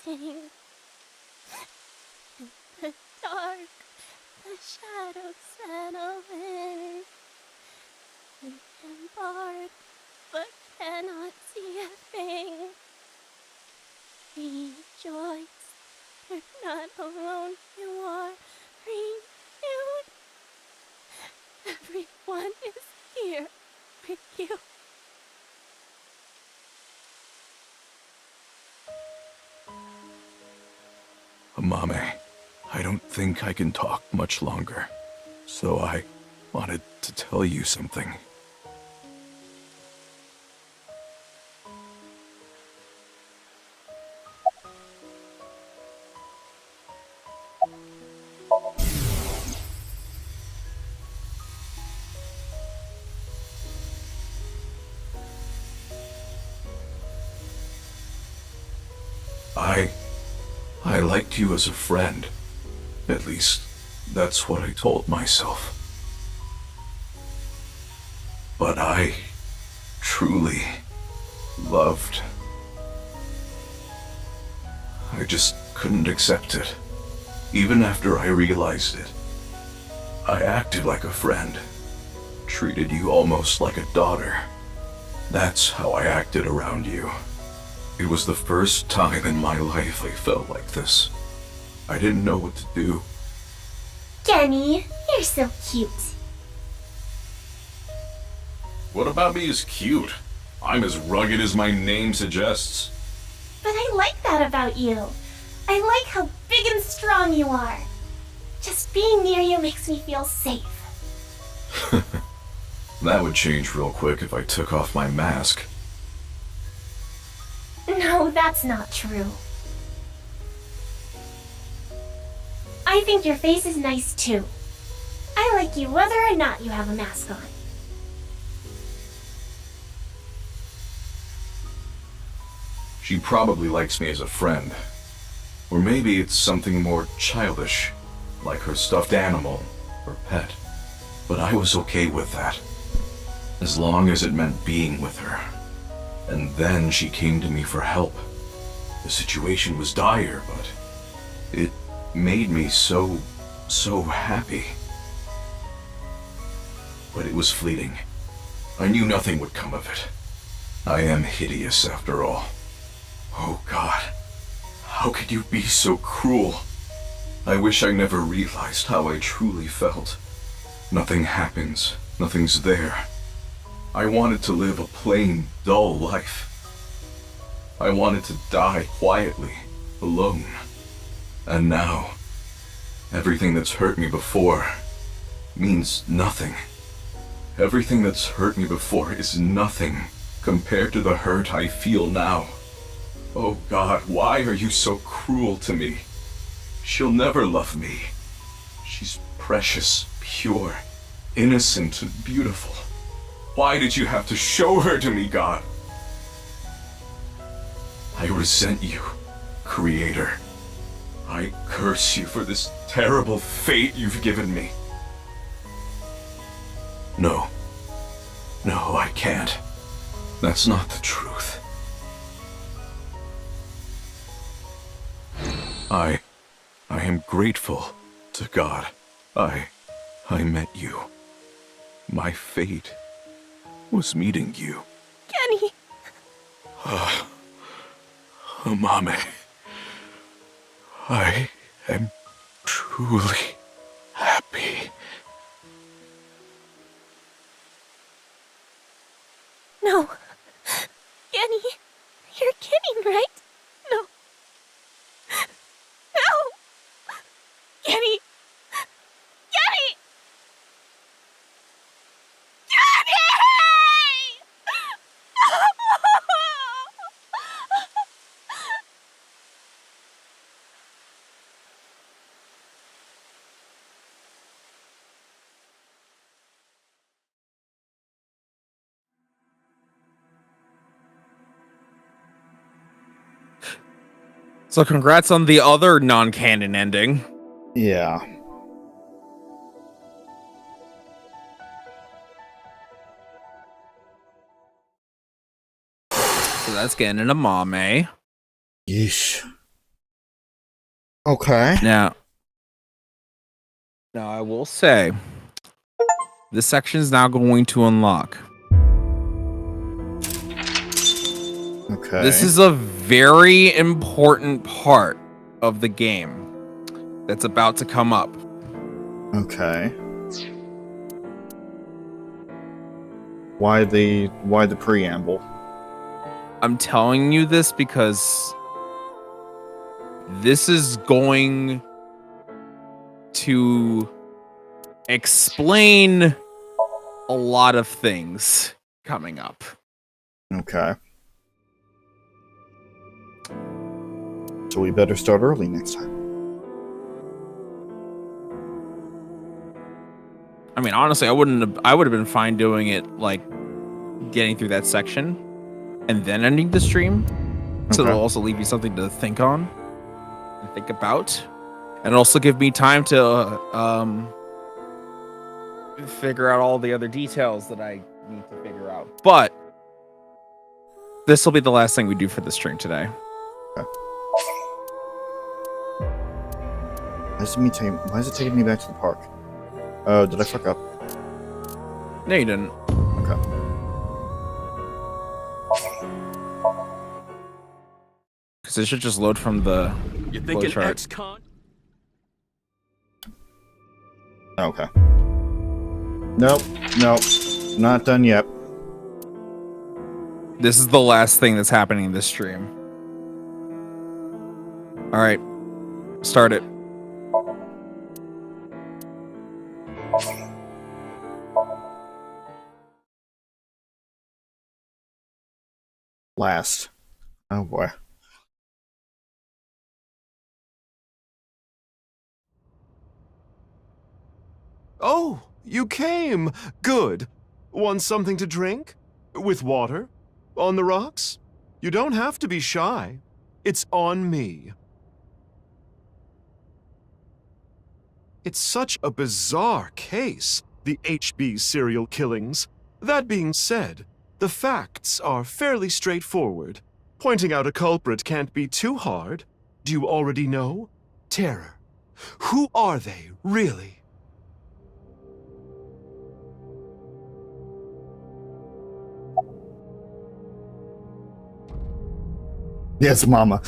sing in the dark. The shadows settle in. We embark, but cannot see a thing. Rejoice, you're not alone. You are renewed. Everyone is here with you. Amame, I don't think I can talk much longer, so I wanted to tell you something. I liked you as a friend. At least, that's what I told myself. But I truly loved. I just couldn't accept it. Even after I realized it. I acted like a friend. Treated you almost like a daughter. That's how I acted around you. It was the first time in my life I felt like this. I didn't know what to do. Kenny, you're so cute. What about me is cute? I'm as rugged as my name suggests. But I like that about you. I like how big and strong you are. Just being near you makes me feel safe. That would change real quick if I took off my mask. No, that's not true. I think your face is nice too. I like you whether or not you have a mask on. She probably likes me as a friend. Or maybe it's something more childish, like her stuffed animal or pet. But I was okay with that, as long as it meant being with her. And then she came to me for help. The situation was dire, but it made me so happy. But it was fleeting. I knew nothing would come of it. I am hideous after all. Oh God, how could you be so cruel? I wish I never realized how I truly felt. Nothing happens, nothing's there. I wanted to live a plain, dull life. I wanted to die quietly, alone. And now, everything that's hurt me before means nothing. Everything that's hurt me before is nothing compared to the hurt I feel now. Oh God, why are you so cruel to me? She'll never love me. She's precious, pure, innocent, and beautiful. Why did you have to show her to me, God? I resent you, Creator. I curse you for this terrible fate you've given me. No, I can't. That's not the truth. I am grateful to God. I met you. My fate was meeting you. Kenny! Mame. I am truly happy. No. Kenny, you're kidding, right? No. No! Kenny! Kenny! Kenny! So congrats on the other non-canon ending. Yeah. So that's getting a mame. Yeesh. Okay. Now I will say, this section is now going to unlock. Okay. This is a very important part of the game that's about to come up. Okay. Why the preamble? I'm telling you this because this is going to explain a lot of things coming up. Okay. So we better start early next time. I mean, honestly, I would have been fine doing it, like, getting through that section and then ending the stream. So it'll also leave you something to think on and think about. And also give me time to figure out all the other details that I need to figure out. But this will be the last thing we do for the stream today. Okay. Why is it taking me back to the park? Oh, did I fuck up? No, you didn't. Okay. Because it should just load from the You think an ex-con? Okay. Nope. Not done yet. This is the last thing that's happening in this stream. All right, start it. Last. Oh boy. Oh, you came. Good. Want something to drink? With water? On the rocks? You don't have to be shy. It's on me. It's such a bizarre case, the HB serial killings. That being said, the facts are fairly straightforward. Pointing out a culprit can't be too hard. Do you already know? Terror. Who are they, really? Yes, Mama.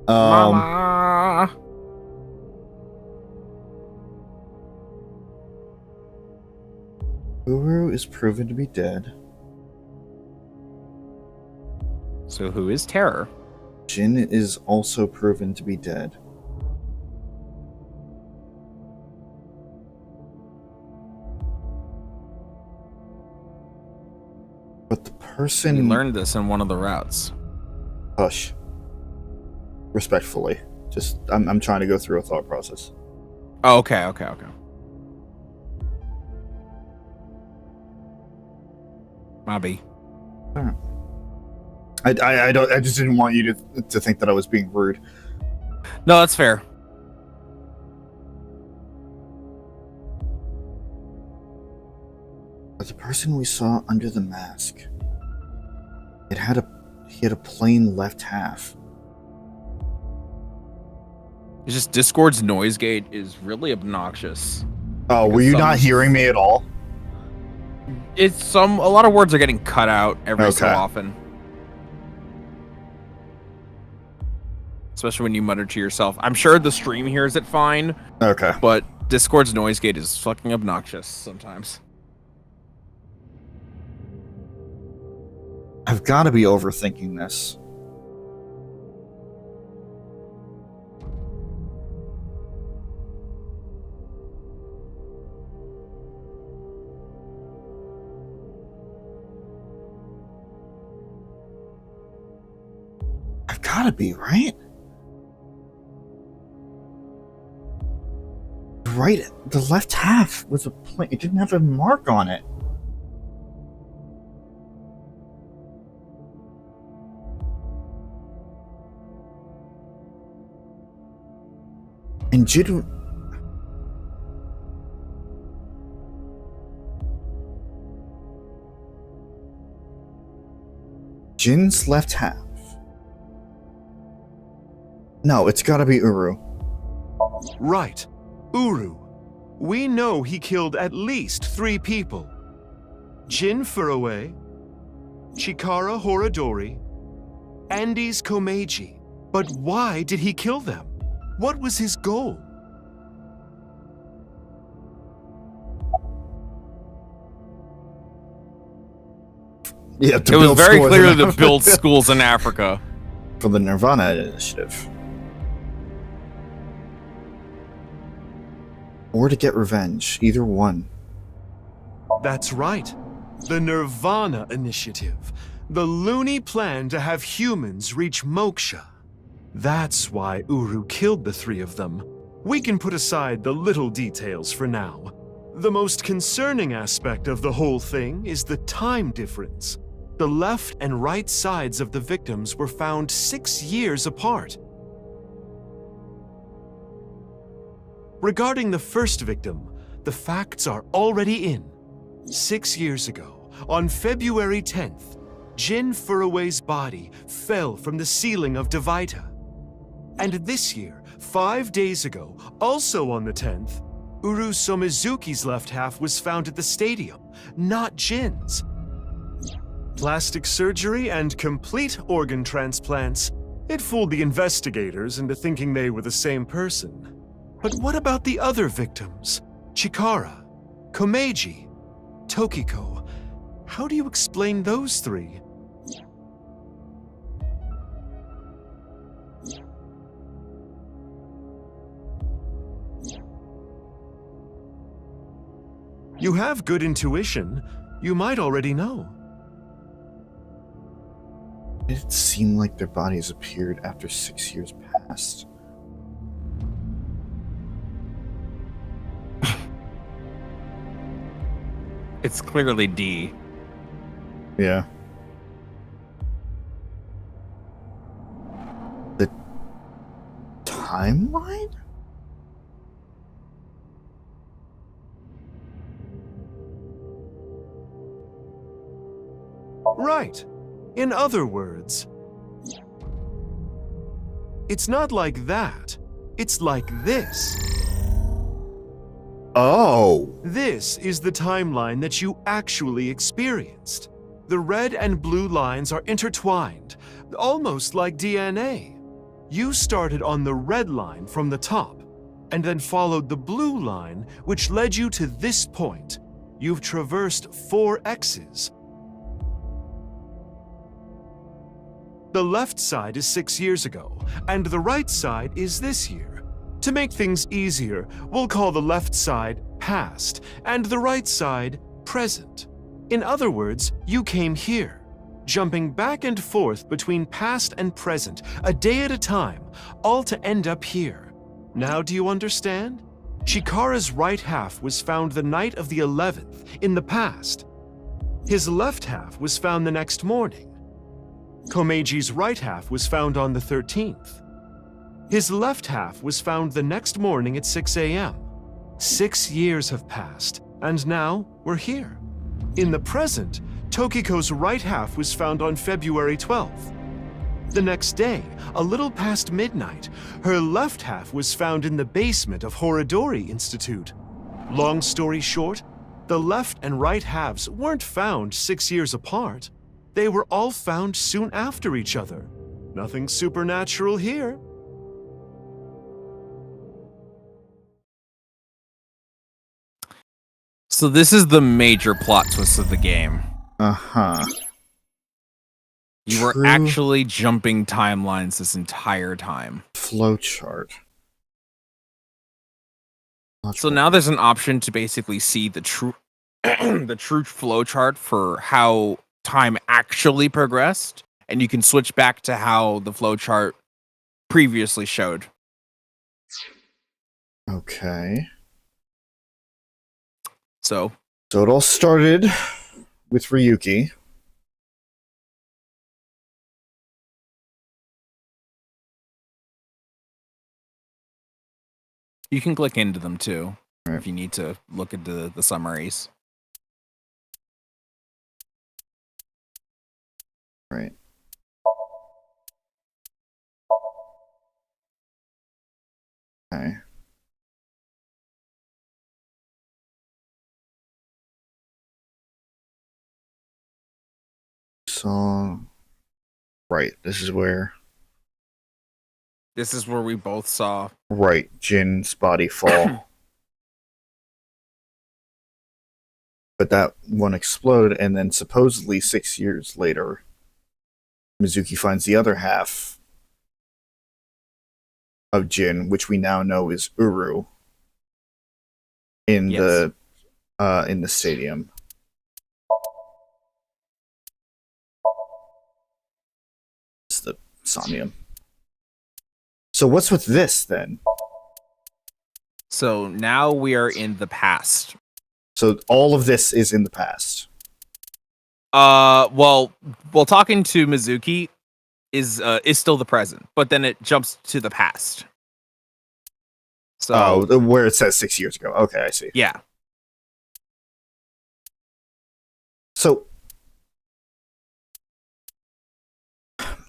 Mama. Uru is proven to be dead. So who is Terror? Jin is also proven to be dead. But the person... We learned this in one of the routes. Hush. Respectfully. Just, I'm trying to go through a thought process. Oh, okay. Mobby. I just didn't want you to think that I was being rude. No, that's fair. But the person we saw under the mask, he had a plain left half. It's just Discord's noise gate is really obnoxious. Oh, were you not hearing me at all? It's a lot of words are getting cut out every so often. Especially when you mutter to yourself. I'm sure the stream hears it fine. Okay. But Discord's noise gate is fucking obnoxious sometimes. I've got to be overthinking this. I've got to be, right? Right, the left half was a plain. It didn't have a mark on it. And Jin's left half. No, it's gotta be Uru. Right. Uru. We know he killed at least 3 people. Jin Furuwe, Chikara Horadori, Andes Komeiji. But why did he kill them? What was his goal? Yeah, it was very clearly to build schools in Africa. For the Nirvana initiative. Or to get revenge, either one. That's right. The Nirvana initiative. The loony plan to have humans reach moksha. That's why Uru killed the 3 of them. We can put aside the little details for now. The most concerning aspect of the whole thing is the time difference. The left and right sides of the victims were found 6 years apart. Regarding the first victim, the facts are already in. 6 years ago, on February 10th, Jin Furuwe's body fell from the ceiling of Devaita. And this year, 5 days ago, also on the 10th, Uru Somizuki's left half was found at the stadium, not Jin's. Plastic surgery and complete organ transplants. It fooled the investigators into thinking they were the same person. But what about the other victims? Chikara, Komeiji, Tokiko. How do you explain those three? You have good intuition. You might already know. It seemed like their bodies appeared after 6 years passed. It's clearly D. Yeah. The timeline? Right. In other words, it's not like that. It's like this. Oh. This is the timeline that you actually experienced. The red and blue lines are intertwined, almost like DNA. You started on the red line from the top, and then followed the blue line, which led you to this point. You've traversed 4 X's. The left side is 6 years ago, and the right side is this year. To make things easier, we'll call the left side past, and the right side present. In other words, you came here, jumping back and forth between past and present, a day at a time, all to end up here. Now do you understand? Chikara's right half was found the night of the 11th, in the past. His left half was found the next morning. Komeji's right half was found on the 13th. His left half was found the next morning at 6 a.m. 6 years have passed, and now we're here. In the present, Tokiko's right half was found on February 12th. The next day, a little past midnight, her left half was found in the basement of Horodori Institute. Long story short, the left and right halves weren't found 6 years apart. They were all found soon after each other. Nothing supernatural here. So this is the major plot twist of the game. Uh-huh. You were actually jumping timelines this entire time. Flowchart. So now there's an option to basically see the true the true flowchart for how time actually progressed, and you can switch back to how the flowchart previously showed. Okay. So it all started with Ryuki. You can click into them too, if you need to look into the summaries. Right. Okay. So, right, this is where we both saw. Right, Jin's body fall. But that one exploded, and then supposedly 6 years later, Mizuki finds the other half of Jin, which we now know is Uru, in the stadium. It's the Somnium. So what's with this then? So now we are in the past. So all of this is in the past. Well, talking to Mizuki is still the present, but then it jumps to the past. So where it says 6 years ago. Okay, I see. Yeah. So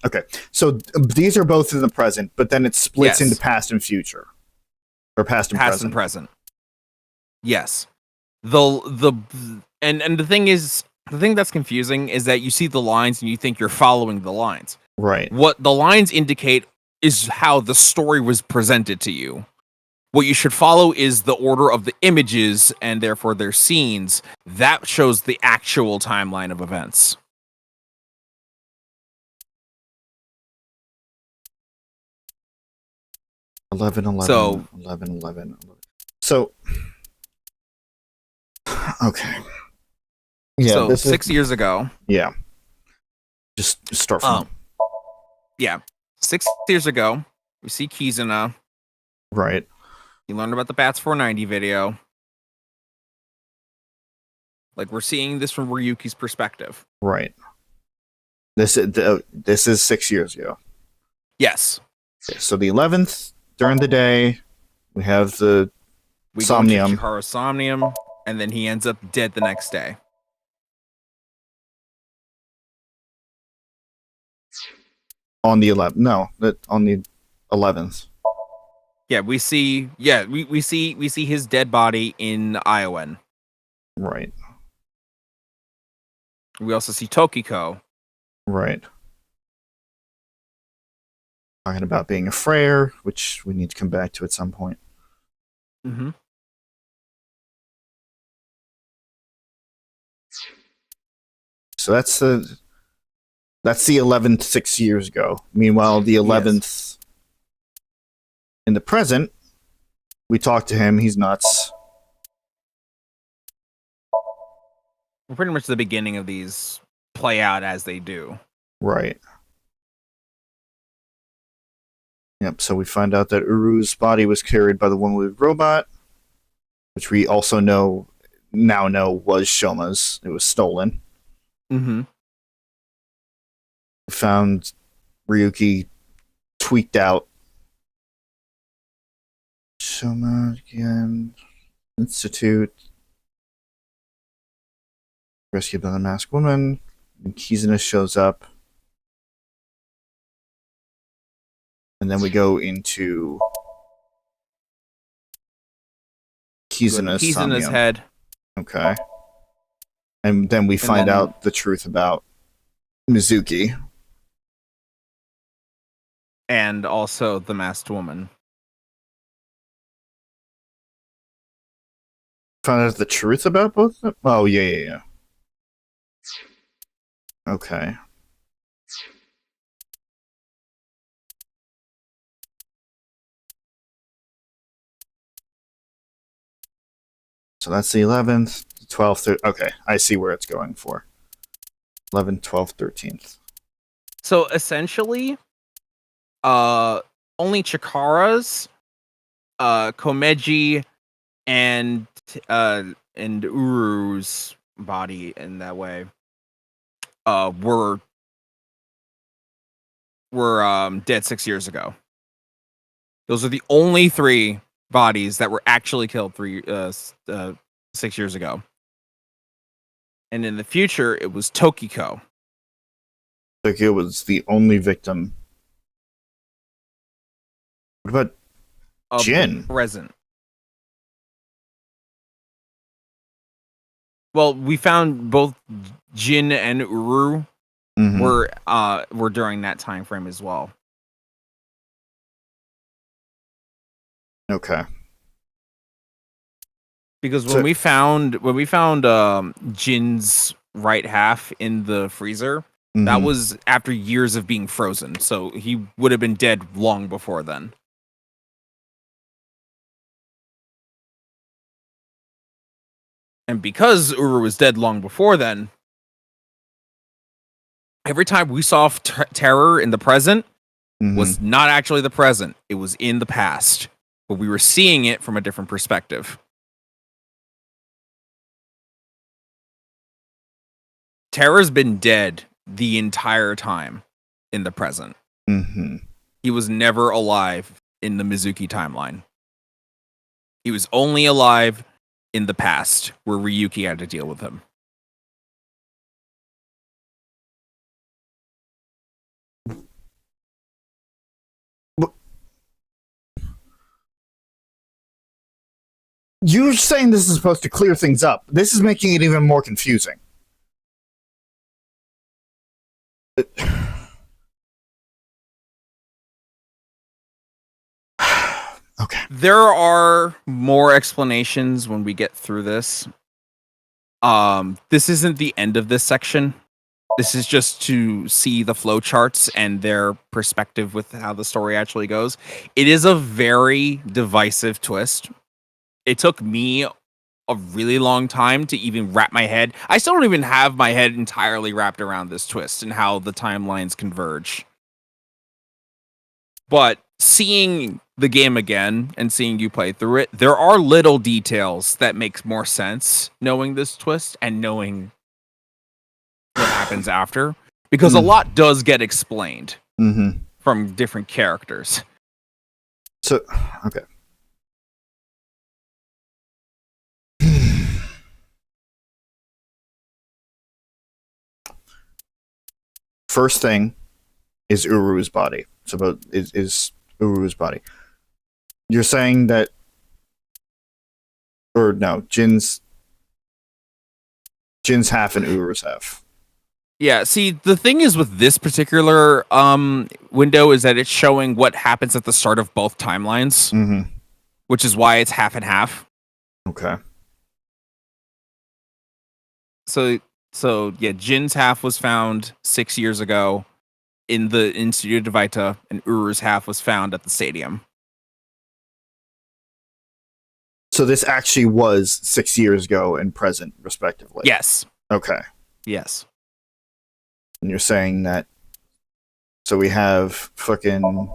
okay, so these are both in the present, but then it splits into past and future, or past and present. Yes. And the thing is, the thing that's confusing is that you see the lines and you think you're following the lines. Right. What the lines indicate is how the story was presented to you. What you should follow is the order of the images and therefore their scenes. That shows the actual timeline of events. So, 11. So, okay. Yeah, so this 6 years ago. Yeah. Just start from. Yeah. 6 years ago, we see Kizuna. Right. You learned about the Bats 490 video. Like, we're seeing this from Ryuki's perspective. Right. This is 6 years ago. Yes. Okay, so the 11th, during the day, we have the Somnium. Go into Chikara's Somnium, and then he ends up dead the next day. On the 11th. No, on the 11th. Yeah, we see his dead body in Iowan. Right. We also see Tokiko. Right. Talking about being a Freyr, which we need to come back to at some point. Mm-hmm. So that's the 11th 6 years ago. Meanwhile, the 11th in the present, we talk to him. He's nuts. We're pretty much the beginning of these play out as they do. Right. Yep, so we find out that Uru's body was carried by the one-wheeled robot, which we also now know was Shoma's. It was stolen. Mm-hmm. We found Ryuki tweaked out. Shoma again. Institute. Rescued by the masked woman. And Kizuna shows up. And then we go into Kizuna's head. Okay. And then we find out the truth about Mizuki. And also the masked woman. Found out the truth about both of them? Oh, yeah. Okay. So that's the 11th, 12th. Okay, I see where it's going for. 11th, 12th, 13th. So essentially, only Chikara's, Komeji, and Uru's body in that way were dead 6 years ago. Those are the only three bodies that were actually killed 6 years ago. And in the future, it was Tokiko. Tokiko was the only victim. What about Jin? Present. Well, we found both Jin and Uru were during that time frame as well. Okay. Because when we found Jin's right half in the freezer, that was after years of being frozen, so he would have been dead long before then. And because Uru was dead long before then, every time we saw terror in the present was not actually the present, it was in the past, but we were seeing it from a different perspective. Terror's been dead the entire time in the present. He was never alive in the Mizuki timeline. He was only alive in the past, where Ryuki had to deal with him. You're saying this is supposed to clear things up. This is making it even more confusing. Okay. There are more explanations when we get through this. This isn't the end of this section. This is just to see the flow charts and their perspective with how the story actually goes. It is a very divisive twist. It took me a really long time to even wrap my head. I still don't even have my head entirely wrapped around this twist and how the timelines converge. But seeing the game again and seeing you play through it, there are little details that make more sense knowing this twist and knowing what happens after, because a lot does get explained from different characters. So, okay. First thing is Uru's body. So is Uru's body. You're saying that, or no, Jin's half and Uru's half. Yeah, see, the thing is with this particular window is that it's showing what happens at the start of both timelines, which is why it's half and half. Okay. So yeah, Jin's half was found 6 years ago in Studio de Vita, and Uru's half was found at the stadium. So this actually was 6 years ago and present, respectively. Yes. Okay. Yes. And you're saying that. So we have fucking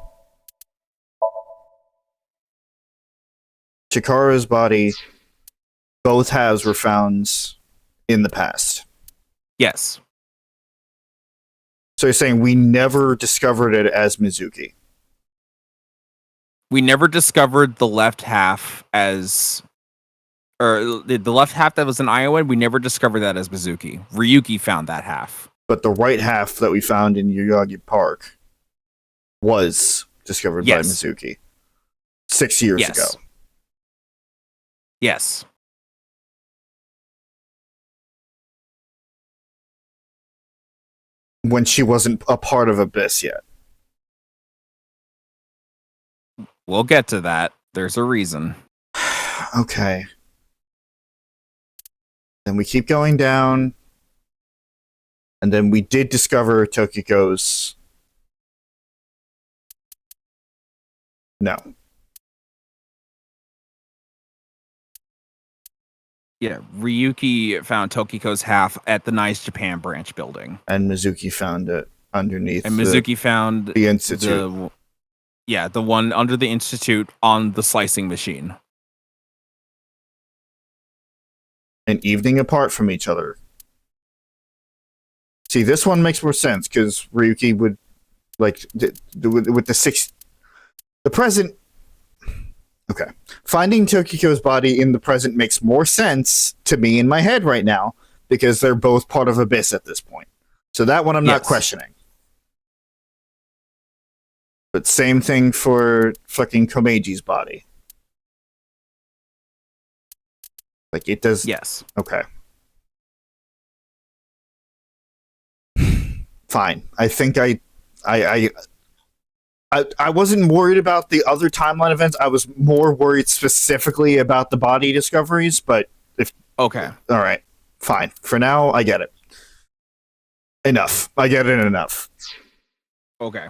Chikara's body. Both halves were found in the past. Yes. So you're saying we never discovered it as Mizuki? We never discovered the left half as... Or the left half that was in Iowa, we never discovered that as Mizuki. Ryuki found that half. But the right half that we found in Yoyagi Park was discovered by Mizuki 6 years ago. Yes. When she wasn't a part of Abyss yet. We'll get to that. There's a reason. Okay. Then we keep going down. And then we did discover Tokiko's... No. Yeah, Ryuki found Tokiko's half at the Nice Japan branch building. And Mizuki found it underneath. And Mizuki found the Institute. The one under the Institute on the slicing machine. An evening apart from each other. See, this one makes more sense because Ryuki would, like, with the present. Okay. Finding Tokiko's body in the present makes more sense to me in my head right now because they're both part of Abyss at this point. So that one I'm not questioning. But same thing for fucking Komeji's body. Like, it does... Yes. Okay. Fine. I think I wasn't worried about the other timeline events. I was more worried specifically about the body discoveries, but if... Okay. All right. Fine. For now, I get it. Enough. I get it enough. Okay.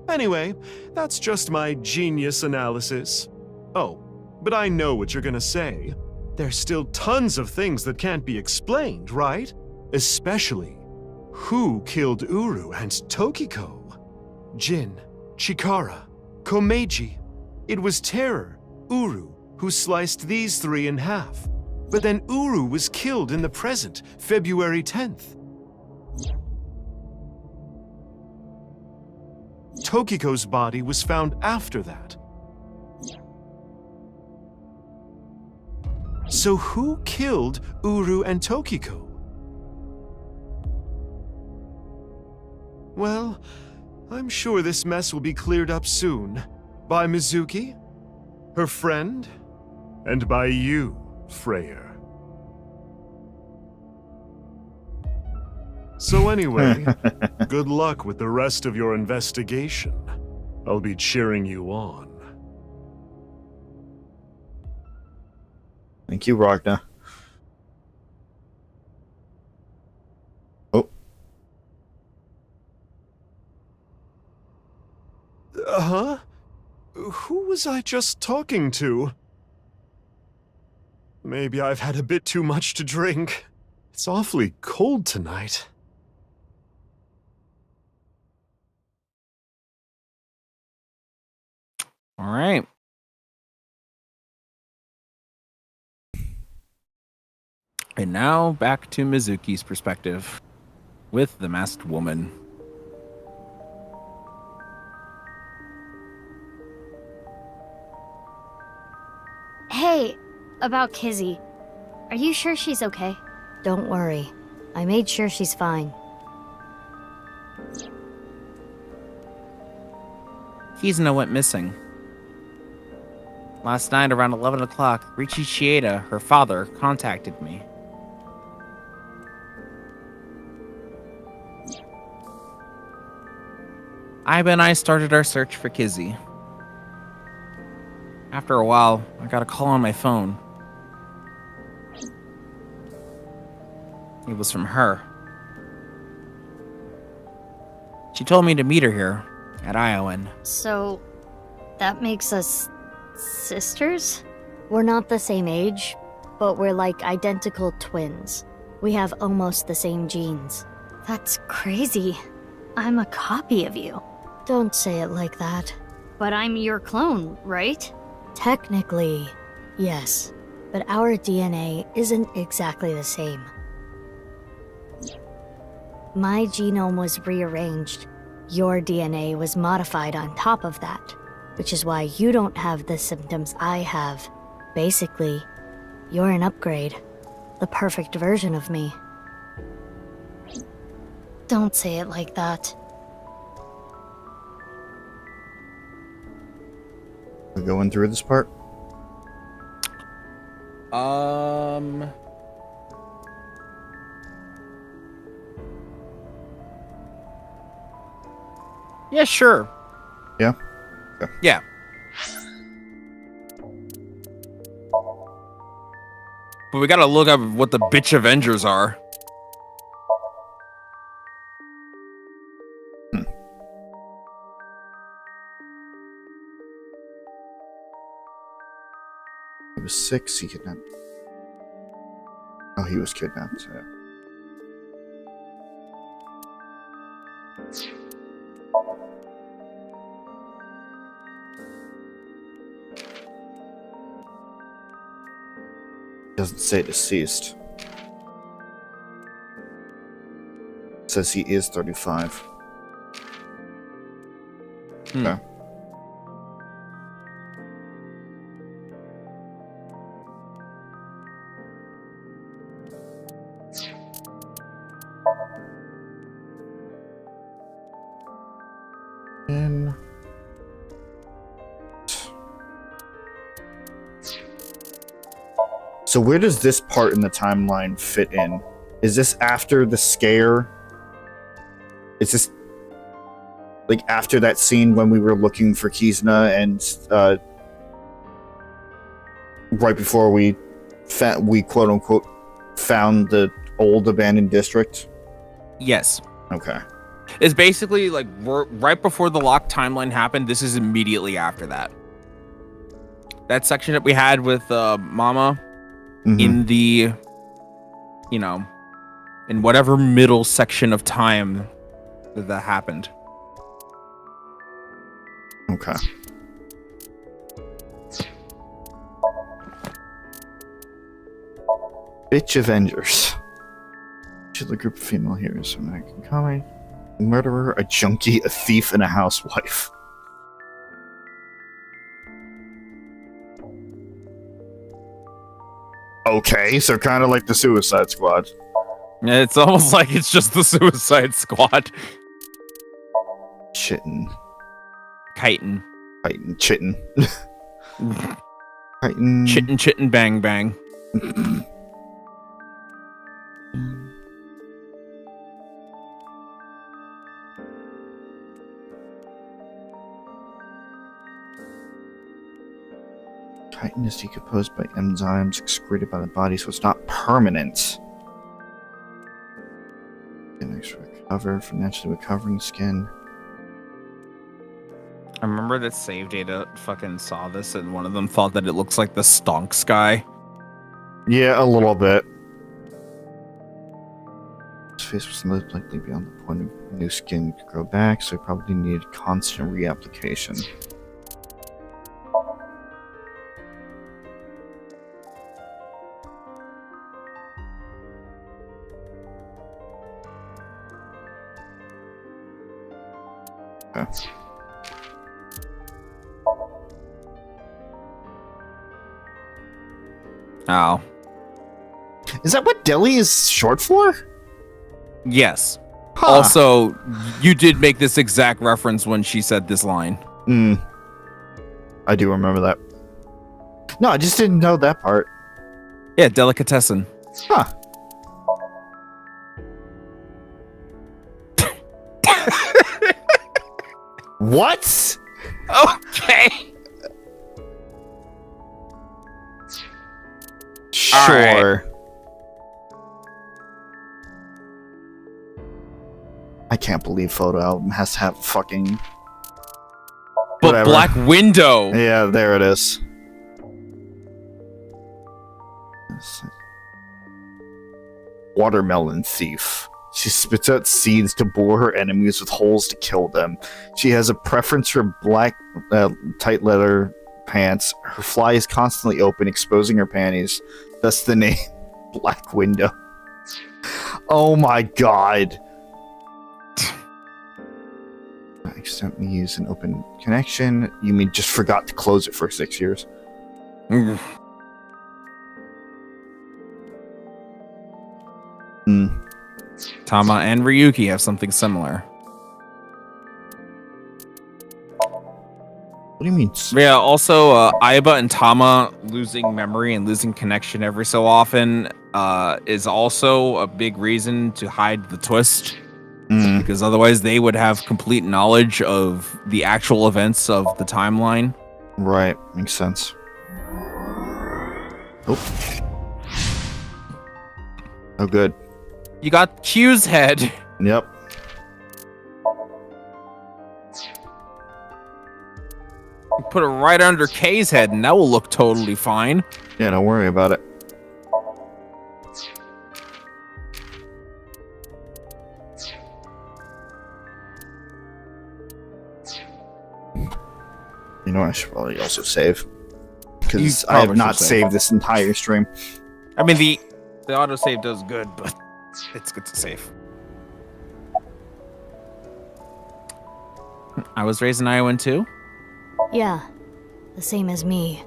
Anyway, that's just my genius analysis. Oh, but I know what you're gonna say. There's still tons of things that can't be explained, right? Especially, who killed Uru and Tokiko? Jin, Chikara, Komeiji. It was Terror, Uru, who sliced these three in half. But then Uru was killed in the present, February 10th. Tokiko's body was found after that. So who killed Uru and Tokiko? Well, I'm sure this mess will be cleared up soon. By Mizuki, her friend, and by you, Freyr. So anyway, good luck with the rest of your investigation. I'll be cheering you on. Thank you, Ragnar. Oh. Huh? Who was I just talking to? Maybe I've had a bit too much to drink. It's awfully cold tonight. All right. And now back to Mizuki's perspective with the masked woman. Hey, about Kizzy. Are you sure she's okay? Don't worry. I made sure she's fine. Kizuna went missing. Last night around 11 o'clock, Richie Chieda, her father, contacted me. Iba and I started our search for Kizzy. After a while, I got a call on my phone. It was from her. She told me to meet her here, at Iowan. So, that makes us sisters? We're not the same age, but we're like identical twins. We have almost the same genes. That's crazy. I'm a copy of you. Don't say it like that. But I'm your clone, right? Technically, yes. But our DNA isn't exactly the same. My genome was rearranged. Your DNA was modified on top of that, which is why you don't have the symptoms I have. Basically, you're an upgrade. The perfect version of me. Don't say it like that. We're going through this part? Yeah, sure. Yeah? Okay. Yeah. But we gotta look up what the bitch Avengers are. He was 6, he kidnapped. Oh, he was kidnapped, so yeah. Doesn't say deceased. It says he is 35. Okay. So where does this part in the timeline fit in? Is this after the scare? Is this like after that scene when we were looking for Kizuna and right before we quote unquote found the old abandoned district? Yes. Okay. It's basically like right before the locked timeline happened. This is immediately after that. That section that we had with Mama in the, you know, in whatever middle section of time that happened. Okay. Bitch Avengers. Should the group of female heroes from American Comic. A murderer, a junkie, a thief, and a housewife. Okay, so kind of like the Suicide Squad. It's almost like it's just the Suicide Squad. Chitten. Chitin. Chitten. Chitin. Chitten, bang, bang. Titan is decomposed by enzymes excreted by the body, so it's not permanent. Recover for naturally recovering skin. I remember that save data fucking saw this, and one of them thought that it looks like the Stonks guy. Yeah, a little bit. His face was most likely beyond the point of new skin to grow back, so he probably needed constant reapplication. Okay. Oh. Is that what Deli is short for? Yes. Huh. Also, you did make this exact reference when she said this line. I do remember that. No, I just didn't know that part. Yeah, delicatessen. Huh. What? Okay. Sure. Right. I can't believe Photo Album has to have fucking... But whatever. Black Window. Yeah, there it is. Watermelon thief. She spits out seeds to bore her enemies with holes to kill them. She has a preference for black, tight leather pants. Her fly is constantly open, exposing her panties. Thus the name Black Window. Oh my god. I accidentally used an open connection. You mean just forgot to close it for 6 years? Tama and Ryuki have something similar. What do you mean? Yeah, also, Aiba and Tama losing memory and losing connection every so often is also a big reason to hide the twist. Because otherwise they would have complete knowledge of the actual events of the timeline. Right, makes sense. Oh, good. You got Q's head. Yep. Put it right under K's head and that will look totally fine. Yeah, don't worry about it. You know, I should probably also save. Because I have not saved this entire stream. I mean, the autosave does good, but it's good to save. I was raised in Iowa too? Yeah, the same as me.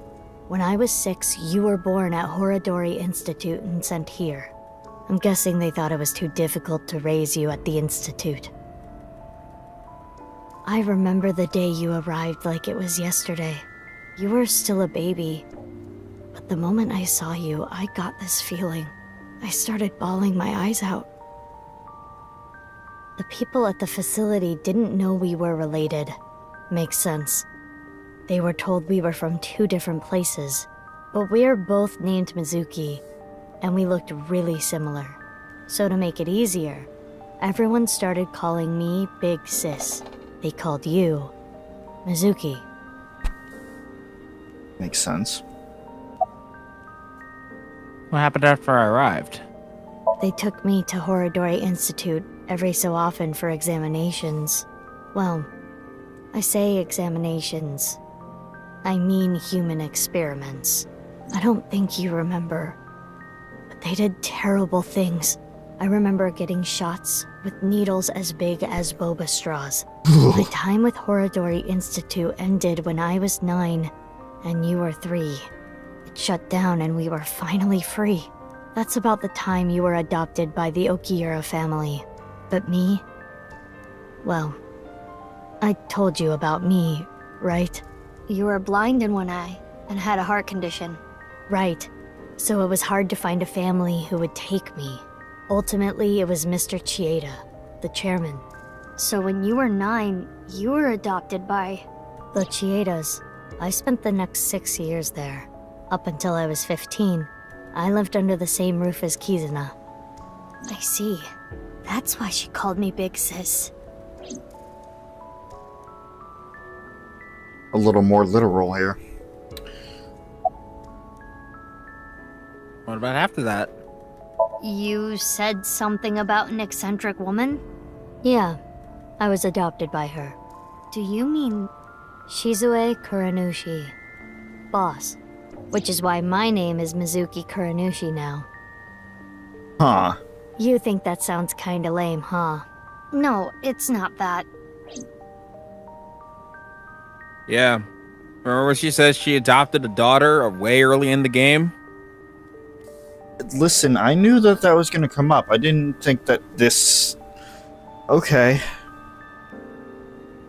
When I was 6, you were born at Horadori Institute and sent here. I'm guessing they thought it was too difficult to raise you at the Institute. I remember the day you arrived like it was yesterday. You were still a baby. But the moment I saw you, I got this feeling. I started bawling my eyes out. The people at the facility didn't know we were related. Makes sense. They were told we were from 2 different places, but we're both named Mizuki, and we looked really similar. So to make it easier, everyone started calling me Big Sis. They called you Mizuki. Makes sense. What happened after I arrived? They took me to Horadori Institute every so often for examinations. Well, I say examinations. I mean human experiments. I don't think you remember, but they did terrible things. I remember getting shots with needles as big as boba straws. My time with Horadori Institute ended when I was 9, and you were 3. It shut down and we were finally free. That's about the time you were adopted by the Okiura family. But me? Well, I told you about me, right? You were blind in one eye and had a heart condition. Right. So it was hard to find a family who would take me. Ultimately, it was Mr. Chieda, the chairman. So when you were 9, you were adopted by the Chiedas. I spent the next 6 years there. Up until I was 15, I lived under the same roof as Kizuna. I see. That's why she called me Big Sis. A little more literal here. What about after that? You said something about an eccentric woman? Yeah, I was adopted by her. Do you mean Shizue Kuranushi? Boss. Which is why my name is Mizuki Kuranushi now. Huh. You think that sounds kinda lame, huh? No, it's not that. Yeah. Remember when she says she adopted a daughter way early in the game? Listen, I knew that was going to come up. I didn't think that this... Okay.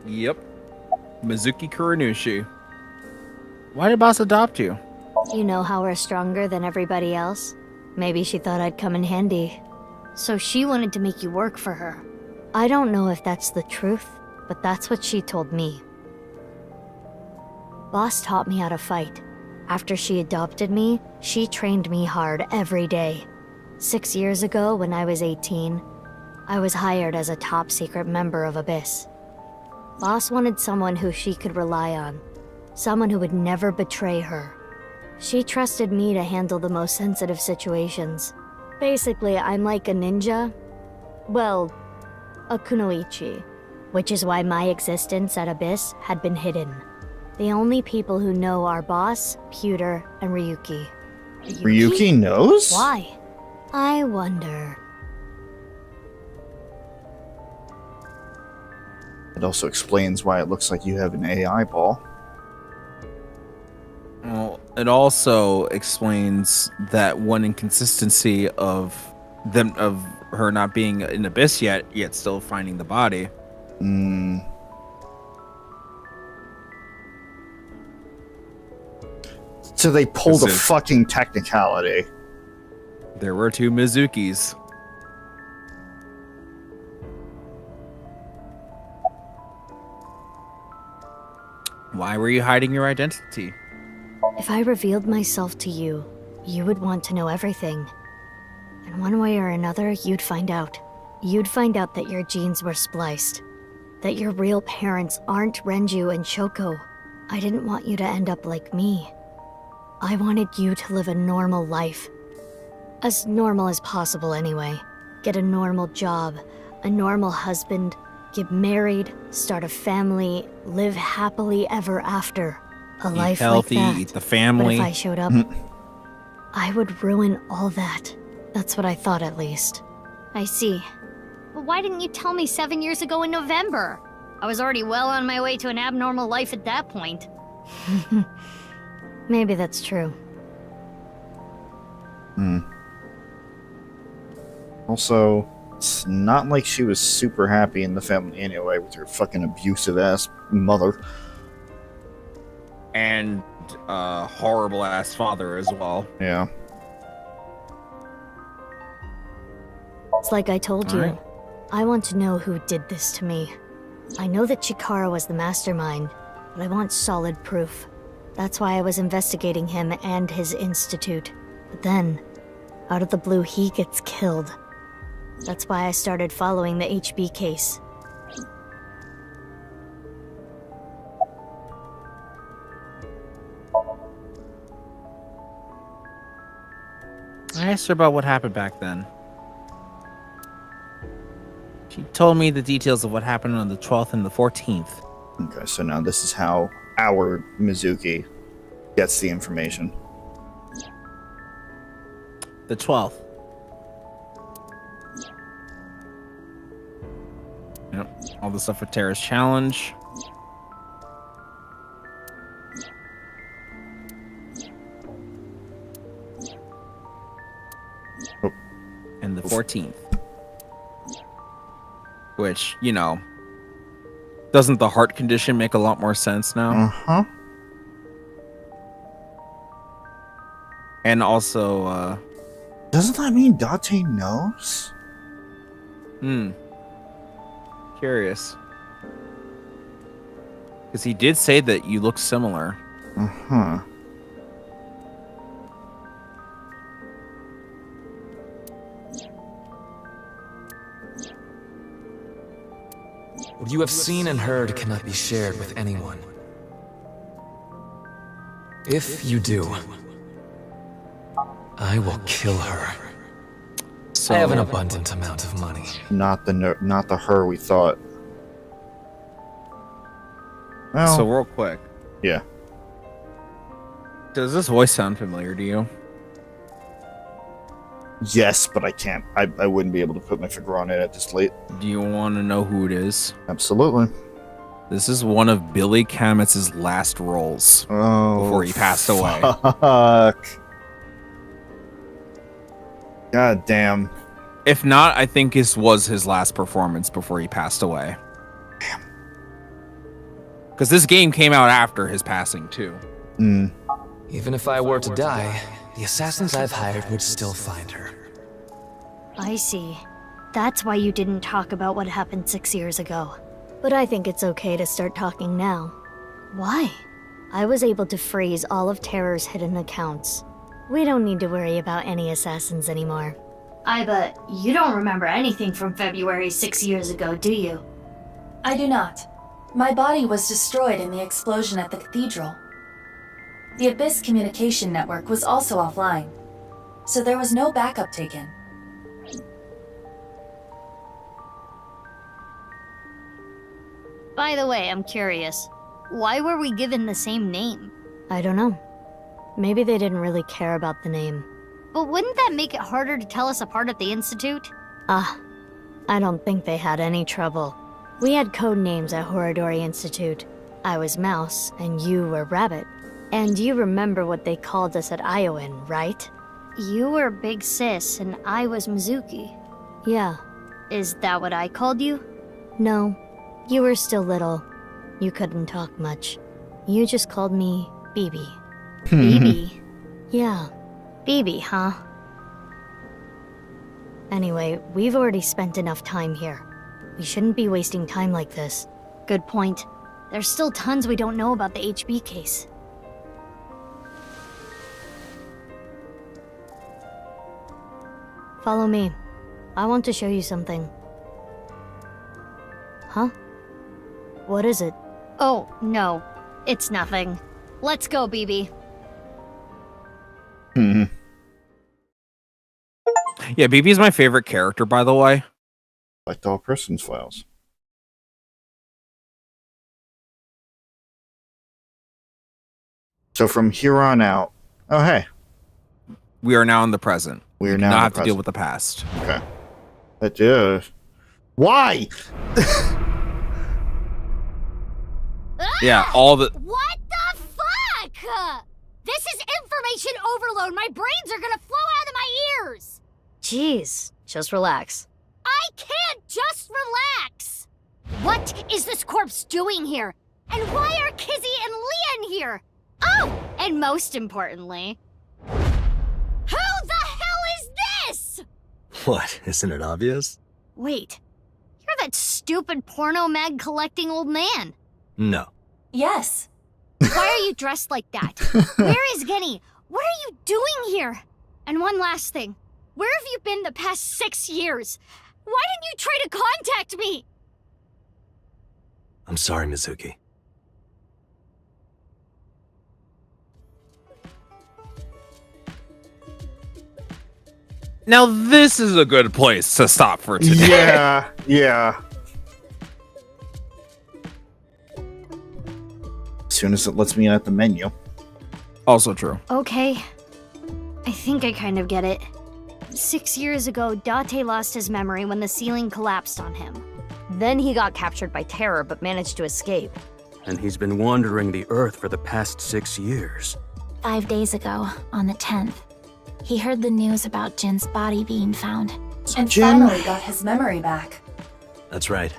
Yep. Mizuki Kuranushi. Why did Boss adopt you? You know how we're stronger than everybody else? Maybe she thought I'd come in handy. So she wanted to make you work for her. I don't know if that's the truth, but that's what she told me. Boss taught me how to fight. After she adopted me, she trained me hard every day. 6 years ago, when I was 18, I was hired as a top-secret member of Abyss. Boss wanted someone who she could rely on. Someone who would never betray her. She trusted me to handle the most sensitive situations. Basically, I'm like a ninja. Well, a kunoichi. Which is why my existence at Abyss had been hidden. The only people who know are Boss, Pewter, and Ryuki. Ryuki knows? Why? I wonder. It also explains why it looks like you have an AI ball. Well, it also explains that one inconsistency of her not being in Abyss yet still finding the body. So they pulled a fucking technicality. There were 2 Mizukis. Why were you hiding your identity? If I revealed myself to you, you would want to know everything. And one way or another, you'd find out. You'd find out that your genes were spliced. That your real parents aren't Renju and Shoko. I didn't want you to end up like me. I wanted you to live a normal life. As normal as possible, anyway. Get a normal job, a normal husband, get married, start a family, live happily ever after. A life healthy, like that. eat the family. But if I showed up, I would ruin all that. That's what I thought, at least. I see. But why didn't you tell me 7 years ago in November? I was already well on my way to an abnormal life at that point. Maybe that's true. Also, it's not like she was super happy in the family anyway with her fucking abusive ass mother. And horrible ass father as well. Yeah. It's like I told you. Alright. I want to know who did this to me. I know that Chikara was the mastermind, but I want solid proof. That's why I was investigating him and his institute. But then, out of the blue, he gets killed. That's why I started following the HB case. I asked her about what happened back then. She told me the details of what happened on the 12th and the 14th. Okay, so now this is how our Mizuki gets the information. The 12th. Yep, all the stuff with Terra's challenge. And the 14th. Which, you know, doesn't the heart condition make a lot more sense now? Uh-huh. And also, doesn't that mean Date knows? Curious. Because he did say that you look similar. Uh-huh. What you have seen and heard cannot be shared with anyone. If you do, I will kill her. So, I have an abundant amount of money. Not the her we thought. Well, so real quick. Yeah. Does this voice sound familiar to you? Yes, but I can't. I wouldn't be able to put my finger on it at this late. Do you want to know who it is? Absolutely. This is one of Billy Kamitz's last roles before he passed away. Fuck. God damn. If not, I think this was his last performance before he passed away. Damn. Because this game came out after his passing, too. Even if I were to die, the assassins I've hired would still find her. I see. That's why you didn't talk about what happened 6 years ago. But I think it's okay to start talking now. Why? I was able to freeze all of Terror's hidden accounts. We don't need to worry about any assassins anymore. I bet you don't remember anything from February 6 years ago, do you? I do not. My body was destroyed in the explosion at the cathedral. The Abyss communication network was also offline, so there was no backup taken. By the way, I'm curious. Why were we given the same name? I don't know. Maybe they didn't really care about the name. But wouldn't that make it harder to tell us apart at the Institute? I don't think they had any trouble. We had code names at Horadori Institute. I was Mouse, and you were Rabbit. And you remember what they called us at Iowan, right? You were Big Sis, and I was Mizuki. Yeah. Is that what I called you? No. You were still little. You couldn't talk much. You just called me BB. BB? Yeah. BB, huh? Anyway, we've already spent enough time here. We shouldn't be wasting time like this. Good point. There's still tons we don't know about the HB case. Follow me. I want to show you something. Huh? What is it? Oh, no. It's nothing. Let's go, BB. Yeah, BB's my favorite character, by the way. Like all person's files. So from here on out... Oh, hey. We are now in the present. We are do now not in the have to deal present. with the past. Okay. That is... Why? Yeah, all the... What the fuck? This is information overload. My brains are gonna flow out of my ears. Jeez, just relax. I can't just relax. What is this corpse doing here? And why are Kizzy and Lien here? Oh, and most importantly, who the hell is this? What, isn't it obvious? Wait, you're that stupid porno mag collecting old man. No. Yes. Why are you dressed like that? Where is Vinny? What are you doing here? And one last thing. Where have you been the past 6 years? Why didn't you try to contact me? I'm sorry, Mizuki. Now this is a good place to stop for today. Yeah, yeah. As soon as it lets me at the menu. Also true. Okay. I think I kind of get it. 6 years ago, Date lost his memory when the ceiling collapsed on him. Then he got captured by Terror but managed to escape. And he's been wandering the Earth for the past 6 years. 5 days ago, on the 10th, he heard the news about Jin's body being found. And Jin? finally got his memory back. That's right.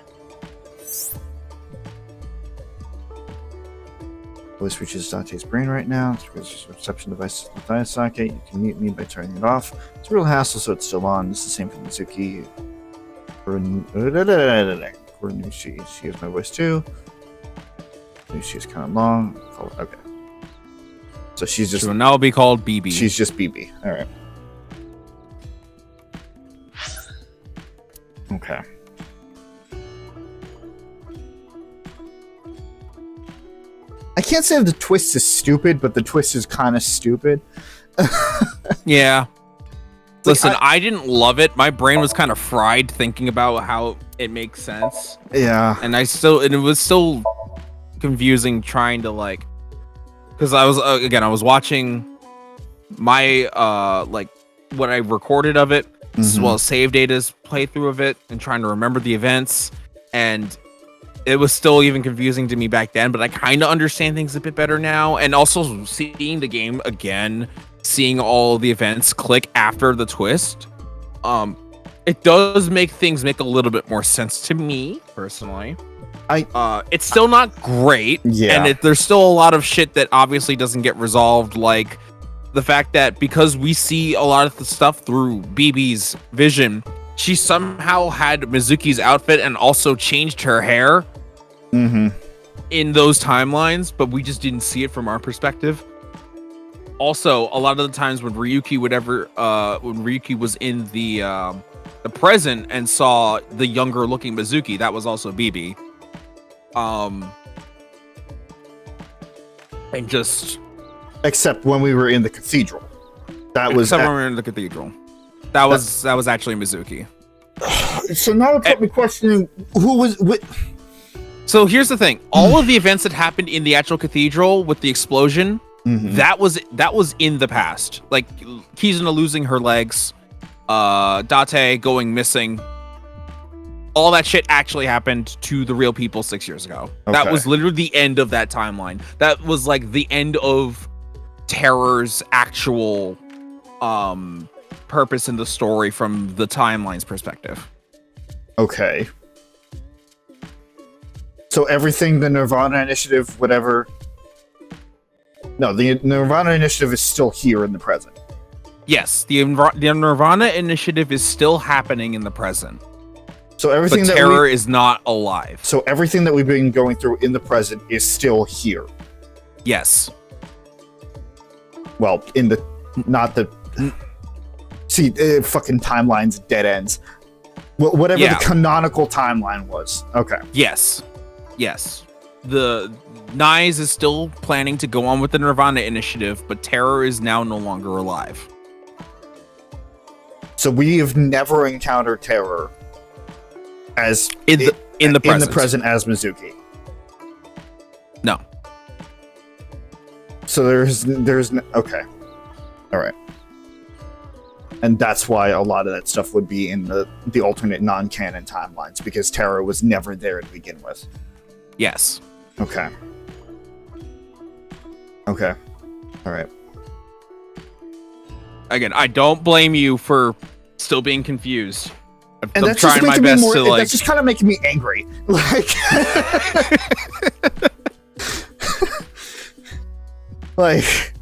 Voice reaches Dante's brain right now. It's because the reception device is in the Mathias socket. You can mute me by turning it off. It's a real hassle, so it's still on. This is the same for Mizuki. She hears my voice too. She's kind of long. Okay. So she's just... She will now be called BB. She's just BB. Alright. Okay. I can't say the twist is stupid, but the twist is kind of stupid. Yeah. Listen, I didn't love it. My brain was kind of fried thinking about how it makes sense. Yeah. And it was still confusing trying to like, because I was watching my like what I recorded of it, as well as save data's playthrough of it, and trying to remember the events, and it was still even confusing to me back then, but I kind of understand things a bit better now. And also seeing the game again, seeing all the events click after the twist, it does make things make a little bit more sense to me personally. It's still not great, and there's still a lot of shit that obviously doesn't get resolved, like the fact that because we see a lot of the stuff through BB's vision, she somehow had Mizuki's outfit and also changed her hair in those timelines, but we just didn't see it from our perspective. Also, a lot of the times when Ryuki was in the present and saw the younger looking Mizuki, that was also BB. And just except when we were in the cathedral, when we were in the cathedral, that was actually Mizuki. So now it got me questioning who was. So here's the thing: all of the events that happened in the actual cathedral with the explosion, that was in the past. Like Kizuna losing her legs, Date going missing. All that shit actually happened to the real people 6 years ago. Okay. That was literally the end of that timeline. That was like the end of Terror's actual purpose in the story from the timeline's perspective. Okay. So everything the Nirvana Initiative, whatever... No, the Nirvana Initiative is still here in the present. Yes, the Nirvana Initiative is still happening in the present. So everything but Terror is not alive. So everything that we've been going through in the present is still here. Yes. Well, fucking timelines, dead ends. Whatever the canonical timeline was. Okay. Yes. The Nyes is still planning to go on with the Nirvana Initiative, but Terror is now no longer alive. So we have never encountered Terror as in the present as Mizuki. No. So there's no, okay. All right. And that's why a lot of that stuff would be in the alternate non-canon timelines, because Terror was never there to begin with. Yes. Okay. All right. Again, I don't blame you for still being confused. And that's trying my best to like. That's just kind of making me angry. Like,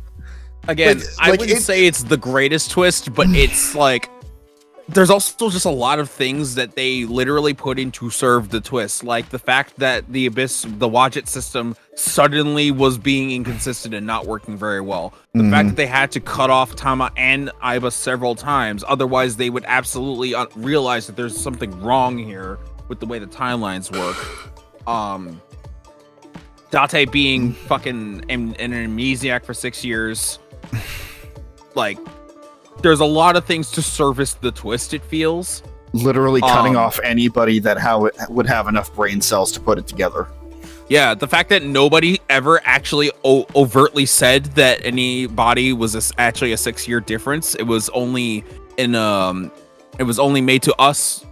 again, I wouldn't say it's the greatest twist, but it's like there's also just a lot of things that they literally put in to serve the twist, like the fact that the Abyss, the Wadjet system, suddenly was being inconsistent and not working very well. The fact that they had to cut off Tama and Aiba several times, otherwise they would absolutely realize that there's something wrong here with the way the timelines work. Date being fucking an amnesiac for 6 years, like. There's a lot of things to service the twist, it feels. Literally cutting off anybody that would have enough brain cells to put it together. Yeah, the fact that nobody ever actually overtly said that anybody was actually a 6-year difference. It was only made to us.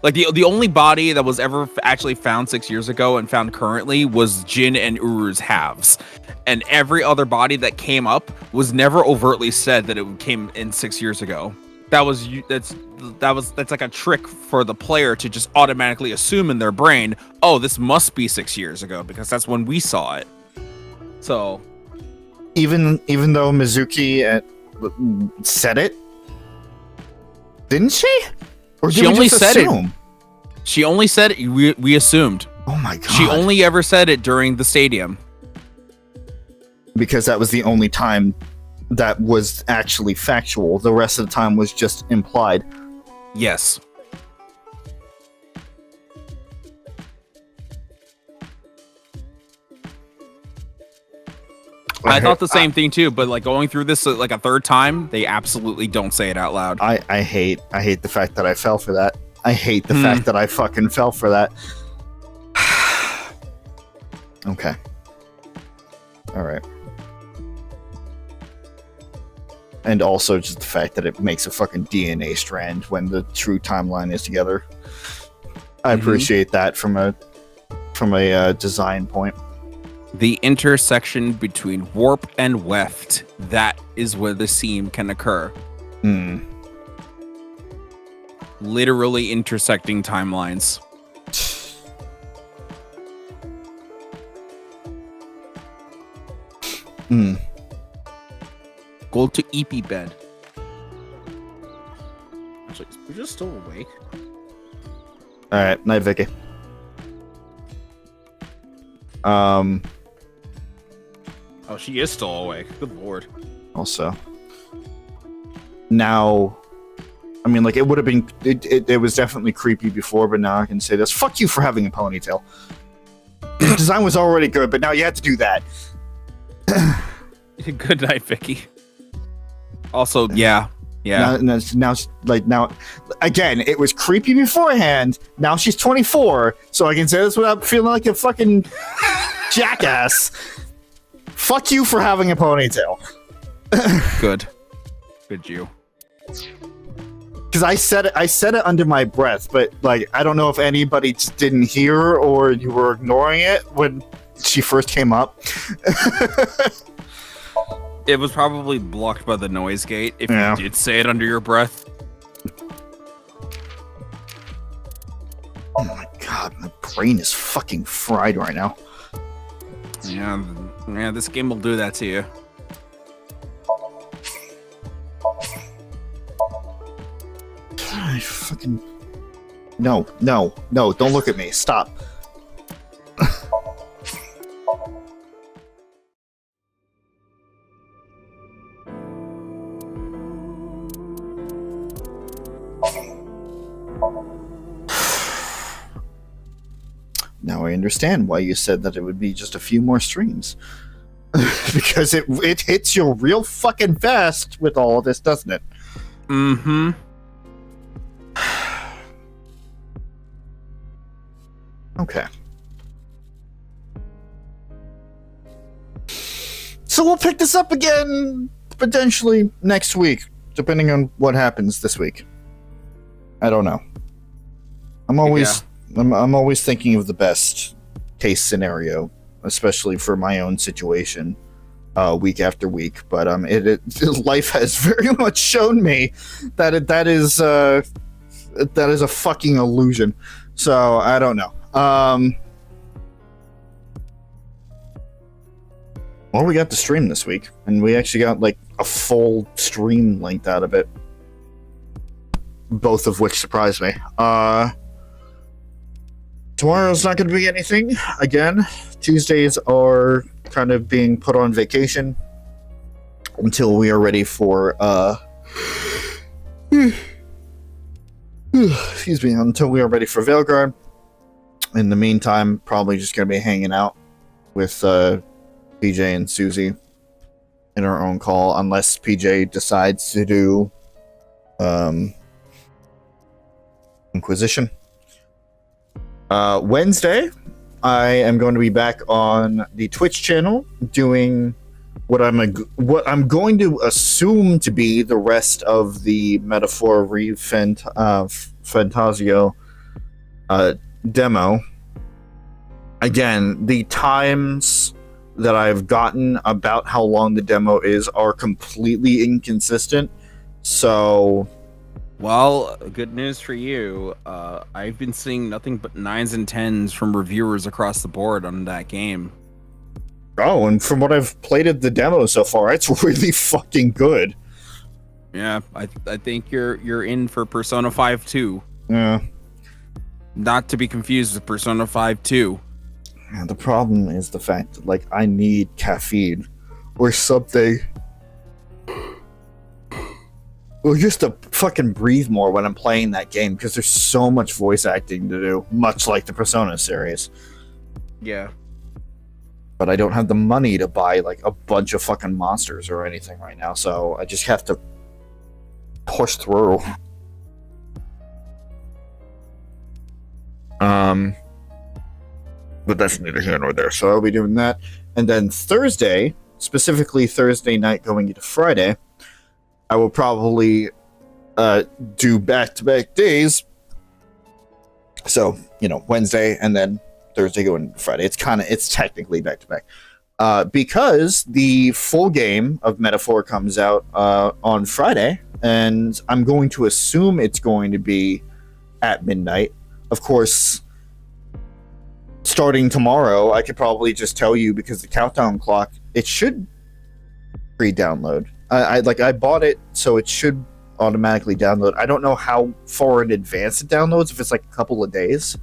Like the only body that was ever actually found 6 years ago and found currently was Jin and Uru's halves. And every other body that came up was never overtly said that it came in 6 years ago. That's like a trick for the player to just automatically assume in their brain, oh, this must be 6 years ago because that's when we saw it. So even though Mizuki said it, didn't she? Or did she only said assume? it. She only said it. We assumed. Oh my god. She only ever said it during the stadium. Because that was the only time that was actually factual. The rest of the time was just implied. Yes. I thought the same thing too, but like going through this like a third time, they absolutely don't say it out loud. I hate the fact that I fell for that. I hate the fact that I fucking fell for that. Okay. All right. And also just the fact that it makes a fucking DNA strand when the true timeline is together. I appreciate that from a design point. The intersection between warp and weft, that is where the seam can occur. Literally intersecting timelines. Go to EP bed. Actually, is Pooja still awake? Alright, night Vicky. Oh, she is still awake. Good lord. Also. Now, I mean, like, it would have been... It was definitely creepy before, but now I can say this. Fuck you for having a ponytail. The design was already good, but now you had to do that. Good night, Vicky. Also, yeah. Now, again, it was creepy beforehand. Now she's 24, so I can say this without feeling like a fucking jackass. Fuck you for having a ponytail. Good you. Because I said it under my breath, but like I don't know if anybody just didn't hear or you were ignoring it when she first came up. It was probably blocked by the noise gate if you did say it under your breath. Oh my god, my brain is fucking fried right now. Yeah, this game will do that to you. I fucking... No, don't look at me. Stop. Now I understand why you said that it would be just a few more streams. Because it hits you real fucking fast with all of this, doesn't it? Mm-hmm. Okay. So we'll pick this up again potentially next week, depending on what happens this week. I don't know. I'm always thinking of the best case scenario, especially for my own situation, week after week. But life has very much shown me that is a fucking illusion. So I don't know. Well, we got the stream this week, and we actually got like a full stream length out of it, both of which surprised me. Tomorrow's not going to be anything. Again, Tuesdays are kind of being put on vacation until we are ready for excuse me, until we are ready for Veilguard. In the meantime, probably just going to be hanging out with PJ and Suzie in our own call, unless PJ decides to do Inquisition. Wednesday, I am going to be back on the Twitch channel doing what I'm going to assume to be the rest of the Metaphor Fantasio demo. Again, the times that I've gotten about how long the demo is are completely inconsistent. So, well, good news for you. I've been seeing nothing but 9s and 10s from reviewers across the board on that game. Oh, and from what I've played of the demo so far, it's really fucking good. Yeah, I think you're in for Persona 5 2. Yeah. Not to be confused with Persona 5 2. Yeah, the problem is the fact that, like, I need caffeine or something. Or just to fucking breathe more when I'm playing that game, because there's so much voice acting to do, much like the Persona series. Yeah. but I don't have the money to buy like a bunch of fucking monsters or anything right now, so I just have to push through. But that's neither here nor there, so I'll be doing that. And then Thursday, specifically Thursday night going into Friday, I will probably do back-to-back days. So, Wednesday and then Thursday going to Friday. It's technically back-to-back. Because the full game of Metaphor comes out on Friday, and I'm going to assume it's going to be at midnight. Of course, starting tomorrow, I could probably just tell you, because the countdown clock, it should pre-download. I bought it, so it should automatically download. I don't know how far in advance it downloads, if it's like a couple of days.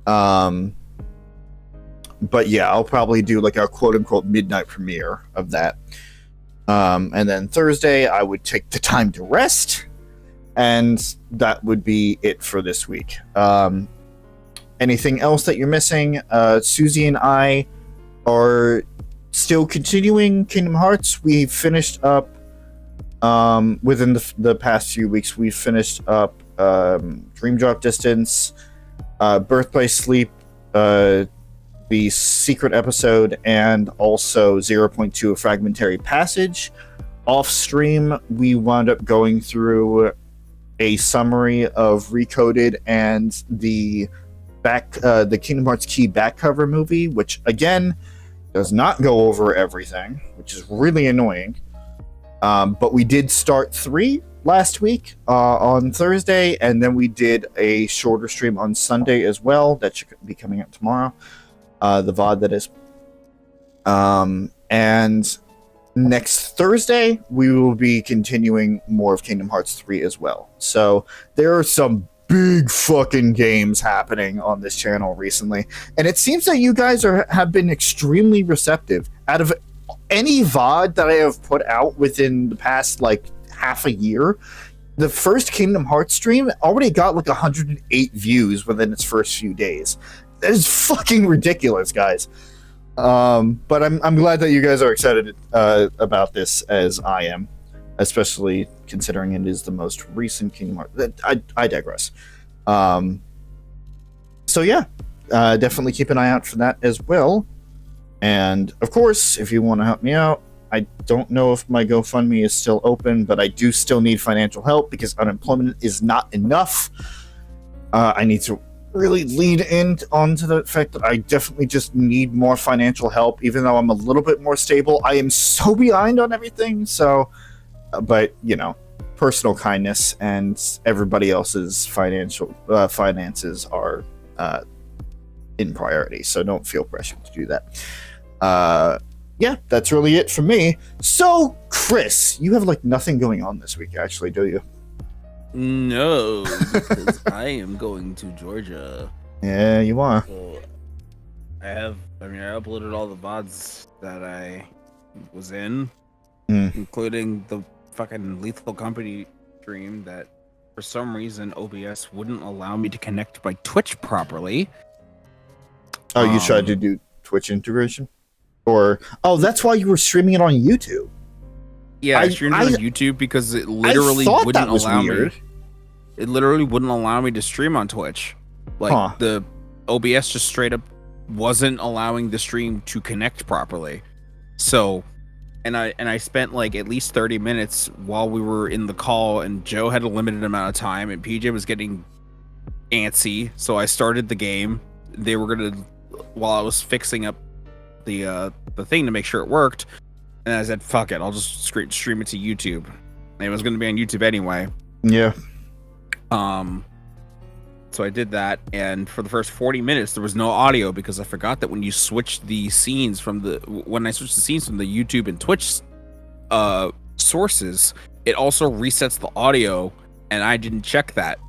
But yeah, I'll probably do like a quote-unquote midnight premiere of that. And then Thursday, I would take the time to rest, and that would be it for this week. Anything else that you're missing? Suzie and I are still continuing Kingdom Hearts. We finished up within the past few weeks. We finished up Dream Drop Distance, Birthplace Sleep, the secret episode, and also 0.2 A Fragmentary Passage. Off stream, we wound up going through a summary of Recoded and the Kingdom Hearts Key back cover movie, which again does not go over everything, which is really annoying. But we did start 3 last week on Thursday, and then we did a shorter stream on Sunday as well. That should be coming out tomorrow. The VOD, that is. And next Thursday, we will be continuing more of Kingdom Hearts 3 as well. So there are some big fucking games happening on this channel recently, and it seems that you guys have been extremely receptive. Out of any VOD that I have put out within the past like half a year, the first Kingdom Hearts stream already got like 108 views within its first few days. That is fucking ridiculous, guys. But I'm glad that you guys are excited about this as I am, especially considering it is the most recent Kingdom Hearts. I digress. So yeah, definitely keep an eye out for that as well. And of course, if you want to help me out, I don't know if my GoFundMe is still open, but I do still need financial help because unemployment is not enough. I need to really lead in onto the fact that I definitely just need more financial help, even though I'm a little bit more stable. I am so behind on everything, so... but, personal kindness and everybody else's finances are in priority, so don't feel pressured to do that. Yeah, that's really it for me. So, Chris, you have, nothing going on this week, actually, do you? No, because I am going to Georgia. Yeah, you are. So I uploaded all the VODs that I was in, including the fucking Lethal Company stream that for some reason OBS wouldn't allow me to connect my Twitch properly. Oh, you tried to do Twitch integration? Or, that's why you were streaming it on YouTube. Yeah, I streamed it on YouTube because it literally wouldn't allow me. It literally wouldn't allow me to stream on Twitch. The OBS just straight up wasn't allowing the stream to connect properly. So, and I spent at least 30 minutes while we were in the call, and Joe had a limited amount of time, and PJ was getting antsy. So I started the game. They were gonna, while I was fixing up the thing to make sure it worked, and I said, "Fuck it, I'll just stream it to YouTube." And it was gonna be on YouTube anyway. Yeah. So I did that, and for the first 40 minutes there was no audio because I forgot that when you switch the scenes from the YouTube and Twitch sources, it also resets the audio, and I didn't check that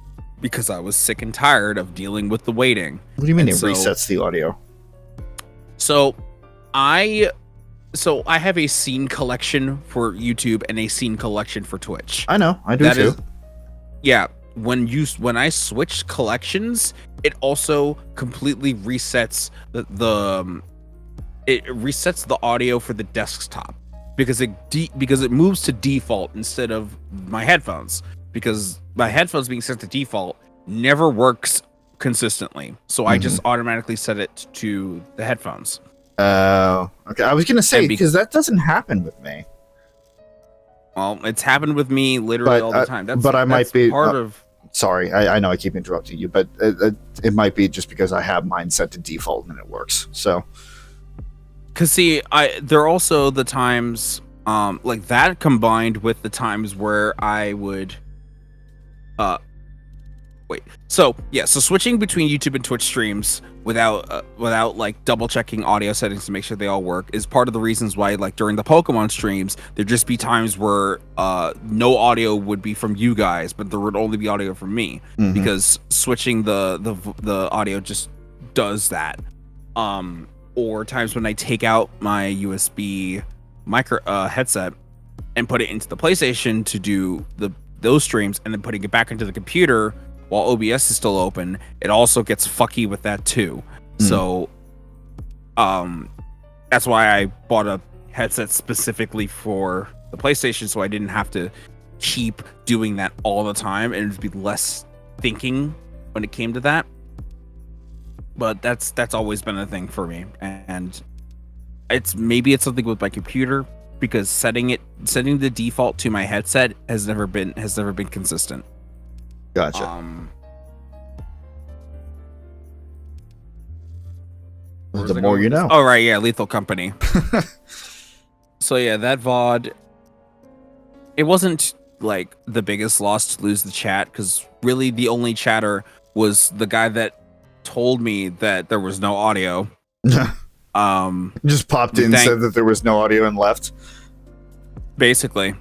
because I was sick and tired of dealing with the waiting. What do you mean resets the audio? So I have a scene collection for YouTube and a scene collection for Twitch. I know, I do too. Yeah. When I switch collections, it also completely resets it resets the audio for the desktop because it moves to default instead of my headphones, because my headphones being set to default never works consistently. So I just automatically set it to the headphones. Oh, okay. I was gonna say because that doesn't happen with me. Well, it's happened with me literally all the time. I might be part of. Sorry, I know I keep interrupting you, but it might be just because I have mine set to default and it works. So, because see, there are also the times, like that combined with the times where I would, So switching between YouTube and Twitch streams without like double checking audio settings to make sure they all work is part of the reasons why, like during the Pokemon streams, there'd just be times where no audio would be from you guys, but there would only be audio from me, because switching the audio just does that. Or times when I take out my USB micro headset and put it into the PlayStation to do those streams, and then putting it back into the computer while OBS is still open, it also gets fucky with that too. So that's why I bought a headset specifically for the PlayStation, so I didn't have to keep doing that all the time, and it'd be less thinking when it came to that. But that's always been a thing for me, and it's something with my computer, because setting the default to my headset has never been consistent. Gotcha. The more you know. Oh right, yeah, Lethal Company. So yeah, that VOD. It wasn't like the biggest loss to lose the chat, because really the only chatter was the guy that told me that there was no audio. Just popped in, said that there was no audio, and left. Basically.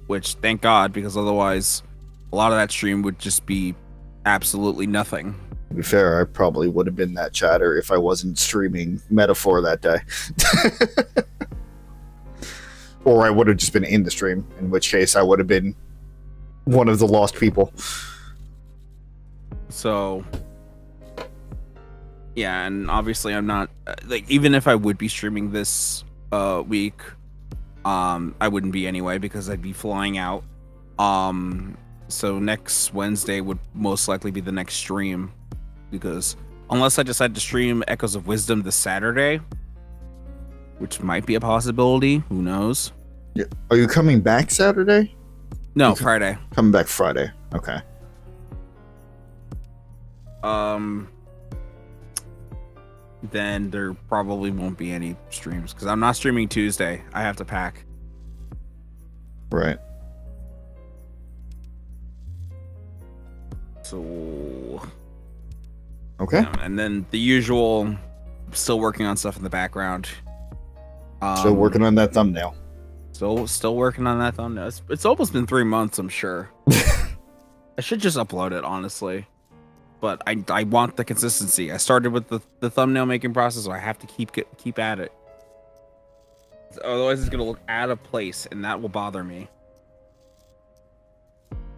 Which thank God, because otherwise a lot of that stream would just be absolutely nothing. To be fair, I probably would have been that chatter if I wasn't streaming Metaphor that day. Or I would have just been in the stream, in which case I would have been one of the lost people. So, yeah, and obviously I'm not, like, even if I would be streaming this week, I wouldn't be anyway, because I'd be flying out. So next Wednesday would most likely be the next stream, because unless I decide to stream Echoes of Wisdom this Saturday, which might be a possibility, who knows? Yeah. Are you coming back Saturday? No, Friday. Coming back Friday. Okay. Then there probably won't be any streams, because I'm not streaming Tuesday. I have to pack. Right. So. Okay. And then the usual, still working on stuff in the background. Still working on that thumbnail. Still working on that thumbnail. It's almost been 3 months, I'm sure. I should just upload it, honestly. But I want the consistency. I started with the thumbnail making process, so I have to keep at it. Otherwise, it's gonna look out of place, and that will bother me.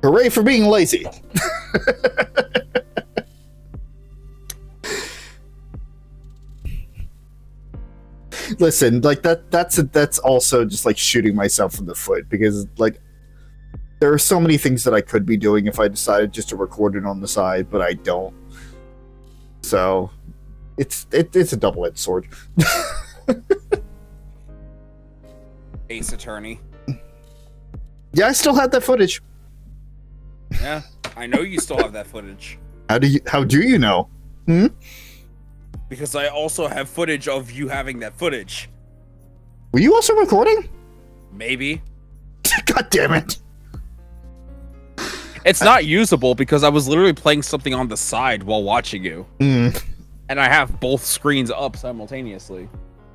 Hooray for being lazy! Listen, like that's also just like shooting myself in the foot, because like there are so many things that I could be doing if I decided just to record it on the side, but I don't. So it's a double-edged sword. Ace Attorney. Yeah, I still have that footage. Yeah, I know you still have that footage. How do you know? Because I also have footage of you having that footage. Were you also recording? Maybe. God damn it. It's not usable because I was literally playing something on the side while watching you. And I have both screens up simultaneously.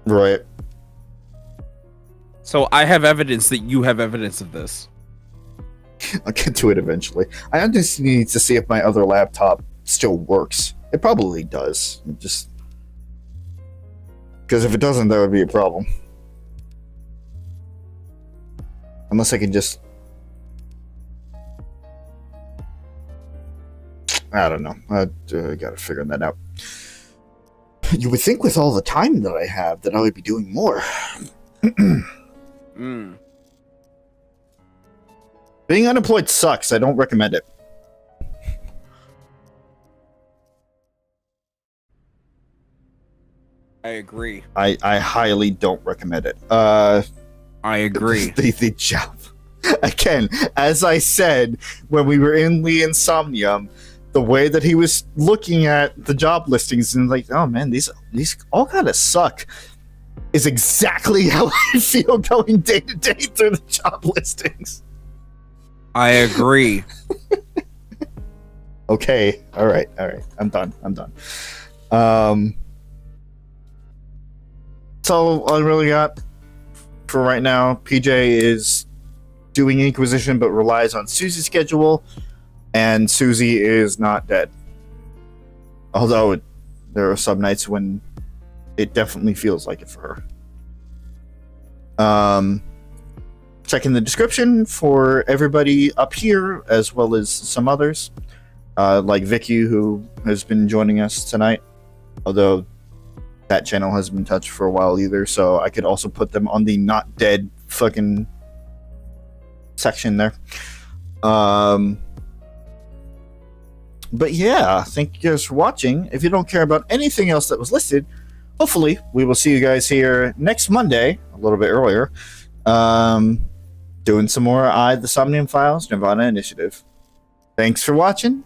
Right. So I have evidence that you have evidence of this. I'll get to it eventually. I just need to see if my other laptop still works. It probably does. Just because if it doesn't, that would be a problem. Unless I can just... I don't know. I gotta figure that out. You would think with all the time that I have that I would be doing more. Being unemployed sucks. I don't recommend it. I agree. I highly don't recommend it. I agree. The job. Again, as I said when we were in Lien Somnium, the way that he was looking at the job listings and like, oh man, these all kind of suck, is exactly how I feel going day to day through the job listings. I agree. Okay. All right. I'm done. That's all I really got for right now. PJ is doing Inquisition but relies on Suzie's schedule, and Suzie is not dead. Although there are some nights when it definitely feels like it for her. Check in the description for everybody up here, as well as some others, like Vicky, who has been joining us tonight. Although that channel hasn't been touched for a while either, so I could also put them on the not dead fucking section there. But yeah, thank you guys for watching. If you don't care about anything else that was listed, hopefully we will see you guys here next Monday, a little bit earlier, doing some more the Somnium Files-Nirvana initiative. Thanks for watching,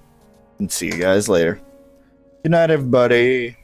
and see you guys later. Good night, everybody.